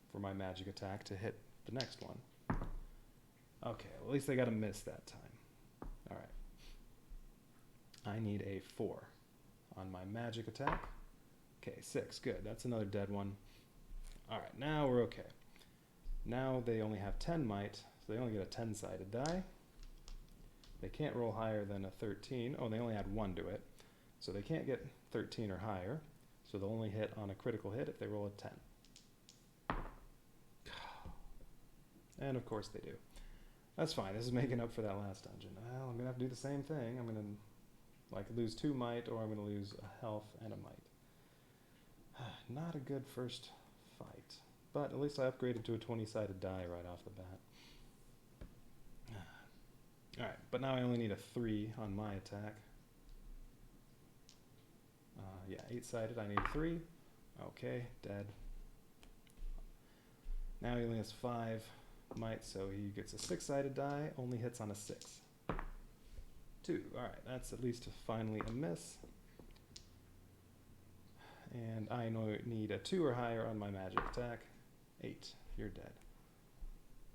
for my magic attack to hit the next one. Okay, well, at least they got a miss that time. All right. I need a 4 on my magic attack. Okay, 6, good. That's another dead one. All right, now we're okay. Now they only have 10 might, so they only get a 10-sided die. They can't roll higher than a 13. Oh, they only add 1 to it. So they can't get 13 or higher. So they'll only hit on a critical hit if they roll a 10. And of course they do. That's fine. This is making up for that last dungeon. Well, I'm going to have to do the same thing. I'm going to lose 2 might, or I'm going to lose a health and a might. Not a good first fight. But at least I upgraded to a 20-sided die right off the bat. Alright, but now I only need a 3 on my attack. Yeah, 8-sided, I need 3. Okay, dead. Now he only has 5 might, so he gets a 6-sided die, only hits on a 6. 2, alright, that's at least finally a miss. And I need a 2 or higher on my magic attack. 8, you're dead.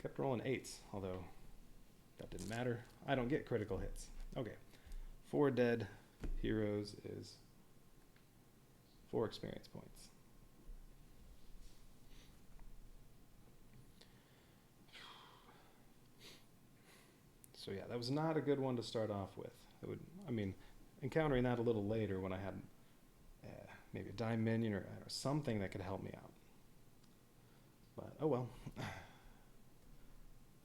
Kept rolling 8s, although that didn't matter. I don't get critical hits. Okay, 4 dead heroes is 4 experience points. So yeah, that was not a good one to start off with. Encountering that a little later when I had maybe a die minion or something that could help me out. But oh well.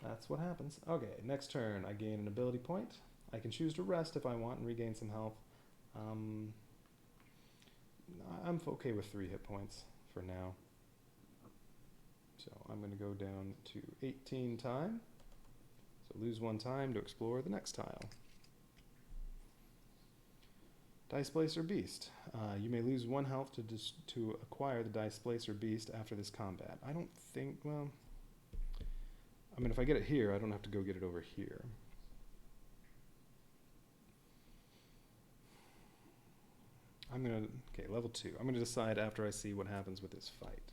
That's what happens. Okay, next turn I gain an ability point. I can choose to rest if I want and regain some health. I'm okay with 3 hit points for now. So I'm going to go down to 18 time. So lose 1 time to explore the next tile. Dice Placer Beast. You may lose 1 health to acquire the Dice Placer Beast after this combat. I don't think, well, if I get it here, I don't have to go get it over here. Okay, level 2. I'm gonna decide after I see what happens with this fight.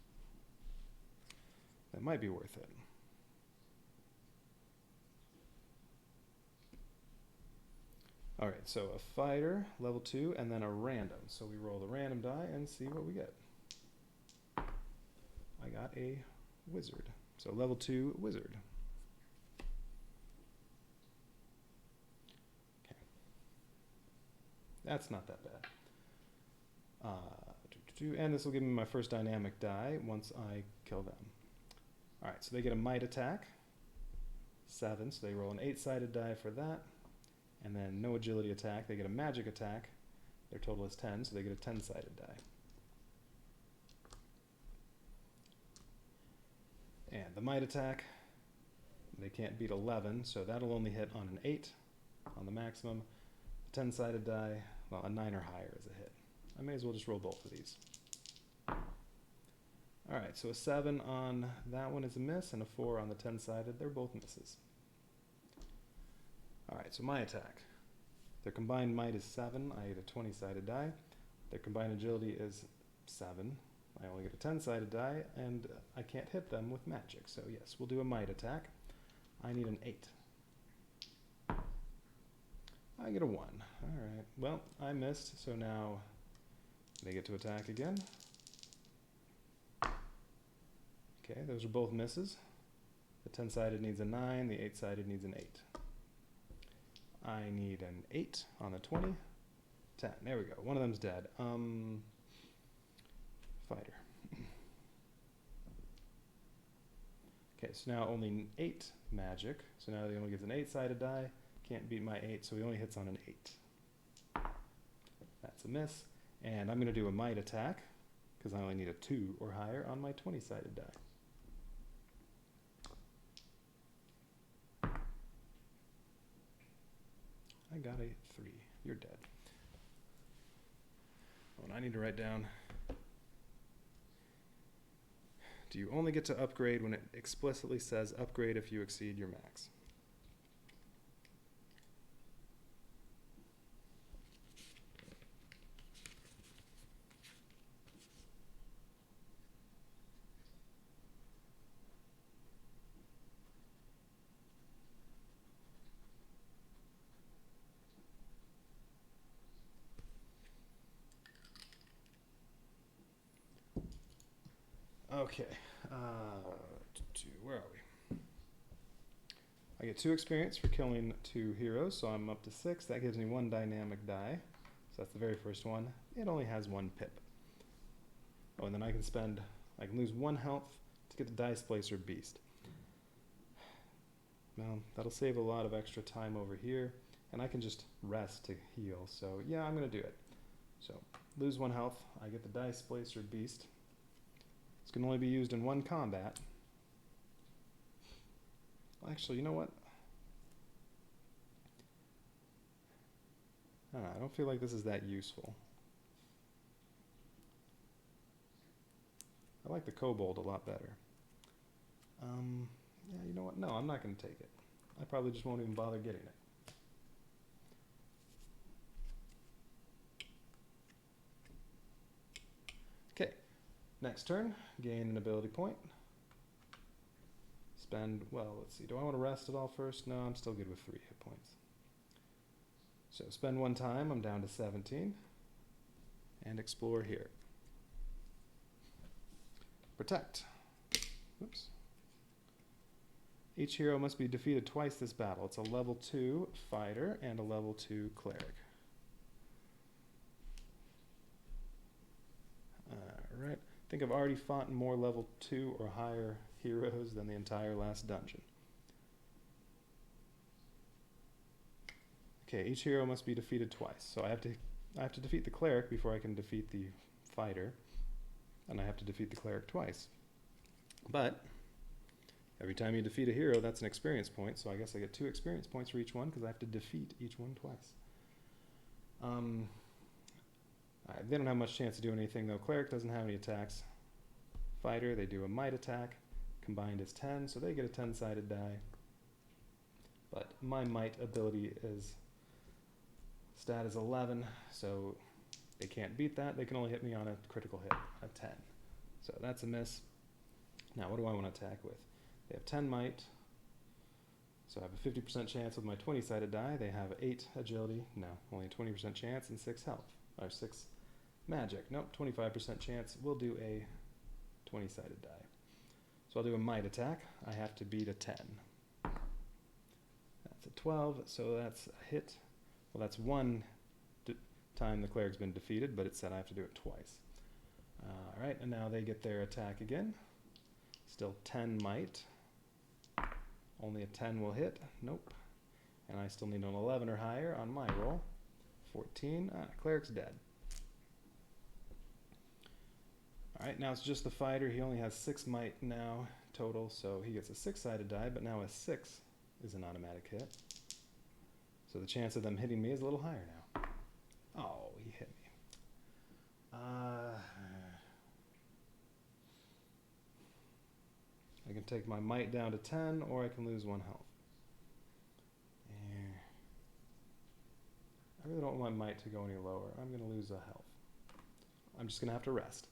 That might be worth it. Alright, so a fighter, level 2, and then a random. So we roll the random die and see what we get. I got a wizard. So level 2 wizard. Okay. That's not that bad. And this will give me my first dynamic die once I kill them. Alright, so they get a might attack. 7, so they roll an 8-sided die for that. And then no agility attack, they get a magic attack. Their total is 10, so they get a 10-sided die. And the might attack, they can't beat 11, so that'll only hit on an 8 on the maximum. The 10-sided die, well, a 9 or higher is a hit. I may as well just roll both of these. Alright, so a 7 on that one is a miss, and a 4 on the 10-sided. They're both misses. Alright, so my attack. Their combined might is 7. I get a 20-sided die. Their combined agility is 7. I only get a 10-sided die, and I can't hit them with magic. So yes, we'll do a might attack. I need an 8. I get a 1. Alright, well, I missed, so now they get to attack again. Okay, those are both misses. The 10-sided needs a 9, the 8-sided needs an 8. I need an 8 on the 20. 10, there we go. One of them's dead. Fighter. Okay, so now only 8 magic. So now he only gets an 8-sided die. Can't beat my 8, so he only hits on an 8. That's a miss. And I'm going to do a might attack, because I only need a 2 or higher on my 20-sided die. I got a 3. You're dead. Oh, and I need to write down. Do you only get to upgrade when it explicitly says upgrade if you exceed your max? Okay. Where are we? I get 2 experience for killing 2 heroes, so I'm up to 6. That gives me 1 dynamic die. So that's the very first one. It only has 1 pip. Oh, and then I can lose 1 health to get the Dice Placer Beast. Well, that'll save a lot of extra time over here, and I can just rest to heal. So yeah, I'm going to do it. So lose 1 health, I get the Dice Placer Beast. This can only be used in 1 combat. Actually, you know what? I don't feel like this is that useful. I like the Kobold a lot better. Yeah, you know what? No, I'm not going to take it. I probably just won't even bother getting it. Okay, next turn, gain an ability point. Spend, well, let's see, do I want to rest at all first? No, I'm still good with 3 hit points. So spend 1 time, I'm down to 17. And explore here. Protect. Oops. Each hero must be defeated twice this battle. It's a level 2 fighter and a level 2 cleric. Alright. I think I've already fought more level 2 or higher heroes than the entire last dungeon. Okay, each hero must be defeated twice. So I have to defeat the cleric before I can defeat the fighter. And I have to defeat the cleric twice. But every time you defeat a hero, that's an experience point, so I guess I get 2 experience points for each one because I have to defeat each one twice. They don't have much chance to do anything though. Cleric doesn't have any attacks. Fighter, they do a might attack. Combined is 10, so they get a 10-sided die. But my might ability is stat is 11, so they can't beat that. They can only hit me on a critical hit, a 10. So that's a miss. Now what do I want to attack with? They have 10 might, so I have a 50% chance with my 20-sided die. They have 8 agility, no, only a 20% chance, and 6 health, or 6 magic. Nope, 25% chance. We'll do a 20-sided die. So I'll do a might attack. I have to beat a 10. That's a 12, so that's a hit. Well, that's 1 time the cleric's been defeated, but it said I have to do it twice. Alright, and now they get their attack again. Still 10 might. Only a 10 will hit. Nope. And I still need an 11 or higher on my roll. 14. Cleric's dead. Alright, now it's just the fighter. He only has 6 might now total, so he gets a 6-sided die, but now a 6 is an automatic hit. So the chance of them hitting me is a little higher now. Oh, he hit me. I can take my might down to 10, or I can lose 1 health. I really don't want my might to go any lower. I'm going to lose a health. I'm just going to have to rest.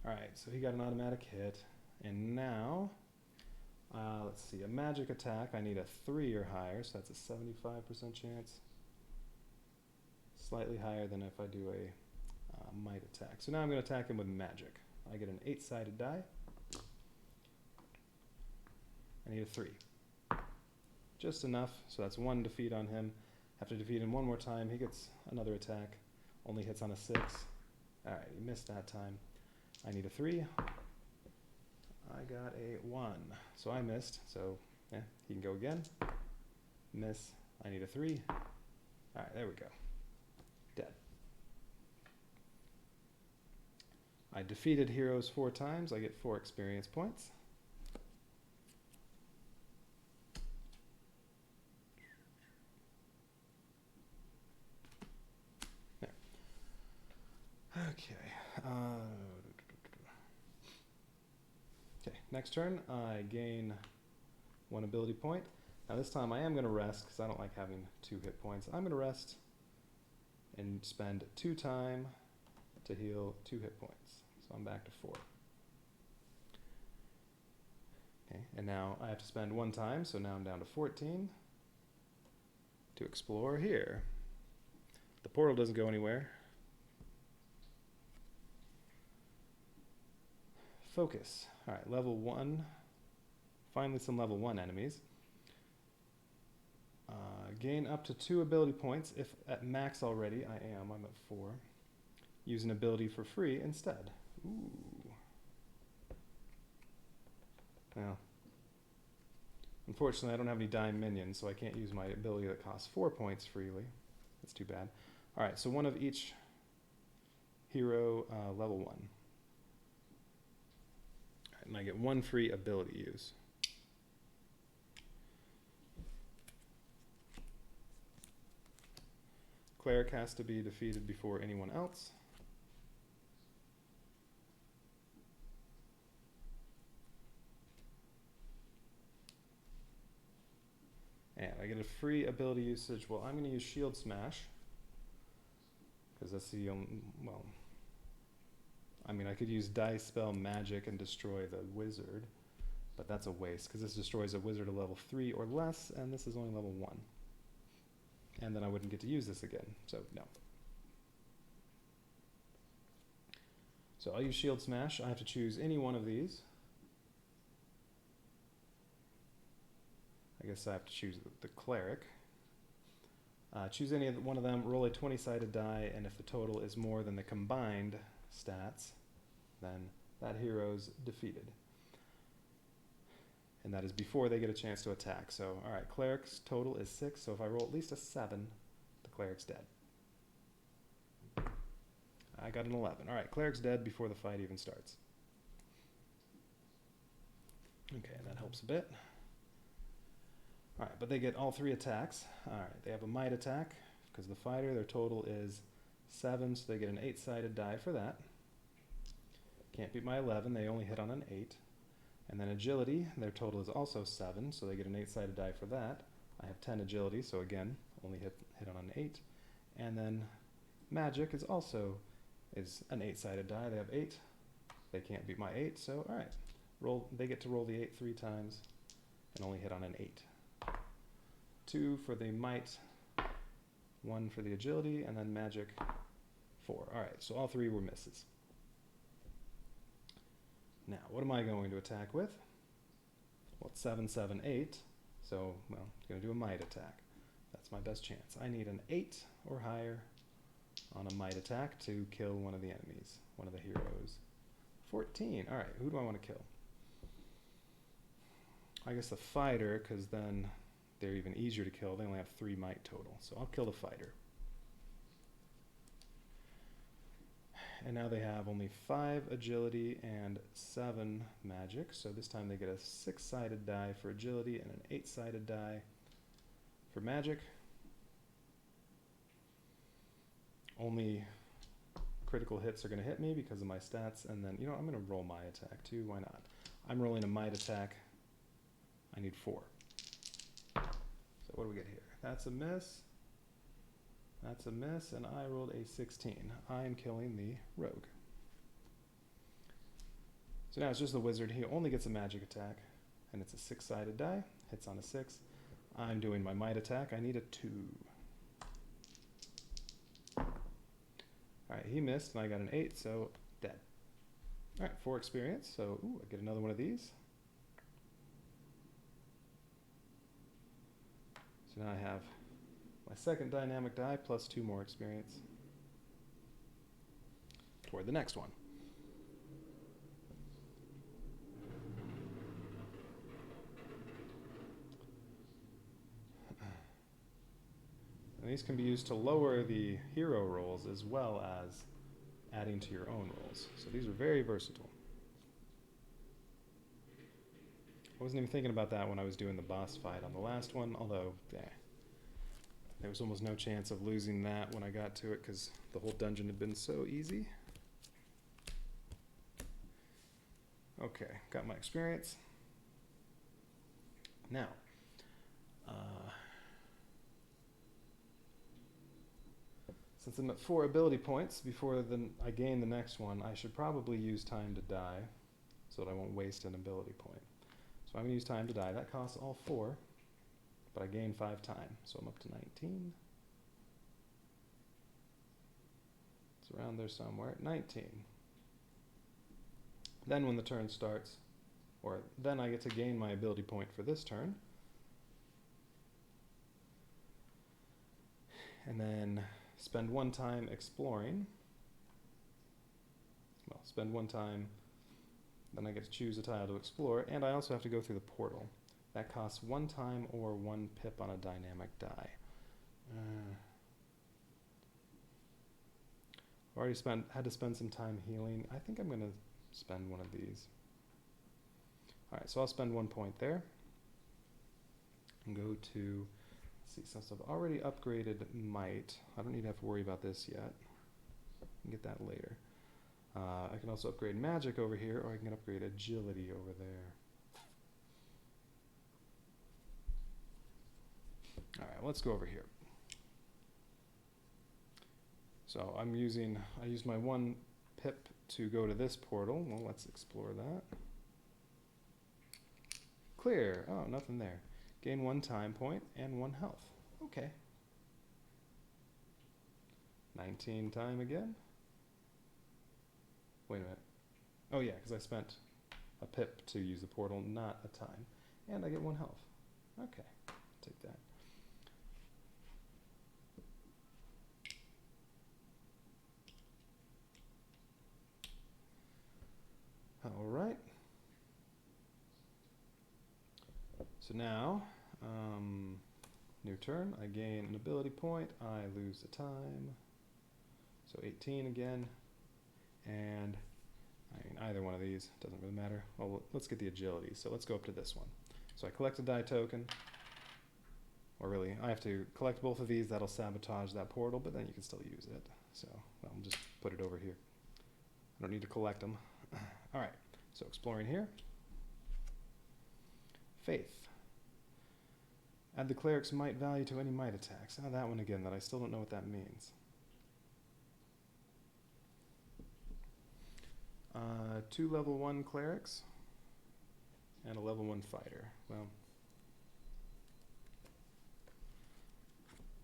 Alright, so he got an automatic hit. And now, let's see, a magic attack. I need a 3 or higher, so that's a 75% chance. Slightly higher than if I do a might attack. So now I'm going to attack him with magic. I get an 8-sided die. I need a 3. Just enough, so that's 1 defeat on him. Have to defeat him 1 more time. He gets another attack. Only hits on a 6. Alright, he missed that time. I need a 3. I got a 1. So I missed, so yeah, he can go again. Miss. I need a 3. Alright, there we go. Dead. I defeated heroes 4 times. I get 4 experience points. There. Okay. Okay, next turn I gain 1 ability point. Now this time I am going to rest because I don't like having 2 hit points. I'm going to rest and spend 2 time to heal 2 hit points. So I'm back to 4. Okay, and now I have to spend 1 time, so now I'm down to 14 to explore here. The portal doesn't go anywhere. focus. All right, level 1. Finally, some level 1 enemies. Gain up to 2 ability points. If at max already, I'm at 4. Use an ability for free instead. Ooh. Well, unfortunately, I don't have any dime minions, so I can't use my ability that costs 4 points freely. That's too bad. All right, so one of each hero, level 1. All right, and I get 1 free ability use. Cleric has to be defeated before anyone else. And I get a free ability usage. Well, I'm going to use Shield Smash. Because that's the only, well, I mean, I could use Dice Spell Magic and destroy the wizard. But that's a waste, because this destroys a wizard of level 3 or less, and this is only level 1. And then I wouldn't get to use this again, so no. So I'll use Shield Smash. I have to choose any one of these. I guess I have to choose the Cleric. Choose any one of them, roll a 20-sided die, and if the total is more than the combined stats, then that hero's defeated. And that is before they get a chance to attack. So, all right, Cleric's total is 6, so if I roll at least a 7, the Cleric's dead. I got an 11. All right, Cleric's dead before the fight even starts. Okay, that helps a bit. All right, but they get all 3 attacks. All right, they have a might attack, because the fighter, their total is 7, so they get an 8-sided die for that. Can't beat my 11, they only hit on an 8. And then agility, their total is also 7, so they get an 8-sided die for that. I have 10 agility, so again, only hit on an 8. And then magic is also an 8-sided die. They have 8. They can't beat my 8, so all right. They get to roll the 8 3 times and only hit on an 8. 2 for the might, 1 for the agility, and then magic 4. All right, so all 3 were misses. Now, what am I going to attack with? Well, it's 7, 7, 8. So, well, I'm going to do a might attack. That's my best chance. I need an 8 or higher on a might attack to kill one of the enemies, one of the heroes. 14. All right, who do I want to kill? I guess the fighter, because then they're even easier to kill. They only have 3 might total. So I'll kill the fighter. And now they have only 5 agility and 7 magic. So this time they get a 6-sided die for agility and an 8-sided die for magic. Only critical hits are going to hit me because of my stats. And then, you know, I'm going to roll my attack too. Why not? I'm rolling a might attack. I need 4. So what do we get here? That's a miss. That's a miss, and I rolled a 16. I am killing the rogue. So now it's just the wizard. He only gets a magic attack, and it's a 6-sided die. Hits on a 6. I'm doing my might attack. I need a 2. All right, he missed, and I got an 8, so dead. All right, 4 experience, so ooh, I get another one of these. So now I have my second dynamic die plus 2 more experience toward the next one. And these can be used to lower the hero rolls as well as adding to your own rolls. So these are very versatile. I wasn't even thinking about that when I was doing the boss fight on the last one, although there was almost no chance of losing that when I got to it because the whole dungeon had been so easy. Okay, got my experience. Now, since I'm at 4 ability points before I gain the next one, I should probably use time to die so that I won't waste an ability point. So I'm going to use time to die. That costs all 4, but I gain 5 time, so I'm up to 19. It's around there somewhere. 19. Then when the turn starts, or then I get to gain my ability point for this turn. And then spend 1 time exploring. Well, spend 1 time, then I get to choose a tile to explore, and I also have to go through the portal. That costs 1 time or 1 pip on a dynamic die. Already had to spend some time healing. I think I'm going to spend one of these. Alright, so I'll spend 1 point there. And go to, let's see, since I've already upgraded might, I don't need to have to worry about this yet. I can get that later. I can also upgrade magic over here, or I can upgrade agility over there. Alright, let's go over here. So I used my 1 pip to go to this portal. Well, let's explore that. Clear. Oh, nothing there. Gain 1 time point and 1 health. Okay. 19 time again. Wait a minute. Oh yeah, because I spent a pip to use the portal, not a time. And I get 1 health. Okay, take that. All right. So now, new turn. I gain an ability point. I lose a time. So 18 again. And I mean, either one of these doesn't really matter. Well, let's get the agility. So let's go up to this one. So I collect a die token. Or really, I have to collect both of these. That'll sabotage that portal, but then you can still use it. So I'll just put it over here. I don't need to collect them. All right, so exploring here. Faith. Add the cleric's might value to any might attacks. Now that one again, that I still don't know what that means. 2 level 1 clerics and a level 1 fighter. Well,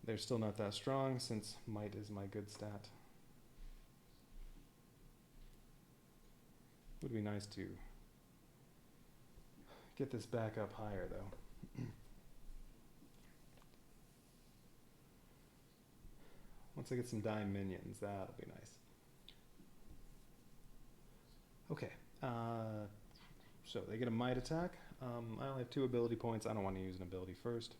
they're still not that strong since might is my good stat. Would be nice to get this back up higher though. Once I get some die minions, that'll be nice. Okay, so they get a might attack. I only have 2 ability points. I don't want to use an ability first.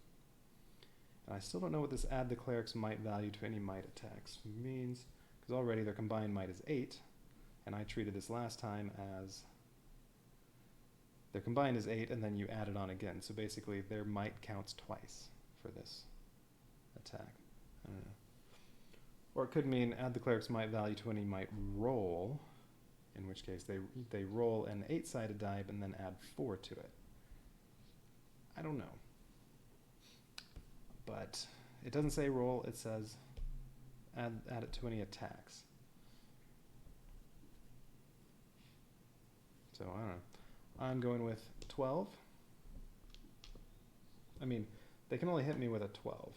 And I still don't know what this add the cleric's might value to any might attacks means, because already their combined might is 8, and I treated this last time as their combined is 8, and then you add it on again. So basically their might counts twice for this attack. I don't know. Or it could mean add the cleric's might value to any might roll, in which case they roll an 8-sided die and then add 4 to it. I don't know. But it doesn't say roll, it says add it to any attacks. So I don't know. I'm going with 12. I mean, they can only hit me with a 12.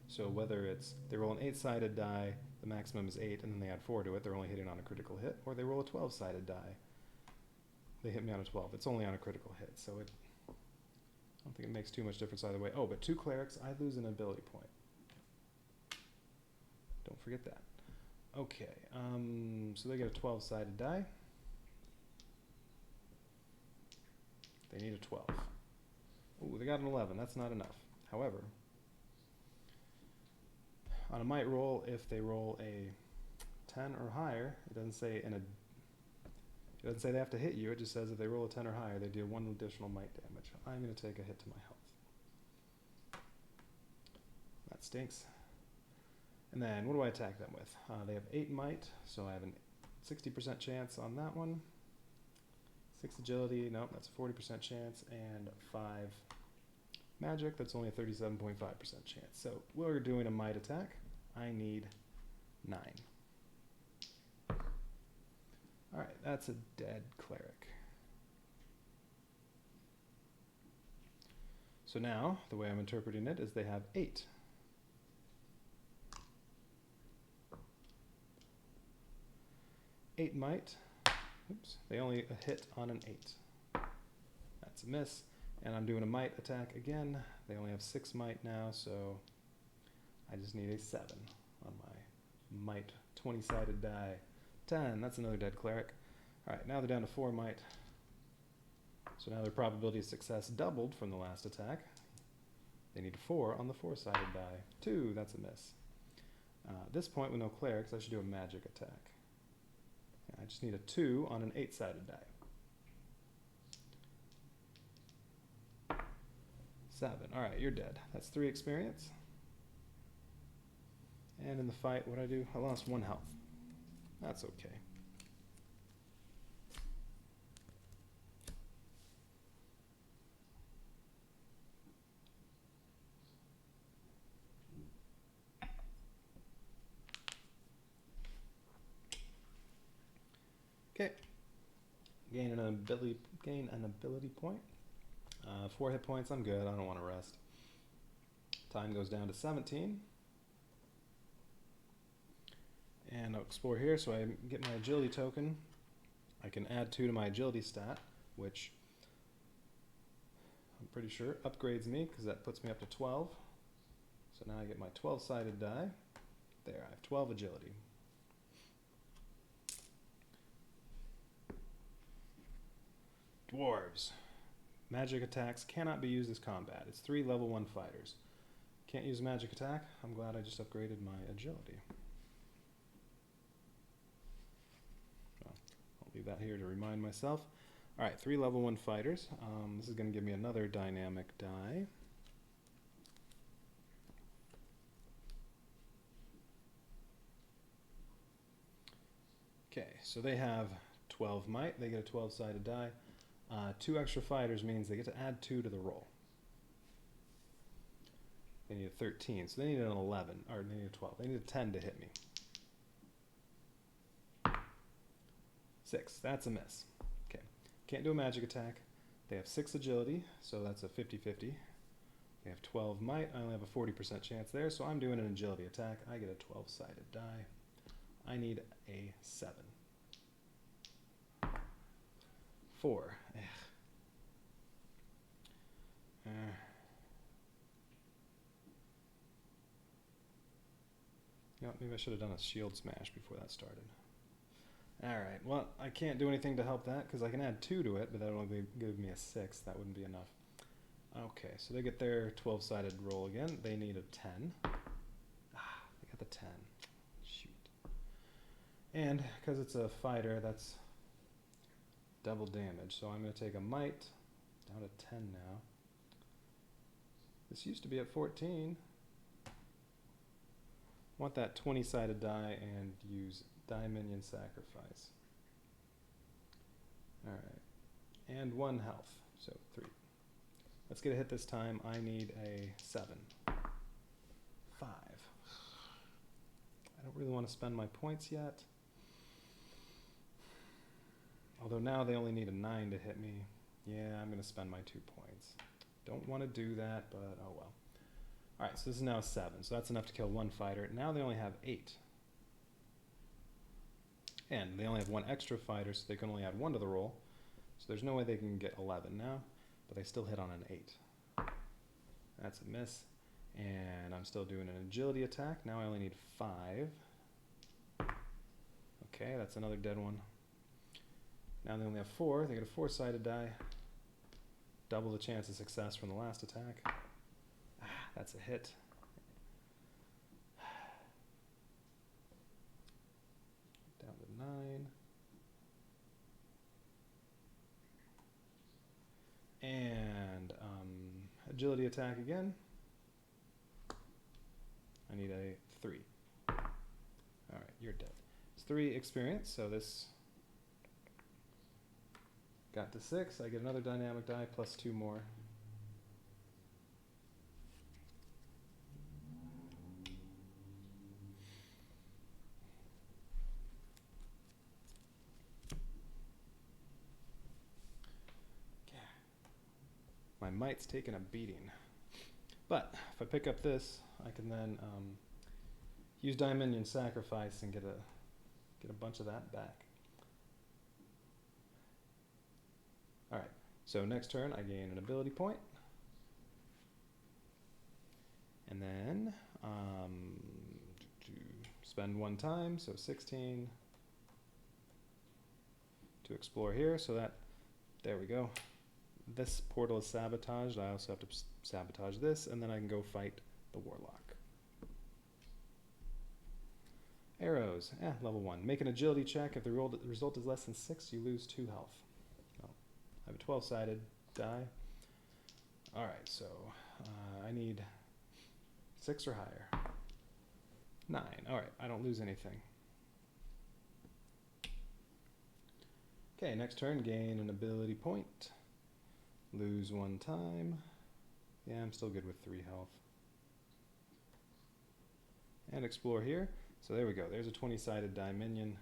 So whether it's they roll an 8-sided die, the maximum is 8, and then they add 4 to it, they're only hitting on a critical hit, or they roll a 12-sided die, they hit me on a 12. It's only on a critical hit, so I don't think it makes too much difference either way. Oh, but 2 clerics, I lose an ability point. Don't forget that. Okay, so they get a 12-sided die. They need a 12. Ooh, they got an 11. That's not enough. However, on a might roll, if they roll a 10 or higher, it doesn't say it doesn't say they have to hit you. It just says if they roll a 10 or higher, they deal 1 additional might damage. I'm going to take a hit to my health. That stinks. And then what do I attack them with? They have 8 might, so I have a 60% chance on that one. 6 agility, nope, that's a 40% chance, and 5 magic, that's only a 37.5% chance. So we're doing a might attack. I need 9. Alright, that's a dead cleric. So now, the way I'm interpreting it is they have 8. Eight might, oops, they only hit on an 8. That's a miss. And I'm doing a might attack again. They only have 6 might now, so I just need a 7 on my might 20-sided die. 10, that's another dead cleric. Alright, now they're down to 4 might. So now their probability of success doubled from the last attack. They need a 4 on the 4-sided die. 2, that's a miss. At this point, with no clerics, I should do a magic attack. I just need a 2 on an 8-sided die. 7. Alright, you're dead. That's 3 experience. And in the fight, what did I do? I lost 1 health. That's okay. Okay. Gain an ability point. 4 hit points, I'm good. I don't want to rest. Time goes down to 17. And I'll explore here, so I get my agility token. I can add 2 to my agility stat, which I'm pretty sure upgrades me, because that puts me up to 12. So now I get my 12-sided die. There, I have 12 agility. Dwarves. Magic attacks cannot be used as combat. It's 3 level 1 fighters. Can't use magic attack. I'm glad I just upgraded my agility. Well, I'll leave that here to remind myself. Alright, 3 level 1 fighters. This is going to give me another dynamic die. Okay, so they have 12 might. They get a 12-sided die. 2 extra fighters means they get to add 2 to the roll. They need a 13, so they need an 11, or they need a 12. They need a 10 to hit me. 6, that's a miss. Okay, can't do a magic attack. They have 6 agility, so that's a 50-50. They have 12 might. I only have a 40% chance there, so I'm doing an agility attack. I get a 12-sided die. I need a 7. 4. You know, maybe I should have done a shield smash before that started. Alright, well, I can't do anything to help that, because I can add 2 to it, but that would only give me a 6. That wouldn't be enough. Okay, so they get their 12-sided roll again. They need a 10. They got the 10. Shoot. And, because it's a fighter, that's double damage. So I'm going to take a might down to 10 now. This used to be at 14. Want that 20-sided die and use die minion sacrifice. Alright. And 1 health. So 3. Let's get a hit this time. I need a 7. 5. I don't really want to spend my points yet. Although now they only need a 9 to hit me. Yeah, I'm going to spend my 2 points. Don't want to do that, but oh well. Alright, so this is now a 7. So that's enough to kill 1 fighter. Now they only have 8. And they only have 1 extra fighter, so they can only add 1 to the roll. So there's no way they can get 11 now, but they still hit on an 8. That's a miss. And I'm still doing an agility attack. Now I only need 5. Okay, that's another dead one. Now they only have 4. They get a 4-sided die. Double the chance of success from the last attack. That's a hit. Down to 9. And agility attack again. I need a 3. Alright, you're dead. It's 3 experience, so this got to 6. I get another dynamic die plus 2 more. My might's taking a beating. But if I pick up this, I can then use Dominion Sacrifice and get a bunch of that back. Alright, so next turn I gain an ability point. And then spend 1 time, so 16 to explore here. So that, there we go. This portal is sabotaged. I also have to sabotage this, and then I can go fight the warlock. Arrows, level 1. Make an agility check. If the result is less than 6, you lose 2 health. Well, I have a 12-sided die. Alright, so I need 6 or higher. 9. Alright, I don't lose anything. Okay, next turn, gain an ability point. Lose 1 time. Yeah, I'm still good with 3 health. And explore here. So there we go. There's a 20-sided die minion.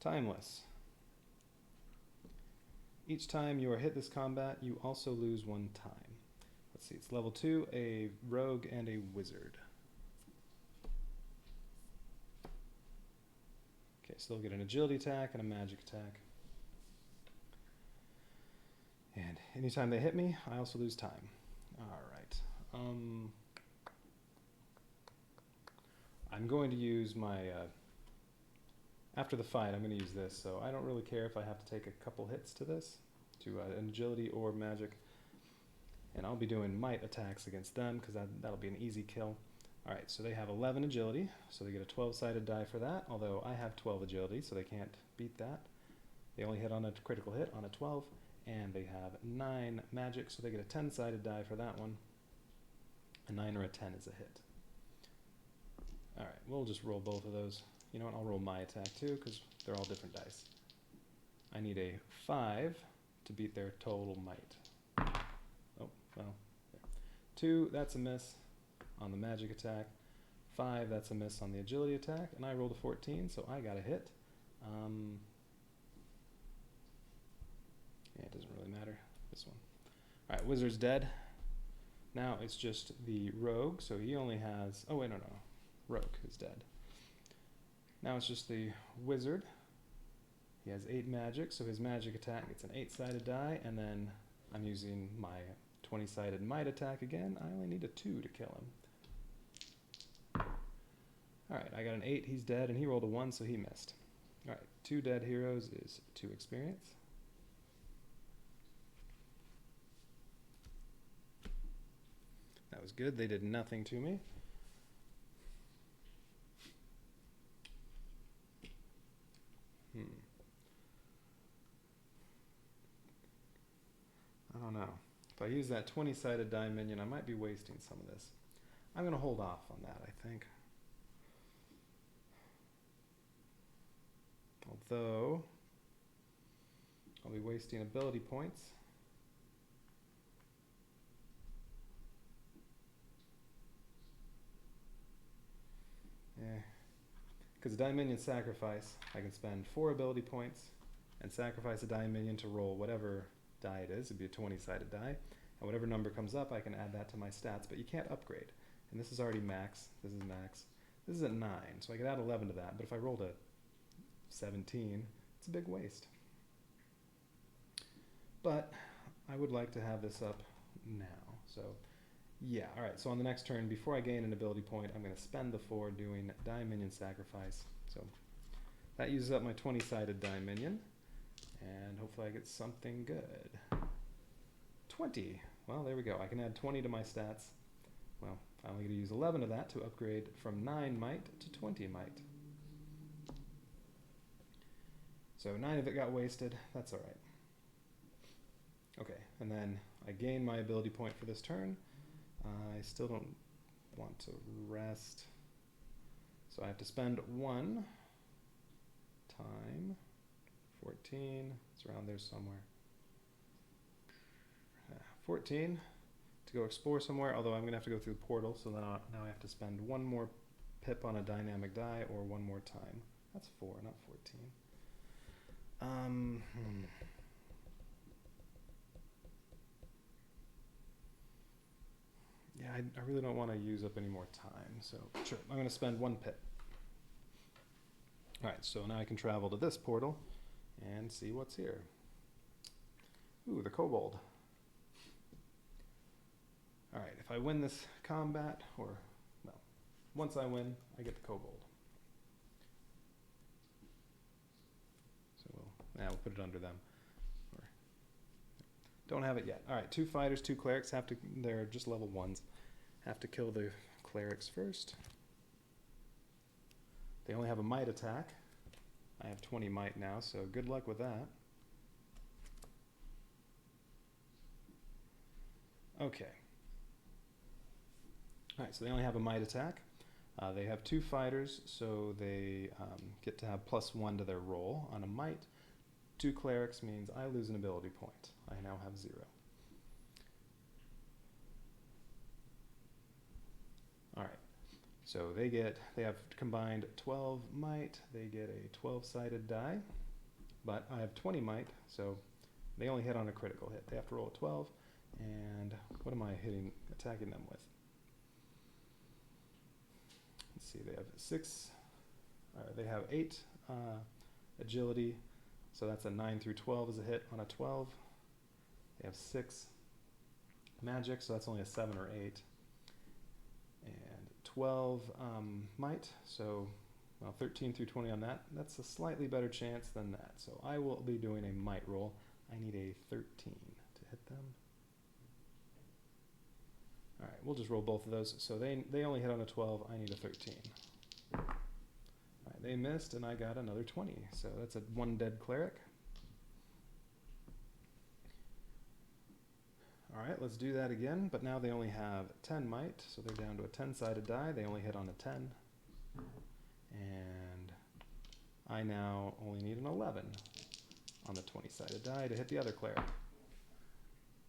Timeless. Each time you are hit this combat, you also lose 1 time. Let's see, it's level 2, a rogue and a wizard. Okay, so they'll get an agility attack and a magic attack. And anytime they hit me, I also lose time. Alright. I'm going to use my, after the fight, I'm going to use this, so I don't really care if I have to take a couple hits to this, to an agility or magic. And I'll be doing might attacks against them, because that'll be an easy kill. Alright, so they have 11 agility, so they get a 12-sided die for that, although I have 12 agility, so they can't beat that. They only hit on a critical hit on a 12, and they have 9 magic, so they get a 10-sided die for that one. A 9 or a 10 is a hit. Alright, we'll just roll both of those. You know what, I'll roll my attack too, because they're all different dice. I need a 5 to beat their total might. Oh, well, there. 2, that's a miss on the magic attack. 5, that's a miss on the agility attack. And I rolled a 14, so I got a hit. Yeah, it doesn't really matter, this one. Alright, wizard's dead. Now it's just the rogue, so he only has, oh wait, no. Rogue is dead. Now it's just the wizard. He has 8 magic, so his magic attack gets an 8-sided die, and then I'm using my 20-sided might attack again. I only need a 2 to kill him. Alright, I got an 8, he's dead, and he rolled a 1, so he missed. Alright, 2 dead heroes is 2 experience. That was good, they did nothing to me. I don't know. If I use that 20-sided die minion, I might be wasting some of this. I'm going to hold off on that, I think. Although, I'll be wasting ability points. Yeah. Because a die minion sacrifice, I can spend 4 ability points and sacrifice a die minion to roll whatever die it is. It'd be a 20-sided die. And whatever number comes up, I can add that to my stats. But you can't upgrade. And this is already max. This is max. This is at 9, so I could add 11 to that. But if I rolled a 17, it's a big waste. But I would like to have this up now. So yeah, alright, so on the next turn, before I gain an ability point, I'm going to spend the 4 doing die minion sacrifice. So that uses up my 20-sided die minion. And hopefully I get something good. 20. Well, there we go. I can add 20 to my stats. Well, I'm only going to use 11 of that to upgrade from 9 might to 20 might. So 9 of it got wasted. That's alright. Okay, and then I gain my ability point for this turn. I still don't want to rest. So I have to spend 1 time. 14, it's around there somewhere. 14 to go explore somewhere, although I'm going to have to go through the portal, so now I have to spend 1 more pip on a dynamic die or 1 more time. That's 4, not 14. Yeah, I really don't want to use up any more time, so sure, I'm going to spend 1 pip. Alright, so now I can travel to this portal and see what's here. Ooh, the kobold. Alright, if I win this combat, or no, once I win, I get the kobold. So we'll put it under them. Or, don't have it yet. Alright, 2 fighters, 2 clerics, they're just level 1s. Have to kill the clerics first. They only have a might attack. I have 20 might now, so good luck with that. Okay. Alright, so they only have a might attack. They have 2 fighters, so they get to have +1 to their roll on a might. 2 clerics means I lose an ability point. I now have 0. Alright, so they have combined 12 might. They get a 12-sided die, but I have 20 might, so they only hit on a critical hit. They have to roll a 12, and what am I attacking them with? Let's see, they have 8 agility, so that's a 9 through 12 is a hit on a 12. They have 6 magic, so that's only a 7 or 8. And 12 might, so 13 through 20 on that. That's a slightly better chance than that. So I will be doing a might roll. I need a 13 to hit them. All right, we'll just roll both of those. So they only hit on a 12. I need a 13. All right, they missed, and I got another 20. So that's a 1 dead cleric. All right, let's do that again, but now they only have 10 might, so they're down to a 10-sided die. They only hit on a 10. And I now only need an 11 on the 20-sided die to hit the other cleric.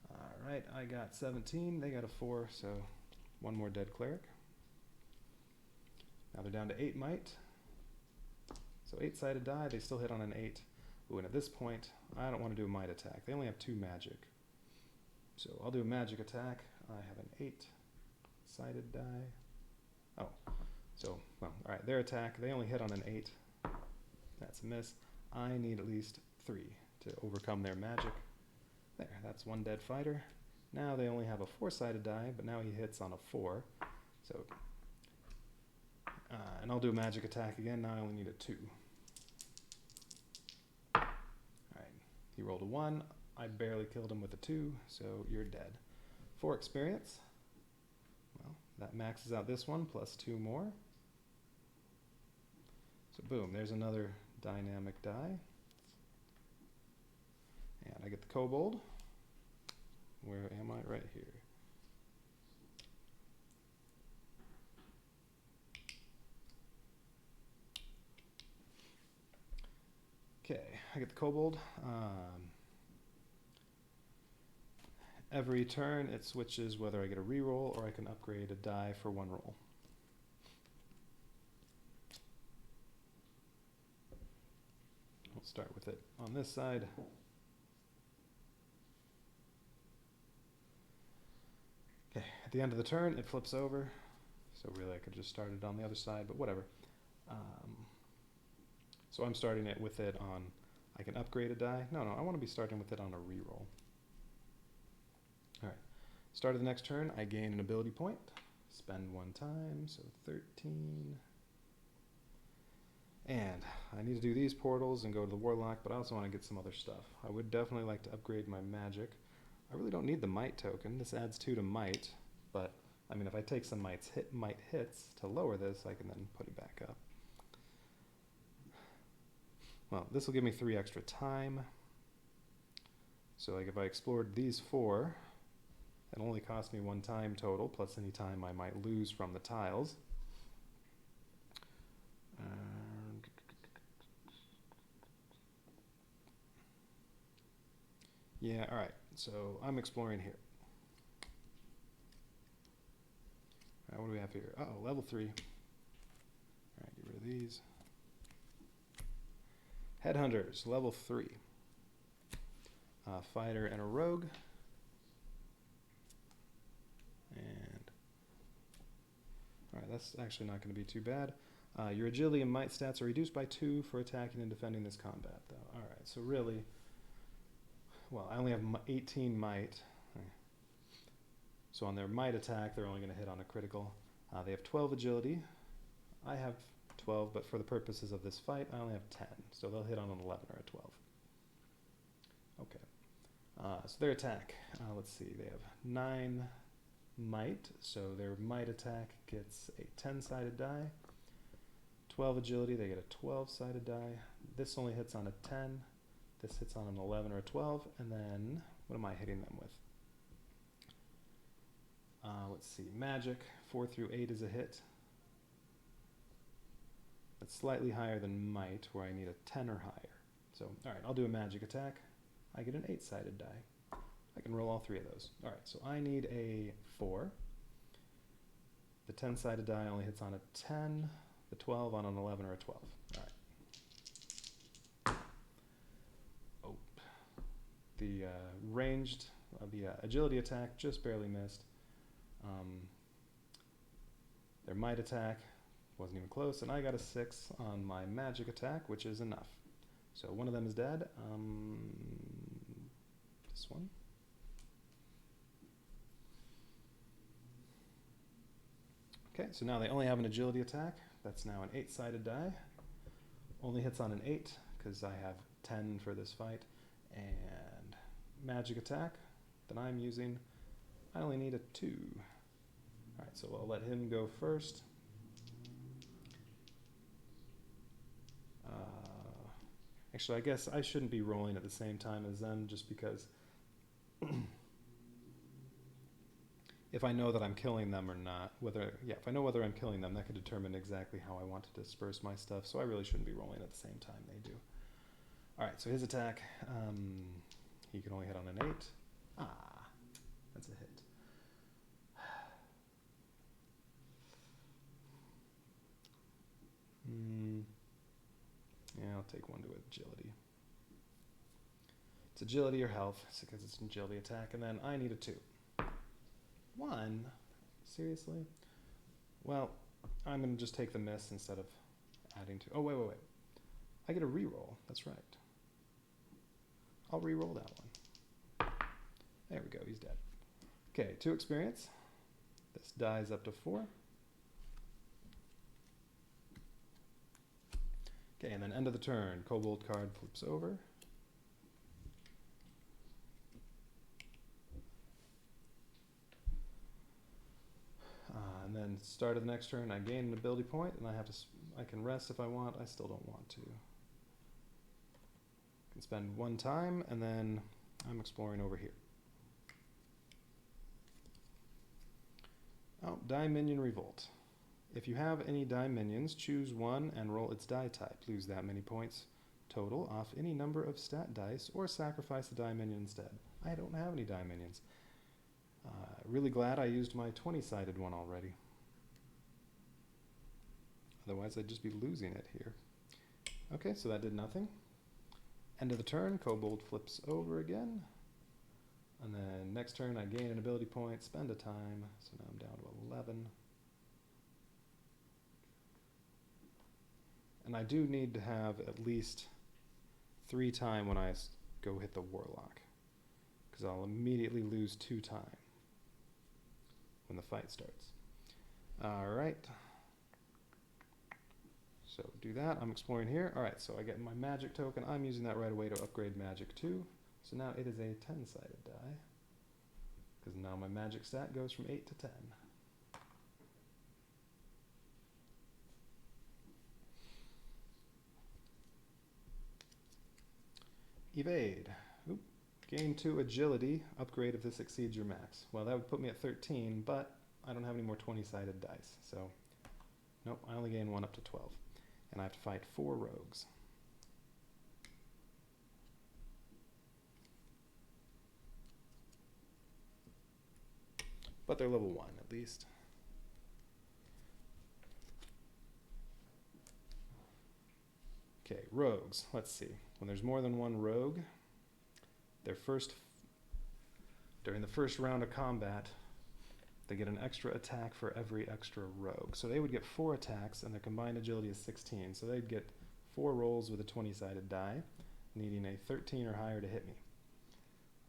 All right, I got 17. They got a 4, so 1 more dead cleric. Now they're down to 8 might. So 8-sided die, they still hit on an 8. Ooh, and at this point, I don't want to do a might attack. They only have 2 magic. So I'll do a magic attack. I have an 8-sided die. Oh, so, well, all right, their attack, they only hit on an 8. That's a miss. I need at least 3 to overcome their magic. There, that's 1 dead fighter. Now they only have a 4-sided die, but now he hits on a 4. So, and I'll do a magic attack again. Now I only need a 2. All right, he rolled a 1. I barely killed him with a 2, so you're dead. 4 experience. Well, that maxes out this one, plus 2 more. So boom, there's another dynamic die. And I get the kobold. Where am I? Right here. Okay, I get the kobold. Every turn it switches whether I get a reroll or I can upgrade a die for 1 roll. We'll start with it on this side. Okay, at the end of the turn it flips over. So really I could just start it on the other side, but whatever. So I'm starting it with it on, I can upgrade a die. No, I want to be starting with it on a reroll. All right, start of the next turn, I gain an ability point. Spend 1 time, so 13. And I need to do these portals and go to the Warlock, but I also want to get some other stuff. I would definitely like to upgrade my magic. I really don't need the might token. This adds 2 to might, but I mean, if I take some might hits to lower this, I can then put it back up. Well, this will give me 3 extra time. So like if I explored these 4, it only cost me 1 time total, plus any time I might lose from the tiles. Yeah, all right, so I'm exploring here. All right, what do we have here? Uh-oh, level 3. All right, get rid of these. Headhunters, level 3. Fighter and a rogue. And all right, that's actually not going to be too bad. Your agility and might stats are reduced by 2 for attacking and defending this combat, though. Alright, so really, well, I only have 18 might. So on their might attack, they're only going to hit on a critical. They have 12 agility. I have 12, but for the purposes of this fight, I only have 10. So they'll hit on an 11 or a 12. Okay. So their attack, let's see, they have 9 might. So their might attack gets a 10-sided die. 12 agility, they get a 12-sided die. This only hits on a 10. This hits on an 11 or a 12. And then, what am I hitting them with? Let's see, magic, 4 through 8 is a hit. That's slightly higher than might, where I need a 10 or higher. So, alright, I'll do a magic attack. I get an 8-sided die. I can roll all 3 of those. Alright, so I need a 4. The 10-sided die only hits on a 10, the 12 on an 11 or a 12. Alright. Oh. The the agility attack just barely missed. Their might attack wasn't even close, and I got a 6 on my magic attack, which is enough. So one of them is dead. This one. Okay, so now they only have an agility attack. That's now an 8-sided die. Only hits on an 8, because I have 10 for this fight. And magic attack that I'm using, I only need a 2. Alright, so I'll let him go first. Actually, I guess I shouldn't be rolling at the same time as them, just because if I know that I'm killing them or not, if I know whether I'm killing them, that could determine exactly how I want to disperse my stuff, so I really shouldn't be rolling at the same time they do. Alright, so his attack, he can only hit on an 8. That's a hit. Yeah, I'll take 1 to agility. It's agility or health, because it's an agility attack, and then I need a 2. 1? Seriously? Well, I'm going to just take the miss instead of adding 2. Oh, wait. I get a reroll. That's right. I'll reroll that one. There we go, he's dead. Okay, 2 experience. This dies up to 4. Okay, and then end of the turn. Kobold card flips over. And then start of the next turn, I gain an ability point, and I can rest if I want. I still don't want to. I can spend 1 time, and then I'm exploring over here. Oh, Die Minion Revolt. If you have any die minions, choose 1 and roll its die type. Lose that many points total off any number of stat dice, or sacrifice the die minion instead. I don't have any die minions. Really glad I used my 20-sided one already. Otherwise, I'd just be losing it here. Okay, so that did nothing. End of the turn, Kobold flips over again. And then next turn, I gain an ability point, spend a time. So now I'm down to 11. And I do need to have at least 3 time when I go hit the Warlock, because I'll immediately lose 2 time when the fight starts. Alright. So do that. I'm exploring here. Alright, so I get my magic token. I'm using that right away to upgrade magic 2. So now it is a 10-sided die, because now my magic stat goes from 8 to 10. Evade. Oop. Gain 2 agility. Upgrade if this exceeds your max. Well, that would put me at 13, but I don't have any more 20-sided dice. So, nope, I only gain 1 up to 12. And I have to fight 4 rogues. But they're level 1 at least. Okay, rogues. Let's see. When there's more than 1 rogue, during the first round of combat, they get an extra attack for every extra rogue. So they would get 4 attacks, and their combined agility is 16. So they'd get 4 rolls with a 20-sided die, needing a 13 or higher to hit me.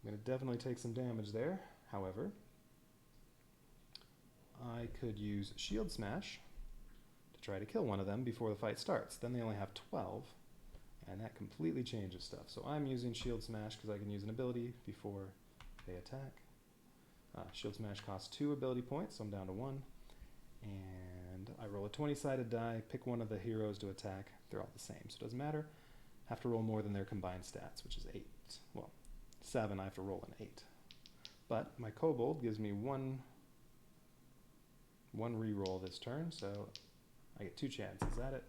I'm going to definitely take some damage there. However, I could use Shield Smash to try to kill one of them before the fight starts. Then they only have 12, and that completely changes stuff. So I'm using Shield Smash because I can use an ability before they attack. Shield Smash costs 2 ability points, so I'm down to 1. And I roll a 20-sided die, pick one of the heroes to attack. They're all the same, so it doesn't matter. Have to roll more than their combined stats, which is 8. Well, 7, I have to roll an 8. But my Kobold gives me one reroll this turn, so I get 2 chances at it.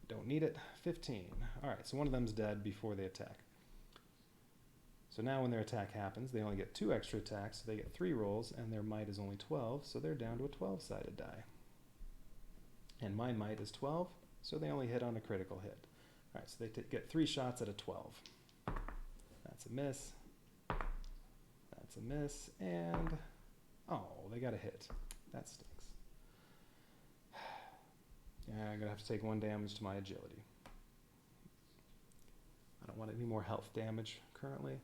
Don't need it. 15. Alright, so one of them's dead before they attack. So now when their attack happens, they only get 2 extra attacks, so they get 3 rolls, and their might is only 12, so they're down to a 12-sided die. And my might is 12, so they only hit on a critical hit. Alright, so they get 3 shots at a 12. That's a miss. That's a miss, and... oh, they got a hit. That stinks. Yeah, I'm going to have to take 1 damage to my agility. I don't want any more health damage currently.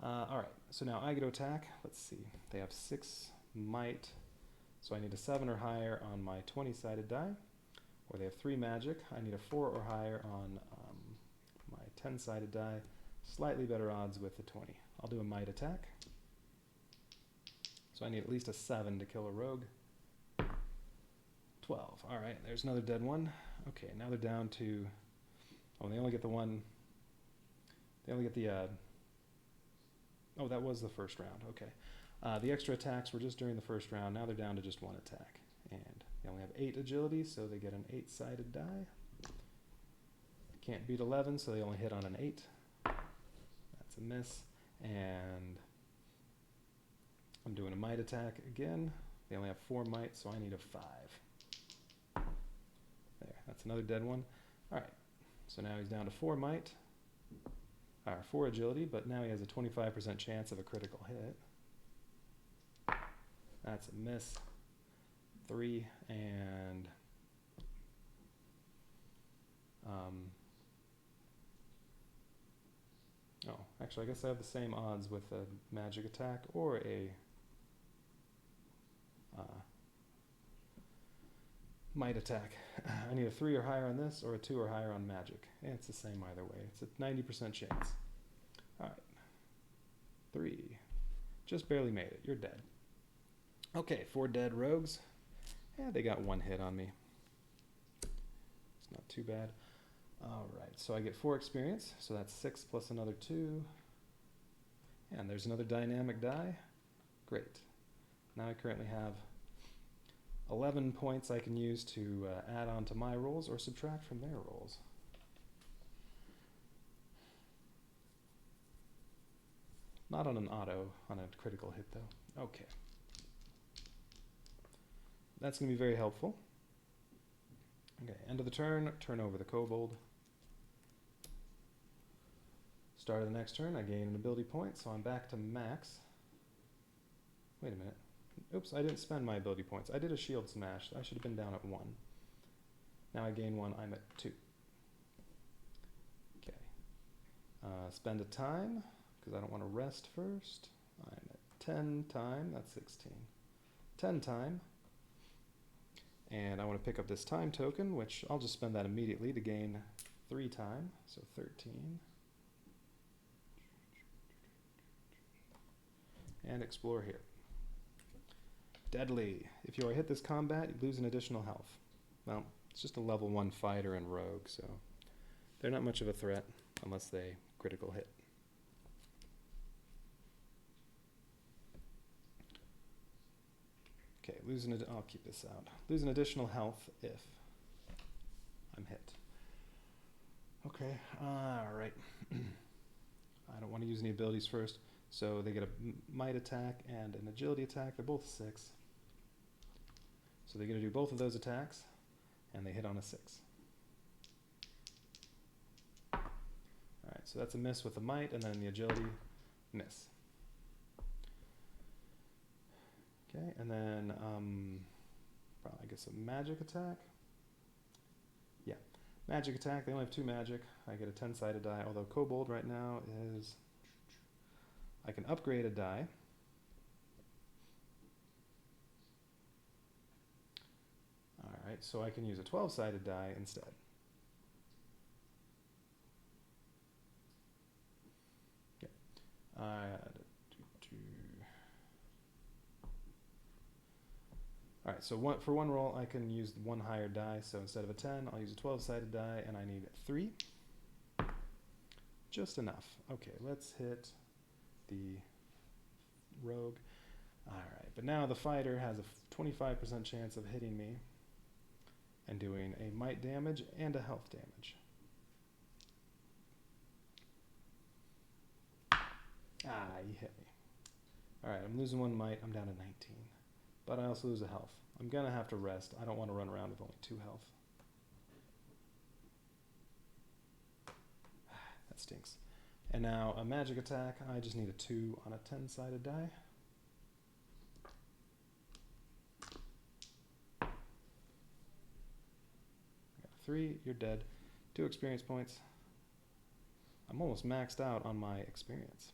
Alright, so now I get to attack. Let's see. They have 6 might, so I need a 7 or higher on my 20-sided die. Or they have 3 magic. I need a 4 or higher on my 10-sided die. Slightly better odds with the 20. I'll do a might attack. So I need at least a 7 to kill a rogue. 12. Alright, there's another dead one. Okay, now they're down to... oh, they only get the one... they only get the... oh, that was the first round. Okay. The extra attacks were just during the first round. Now they're down to just 1 attack. And they only have 8 agility, so they get an 8-sided die. Can't beat 11, so they only hit on an 8. That's a miss. And I'm doing a might attack again. They only have 4 might, so I need a 5. There, that's another dead one. Alright, so now he's down to 4 might. 4 agility, but now he has a 25% chance of a critical hit. That's a miss. 3, and... oh, actually I guess I have the same odds with a magic attack or a might attack. I need a 3 or higher on this or a 2 or higher on magic. And it's the same either way. It's a 90% chance. Alright. 3. Just barely made it. You're dead. Okay, 4 dead rogues. Yeah, they got 1 hit on me. It's not too bad. Alright, so I get 4 experience. So that's 6 plus another 2. And there's another dynamic die. Great. Now I currently have 11 points I can use to add on to my rolls or subtract from their rolls. Not on an auto, on a critical hit though. Okay. That's going to be very helpful. Okay, end of the turn, turn over the Kobold. Start of the next turn, I gain an ability point, so I'm back to max. Wait a minute. Oops, I didn't spend my ability points. I did a shield smash. I should have been down at 1. Now I gain 1, I'm at 2. Okay. Spend a time, because I don't want to rest first. I'm at 10 time, that's 16. 10 time. And I want to pick up this time token, which I'll just spend that immediately to gain 3 time, so 13. And explore here. Deadly. If you are hit this combat, you lose an additional health. Well, it's just a level 1 fighter and rogue, so they're not much of a threat unless they critical hit. Okay, I'll keep this out. Lose an additional health if I'm hit. Okay, alright. I don't want to use any abilities first, so they get a might attack and an agility attack. They're both 6. So they're going to do both of those attacks, and they hit on a 6. Alright, so that's a miss with the might, and then the agility, miss. Okay, and then probably I guess a magic attack. Yeah, magic attack. They only have 2 magic. I get a 10-sided die, although Kobold right now is... I can upgrade a die. Alright, so I can use a 12-sided die instead. Yeah. Alright, so for one roll I can use 1 higher die, so instead of a 10 I'll use a 12-sided die, and I need 3. Just enough. Okay, let's hit the rogue. Alright, but now the fighter has a 25% chance of hitting me and doing a might damage and a health damage. Ah, you hit me. Alright, I'm losing 1 might. I'm down to 19. But I also lose a health. I'm going to have to rest. I don't want to run around with only 2 health. That stinks. And now a magic attack. I just need a 2 on a 10-sided die. I got a 3. You're dead. 2 experience points. I'm almost maxed out on my experience.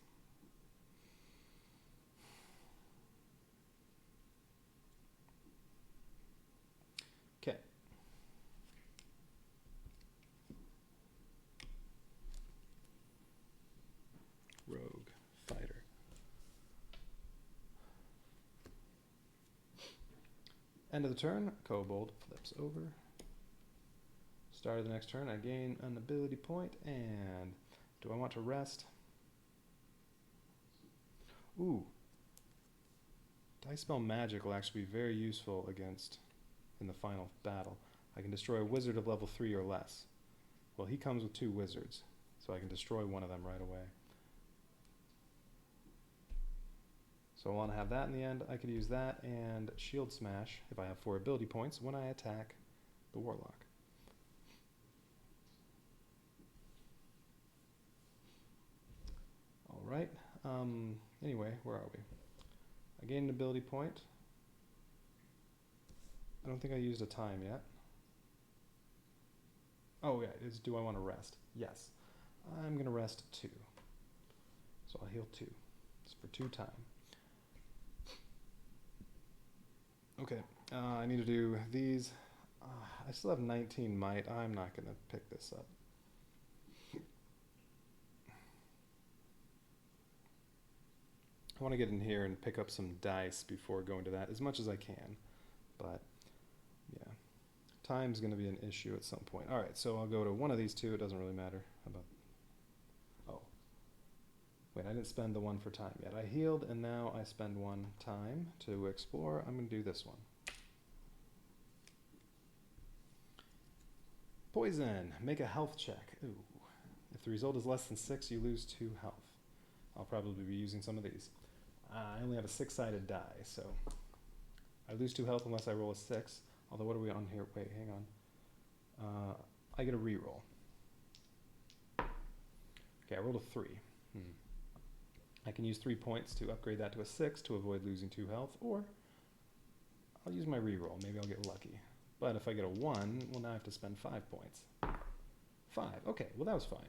Okay. Rogue, fighter. End of the turn, Kobold flips over. Start of the next turn, I gain an ability point, and do I want to rest? Ooh. Dice Spell Magic will actually be very useful against in the final battle. I can destroy a wizard of level 3 or less. Well, he comes with 2 wizards, so I can destroy one of them right away. So I want to have that in the end. I could use that and Shield Smash if I have 4 ability points when I attack the Warlock. Alright, anyway, where are we? I gained an ability point. I don't think I used a time yet. Oh yeah, it is, do I want to rest? Yes. I'm going to rest 2. So I'll heal 2. It's for 2 time. Okay, I need to do these. I still have 19 might. I'm not going to pick this up. I want to get in here and pick up some dice before going to that, as much as I can. But, yeah. Time's going to be an issue at some point. Alright, so I'll go to one of these 2. It doesn't really matter. How about... Oh. Wait, I didn't spend the 1 for time yet. I healed, and now I spend 1 time to explore. I'm going to do this one. Poison. Make a health check. Ooh. If the result is less than 6, you lose 2 health. I'll probably be using some of these. I only have a 6-sided die, so I lose 2 health unless I roll a 6. Although, what are we on here? Wait, hang on. I get a reroll. Okay, I rolled a 3. I can use 3 points to upgrade that to a 6 to avoid losing 2 health, or I'll use my reroll. Maybe I'll get lucky. But if I get a 1, well, now I have to spend 5 points. 5. Okay, well, that was fine.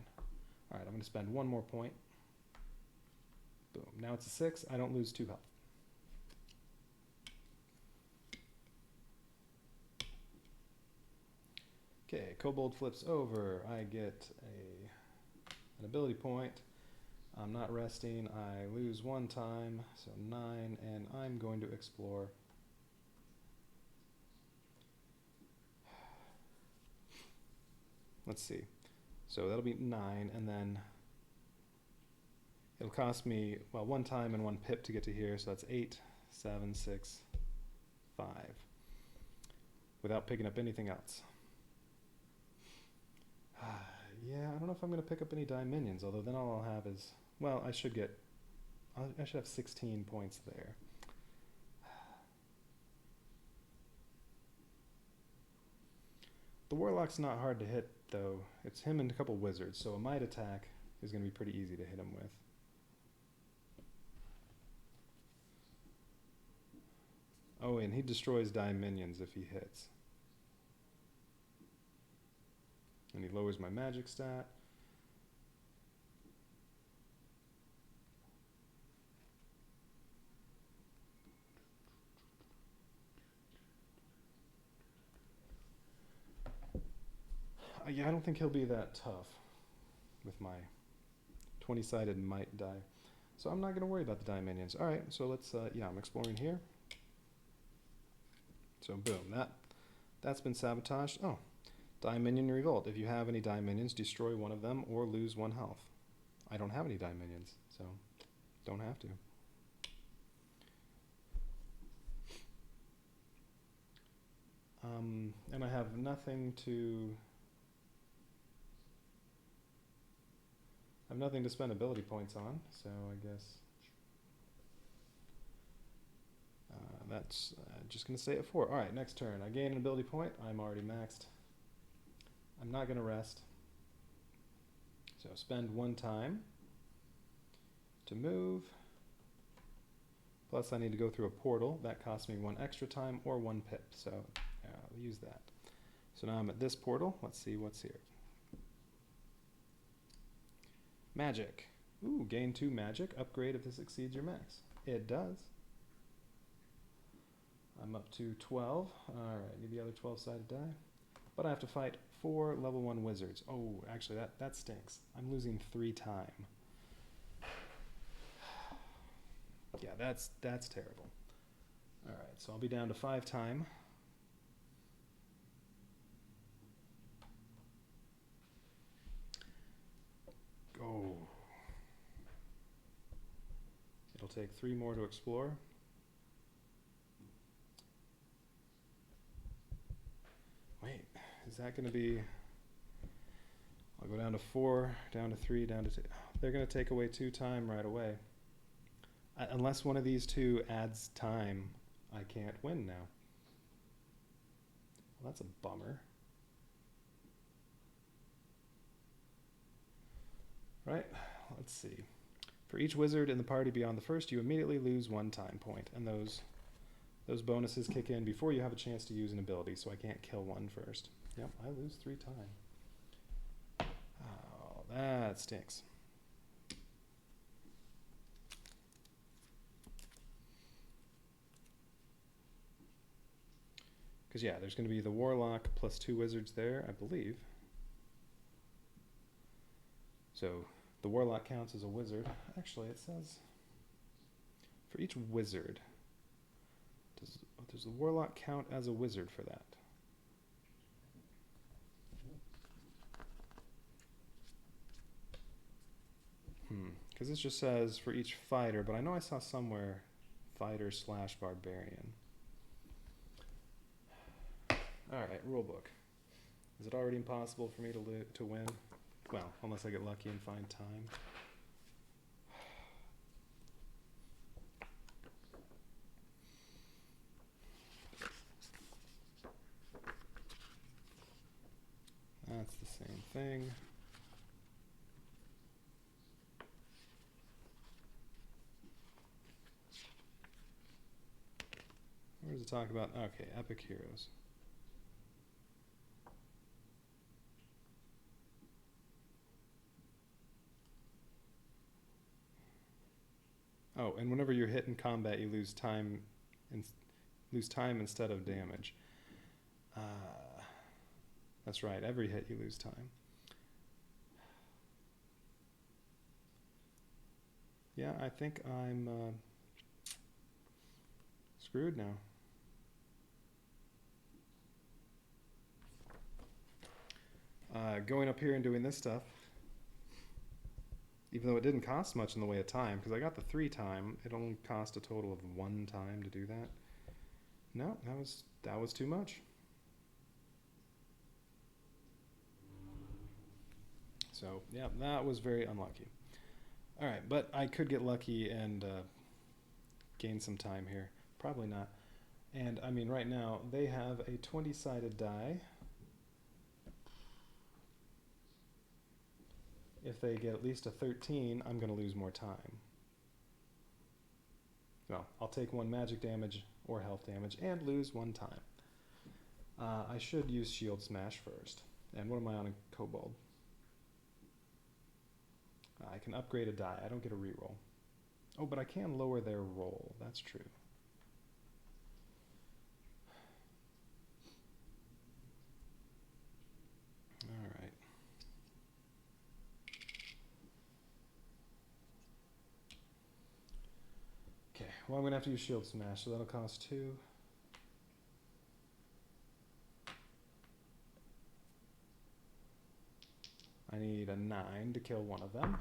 All right, I'm going to spend 1 more point. Boom. Now it's a 6. I don't lose 2 health. Okay, Kobold flips over. I get an ability point. I'm not resting. I lose 1 time, so 9, and I'm going to explore. Let's see. So that'll be 9, and then it'll cost me, well, 1 time and 1 pip to get to here, so that's 8, 7, 6, 5, without picking up anything else. Yeah, I don't know if I'm going to pick up any die minions, although then all I'll have is, well, I should have 16 points there. The Warlock's not hard to hit, though. It's him and a couple wizards, so a might attack is going to be pretty easy to hit him with. Oh, and he destroys die minions if he hits. And he lowers my magic stat. Yeah, I don't think he'll be that tough with my 20-sided might die. So I'm not going to worry about the die minions. All right, so let's, yeah, I'm exploring here. So boom, that's been sabotaged. Oh, die minion revolt. If you have any die minions, destroy one of them or lose 1 health. I don't have any die minions, so don't have to. And I have nothing to... I have nothing to spend ability points on, so I guess that's just going to stay at 4. All right, next turn. I gain an ability point. I'm already maxed. I'm not going to rest. So spend 1 time to move. Plus I need to go through a portal. That costs me 1 extra time or 1 pip, so I'll use that. So now I'm at this portal. Let's see what's here. Magic. Ooh, gain 2 magic. Upgrade if this exceeds your max. It does. I'm up to 12. Alright, need the other 12-sided die. But I have to fight 4 level 1 wizards. Oh, actually that stinks. I'm losing 3 time. Yeah, that's terrible. Alright, so I'll be down to 5 time. Oh. It'll take 3 more to explore. Wait, is that going to be... I'll go down to 4, down to 3, down to 2. They're going to take away 2 time right away. Unless one of these 2 adds time, I can't win now. Well, that's a bummer. Right, let's see. For each wizard in the party beyond the first, you immediately lose 1 time point, and those bonuses kick in before you have a chance to use an ability, so I can't kill 1 first. Yep, I lose 3 time. Oh, that stinks. Because, yeah, there's going to be the Warlock plus 2 wizards there, I believe. So the Warlock counts as a wizard. Actually, it says for each wizard. Does the Warlock count as a wizard for that? Because this just says for each fighter, but I know I saw somewhere fighter / barbarian. Alright, rulebook. Is it already impossible for me to win? Well, unless I get lucky and find time. That's the same thing. Where does it talk about? Okay, epic heroes. Oh, and whenever you're hit in combat, you lose time instead of damage. That's right. Every hit, you lose time. Yeah, I think I'm screwed now. Going up here and doing this stuff, even though it didn't cost much in the way of time, because I got the 3 time, it only cost a total of 1 time to do that. No, that was too much. So, yeah, that was very unlucky. Alright, but I could get lucky and gain some time here. Probably not. And, I mean, right now, they have a 20-sided die. If they get at least a 13, I'm going to lose more time. Well, I'll take 1 magic damage or health damage and lose 1 time. I should use Shield Smash first. And what am I on a Kobold? I can upgrade a die. I don't get a reroll. Oh, but I can lower their roll. That's true. All right. Okay, well, I'm going to have to use Shield Smash, so that'll cost 2. I need a 9 to kill one of them.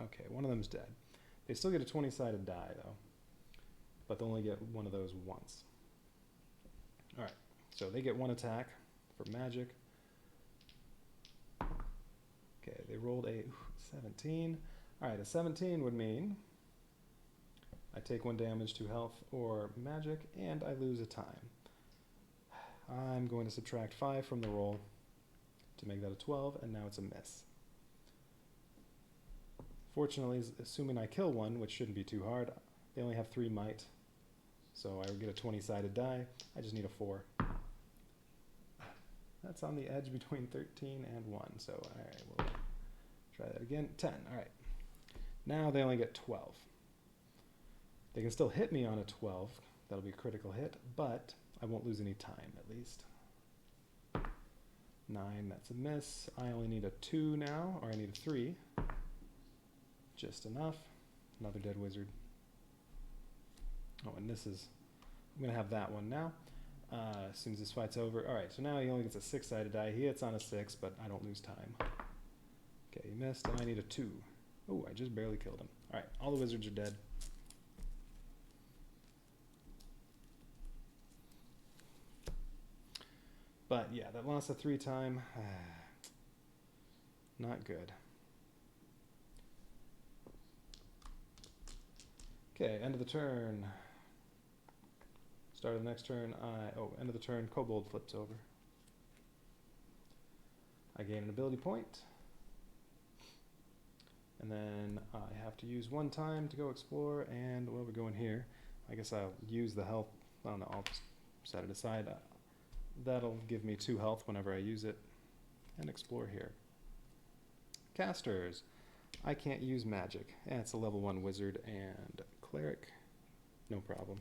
Okay, one of them's dead. They still get a 20-sided die, though. But they only get one of those once. Alright, so they get 1 attack for magic. Okay, they rolled a 17. Alright, a 17 would mean I take 1 damage to health or magic, and I lose a time. I'm going to subtract 5 from the roll to make that a 12, and now it's a miss. Fortunately, assuming I kill one, which shouldn't be too hard, they only have 3 might, so I would get a 20-sided die. I just need a 4. That's on the edge between 13 and 1, so alright, we'll try that again. 10, alright. Now they only get 12. They can still hit me on a 12. That'll be a critical hit, but I won't lose any time, at least. 9, that's a miss. I only need a 2 now, or I need a 3. Just enough. Another dead wizard. Oh, and this is... I'm going to have that one now. As soon as this fight's over. Alright, so now he only gets a 6-sided die. He hits on a 6, but I don't lose time. Okay, he missed, and I need a 2. Oh, I just barely killed him. Alright, all the wizards are dead. But yeah, that loss of 3 time, not good. Okay, end of the turn. Start of the next turn, end of the turn, Kobold flips over. I gain an ability point. And then I have to use 1 time to go explore, and well, we're going here. I guess I'll use the health. Oh no, I'll just set it aside. That'll give me 2 health whenever I use it, and explore here. Casters. I can't use magic. It's a level 1 wizard and cleric. No problem.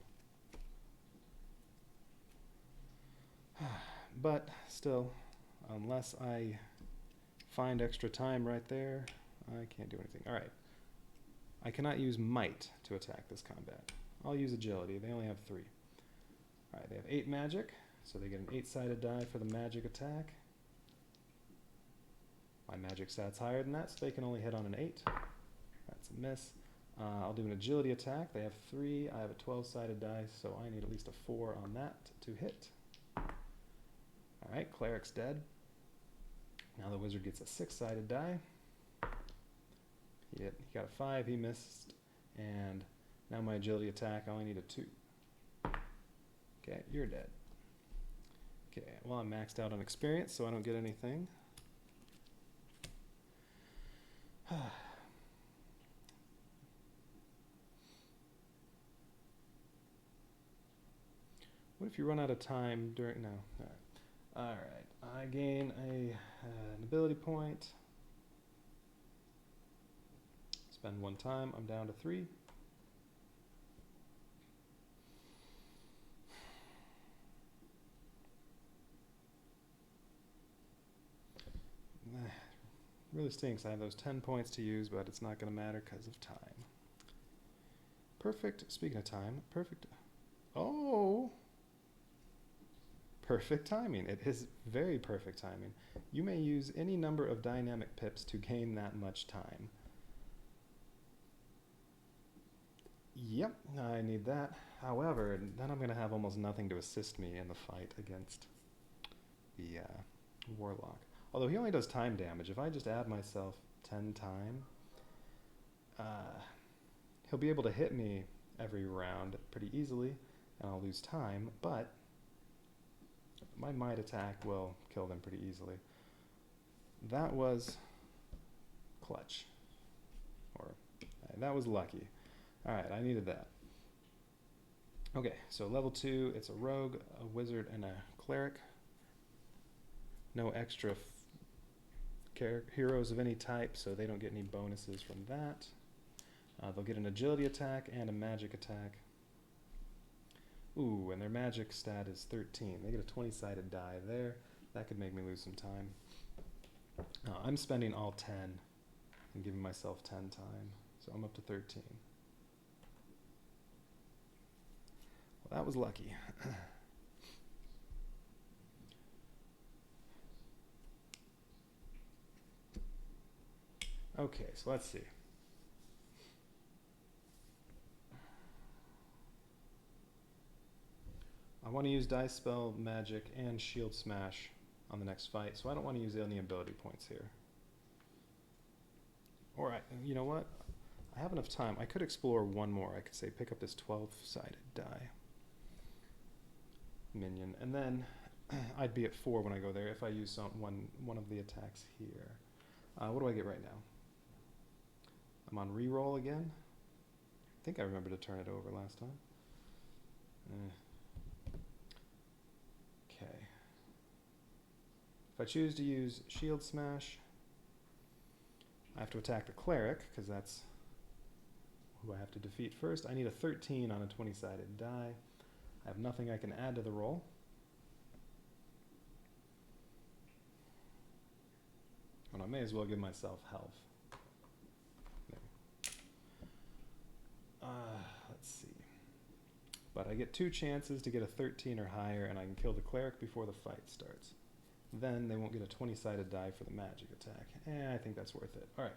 But still, unless I find extra time right there, I can't do anything. Alright. I cannot use might to attack this combat. I'll use agility. They only have 3. Alright, they have 8 magic. So they get an 8-sided die for the magic attack. My magic stat's higher than that, so they can only hit on an 8. That's a miss. I'll do an agility attack. They have 3. I have a 12-sided die, so I need at least a 4 on that to hit. Alright, cleric's dead. Now the wizard gets a 6-sided die. He got a 5, he missed. And now my agility attack, I only need a 2. Okay, you're dead. Okay, well, I'm maxed out on experience, so I don't get anything. What if you run out of time during... No. Alright. I gain an ability point. Spend 1 time. I'm down to 3. Really stinks. I have those 10 points to use, but it's not going to matter because of time. Perfect. Speaking of time, perfect. Oh! Perfect timing. It is very perfect timing. You may use any number of dynamic pips to gain that much time. Yep, I need that. However, then I'm going to have almost nothing to assist me in the fight against the warlock. Although he only does time damage. If I just add myself 10 time, he'll be able to hit me every round pretty easily, and I'll lose time, but my might attack will kill them pretty easily. That was clutch. Or, that was lucky. Alright, I needed that. Okay, so level 2, it's a rogue, a wizard, and a cleric. No extra heroes of any type, so they don't get any bonuses from that. They'll get an agility attack and a magic attack. Ooh, and their magic stat is 13. They get a 20-sided die there. That could make me lose some time. I'm spending all 10 and giving myself 10 time, so I'm up to 13. Well, that was lucky. Okay, so let's see. I want to use Dice Spell, Magic, and Shield Smash on the next fight, so I don't want to use any ability points here. Or, you know what? I have enough time. I could explore one more. I could say pick up this 12-sided die minion, and then I'd be at 4 when I go there if I use one of the attacks here. What do I get right now? I'm on reroll again. I think I remember to turn it over last time. Okay. If I choose to use Shield Smash, I have to attack the cleric, because that's who I have to defeat first. I need a 13 on a 20-sided die. I have nothing I can add to the roll. And I may as well give myself health. Let's see. But I get 2 chances to get a 13 or higher, and I can kill the cleric before the fight starts. Then they won't get a 20-sided die for the magic attack. I think that's worth it. Alright,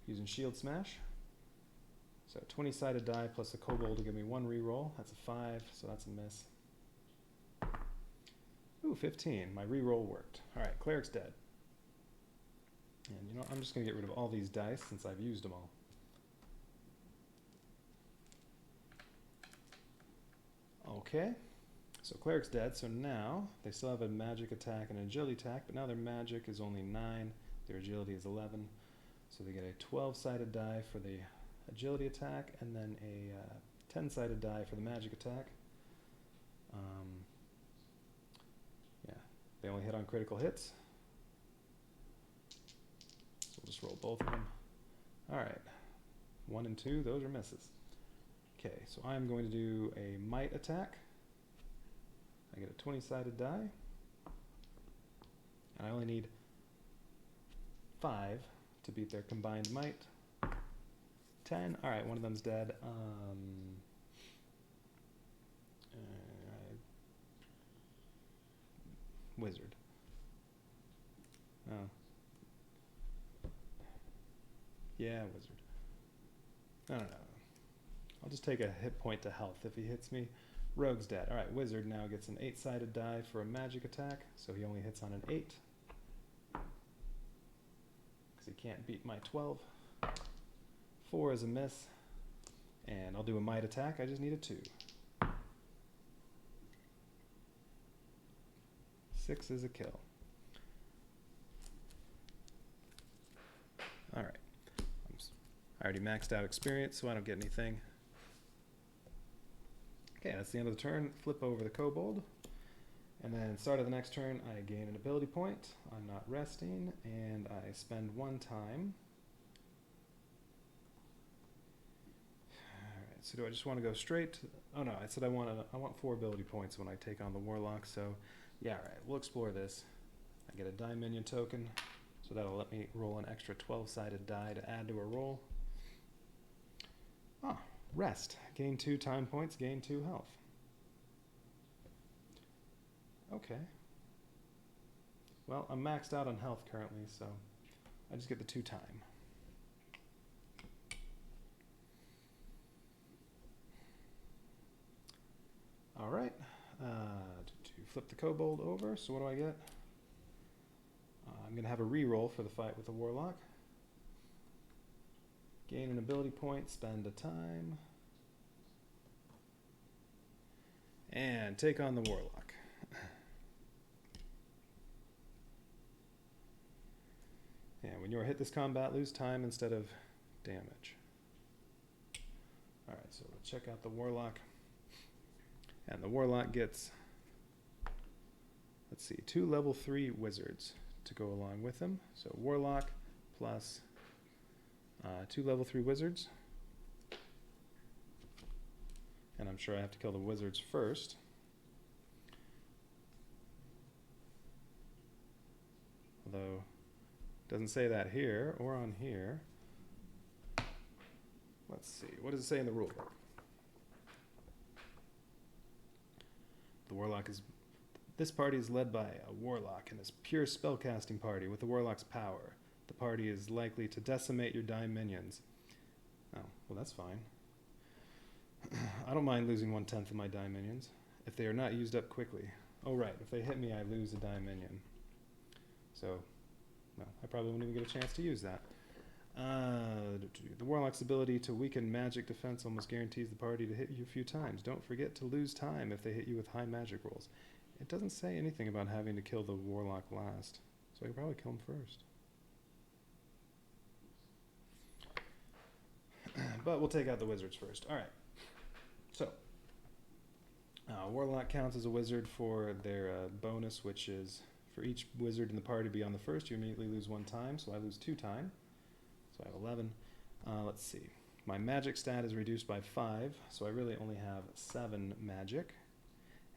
using Shield Smash. So 20-sided die plus a kobold to give me 1 reroll. That's a 5, so that's a miss. Ooh, 15. My reroll worked. Alright, cleric's dead. And you know, I'm just going to get rid of all these dice since I've used them all. Okay, so cleric's dead, so now they still have a magic attack and an agility attack, but now their magic is only 9, their agility is 11, so they get a 12-sided die for the agility attack and then a 10-sided die for the magic attack. Yeah, they only hit on critical hits, so we'll just roll both of them. Alright, 1 and 2, those are misses. Okay, so I'm going to do a might attack. I get a 20-sided die. And I only need 5 to beat their combined might. 10. Alright, one of them's dead. Wizard. Oh. Yeah, wizard. I don't know. I'll just take a hit point to health if he hits me. Rogue's dead. Alright, wizard now gets an 8-sided die for a magic attack, so he only hits on an 8. Because he can't beat my 12. 4 is a miss. And I'll do a might attack, I just need a 2. 6 is a kill. Alright. I already maxed out experience, so I don't get anything. Okay, that's the end of the turn. Flip over the kobold. And then start of the next turn, I gain an ability point. I'm not resting, and I spend 1 time. Alright, so do I just want to go straight? Oh no, I said I want 4 ability points when I take on the warlock, so yeah, alright, we'll explore this. I get a die minion token, so that'll let me roll an extra 12-sided die to add to a roll. Ah, rest. Gain 2 time points, gain 2 health. Okay. Well, I'm maxed out on health currently, so I just get the 2 time. Alright. To flip the kobold over, so what do I get? I'm going to have a reroll for the fight with the warlock. Gain an ability point, spend a time. And take on the warlock. Yeah, when you are hit this combat, lose time instead of damage. Alright, so we'll check out the warlock. And the Warlock gets, let's see, 2 level 3 wizards to go along with him. So Warlock plus 2 level 3 wizards. And I'm sure I have to kill the wizards first. Although, it doesn't say that here or on here. Let's see, what does it say in the rulebook? The Warlock is, this party is led by a Warlock and is pure spellcasting party with the Warlock's power. The party is likely to decimate your dime minions. Oh, well that's fine. I don't mind losing 1/10 of my dime minions if they are not used up quickly. Oh right, if they hit me I lose a dime minion. So, well, I probably won't even get a chance to use that. The Warlock's ability to weaken magic defense almost guarantees the party to hit you a few times. Don't forget to lose time if they hit you with high magic rolls. It doesn't say anything about having to kill the Warlock last, so I could probably kill him first. But we'll take out the wizards first. Alright, so Warlock counts as a wizard for their bonus, which is for each wizard in the party to be on the first, you immediately lose 1 time, so I lose 2 time. So I have 11. Let's see. My magic stat is reduced by 5, so I really only have 7 magic.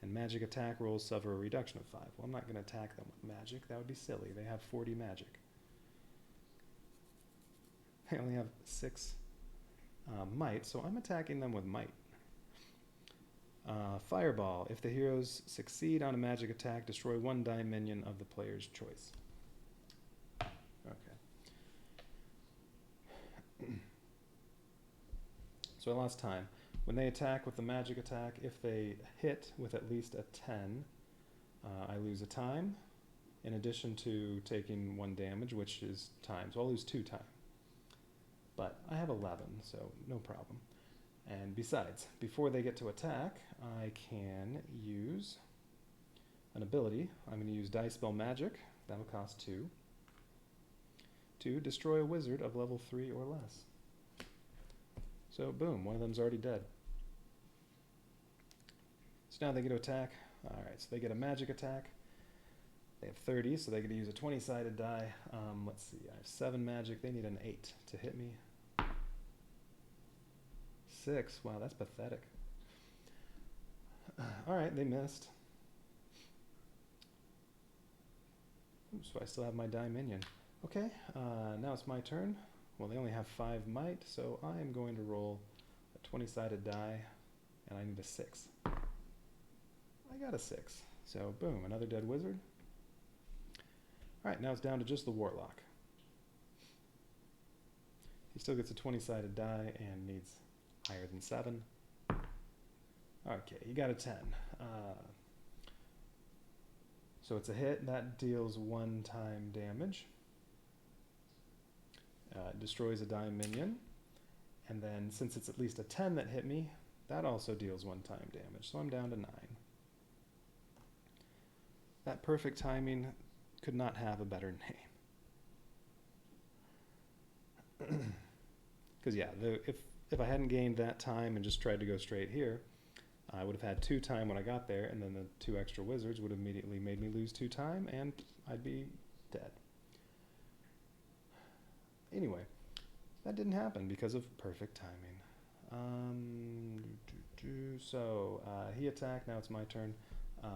And magic attack rolls suffer a reduction of 5. Well, I'm not going to attack them with magic. That would be silly. They have 40 magic. They only have 6 might, so I'm attacking them with might. Fireball. If the heroes succeed on a magic attack, destroy 1 dime minion of the player's choice. So I lost time. When they attack with the magic attack, if they hit with at least a 10, I lose a time, in addition to taking 1 damage, which is time. So I'll lose 2 time. But I have 11, so no problem. And besides, before they get to attack, I can use an ability. I'm going to use Dispel Magic. That'll cost 2. To destroy a wizard of level 3 or less. So boom, one of them's already dead. So now they get to attack. Alright, so they get a magic attack. They have 30, so they get to use a 20-sided die. Let's see, I have 7 magic. They need an 8 to hit me. 6, wow, that's pathetic. Alright, they missed. Oops, so I still have my die minion. Okay, now it's my turn. Well, they only have 5 might, so I am going to roll a 20-sided die, and I need a 6. I got a 6. So, boom, another dead wizard. Alright, now it's down to just the Warlock. He still gets a 20-sided die and needs higher than 7. Okay, he got a 10. So it's a hit. That deals 1 time damage. Destroys a dime minion, and then since it's at least a 10 that hit me, that also deals 1 time damage, so I'm down to 9. That perfect timing could not have a better name. Because yeah, if I hadn't gained that time and just tried to go straight here, I would have had 2 time when I got there, and then the 2 extra wizards would have immediately made me lose 2 time, and I'd be dead. Anyway, that didn't happen because of perfect timing. So he attacked, now it's my turn.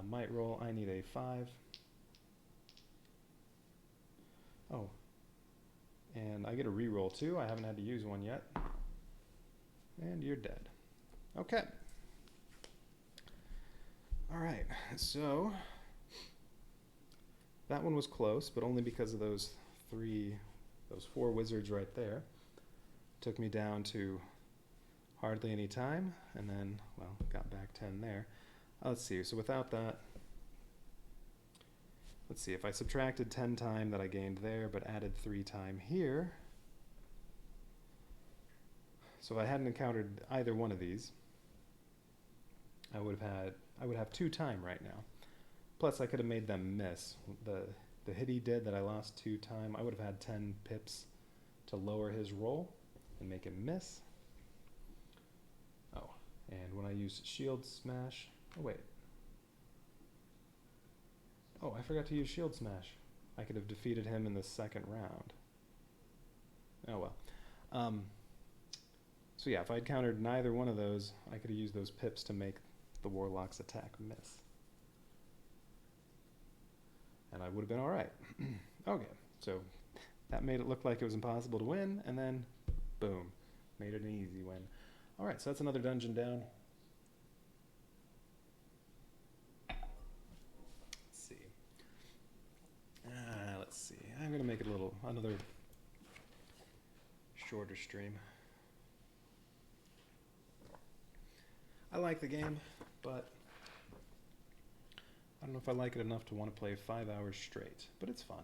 Might roll, I need a 5. Oh, and I get a re-roll too. I haven't had to use one yet. And you're dead. Okay. Alright, so that one was close, but only because of those 4 wizards right there. Took me down to hardly any time, and then, well, got back 10 there. Let's see, so without that, let's see, if I subtracted 10 time that I gained there, but added 3 time here, so if I hadn't encountered either one of these, I would have 2 time right now. Plus I could have made them miss. The hit he did that I lost 2 time, I would have had 10 pips to lower his roll and make him miss. Oh, and when I use shield smash, Oh, wait. Oh, I forgot to use Shield Smash. I could have defeated him in the second round. Oh, well. So yeah, if I'd countered neither one of those, I could have used those pips to make the Warlock's attack miss. And I would have been alright. Okay, so that made it look like it was impossible to win, and then, boom, made it an easy win. Alright, so that's another dungeon down. Let's see. I'm going to make it another shorter stream. I like the game, but I don't know if I like it enough to want to play 5 hours straight, but it's fun.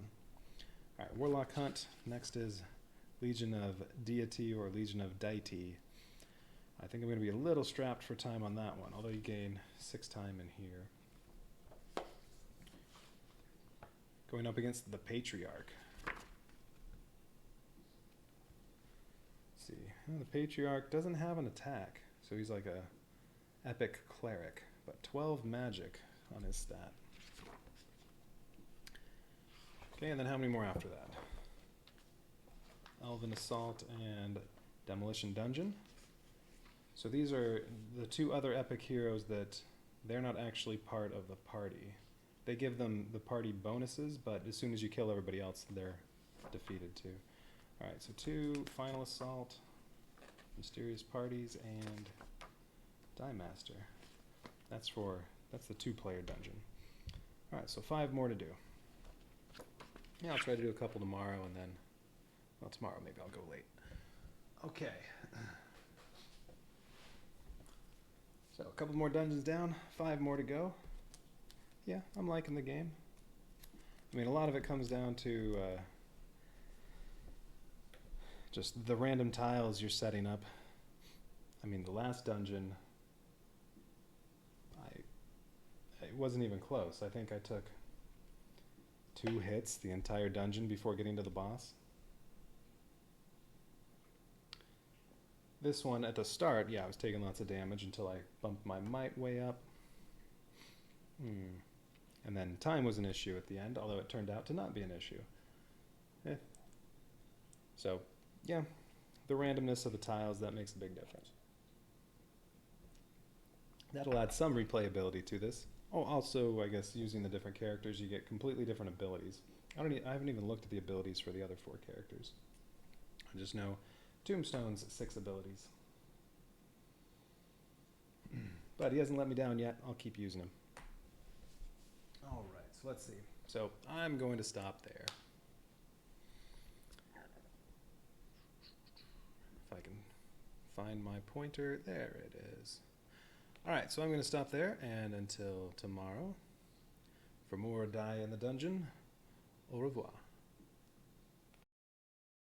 Alright, Warlock Hunt. Next is Legion of Deity or Legion of Deity. I think I'm going to be a little strapped for time on that one, although you gain 6 time in here. Going up against the Patriarch. Let's see. Well, the Patriarch doesn't have an attack, so he's like a epic cleric, but 12 magic on his stat. Okay, and then how many more after that? Elven Assault and Demolition Dungeon. So these are the 2 other epic heroes that they're not actually part of the party. They give them the party bonuses, but as soon as you kill everybody else, they're defeated too. Alright, so 2 Final Assault, Mysterious Parties, and Die Master. That's the 2-player dungeon. Alright, so 5 more to do. Yeah, I'll try to do a couple tomorrow, and then, well, tomorrow maybe I'll go late. Okay. So a couple more dungeons down, 5 more to go. Yeah, I'm liking the game. I mean, a lot of it comes down to just the random tiles you're setting up. I mean, the last dungeon, it wasn't even close. I think I took 2 hits the entire dungeon before getting to the boss. This one, at the start, yeah, I was taking lots of damage until I bumped my might way up. And then time was an issue at the end, although it turned out to not be an issue. So, yeah, the randomness of the tiles, that makes a big difference. That'll add some replayability to this. Oh, also, I guess, using the different characters, you get completely different abilities. I haven't even looked at the abilities for the other 4 characters. I just know Tombstone's 6 abilities. But he hasn't let me down yet. I'll keep using him. Alright, so let's see. So I'm going to stop there. If I can find my pointer. There it is. Alright, so I'm going to stop there, and until tomorrow, for more Die in the Dungeon, au revoir.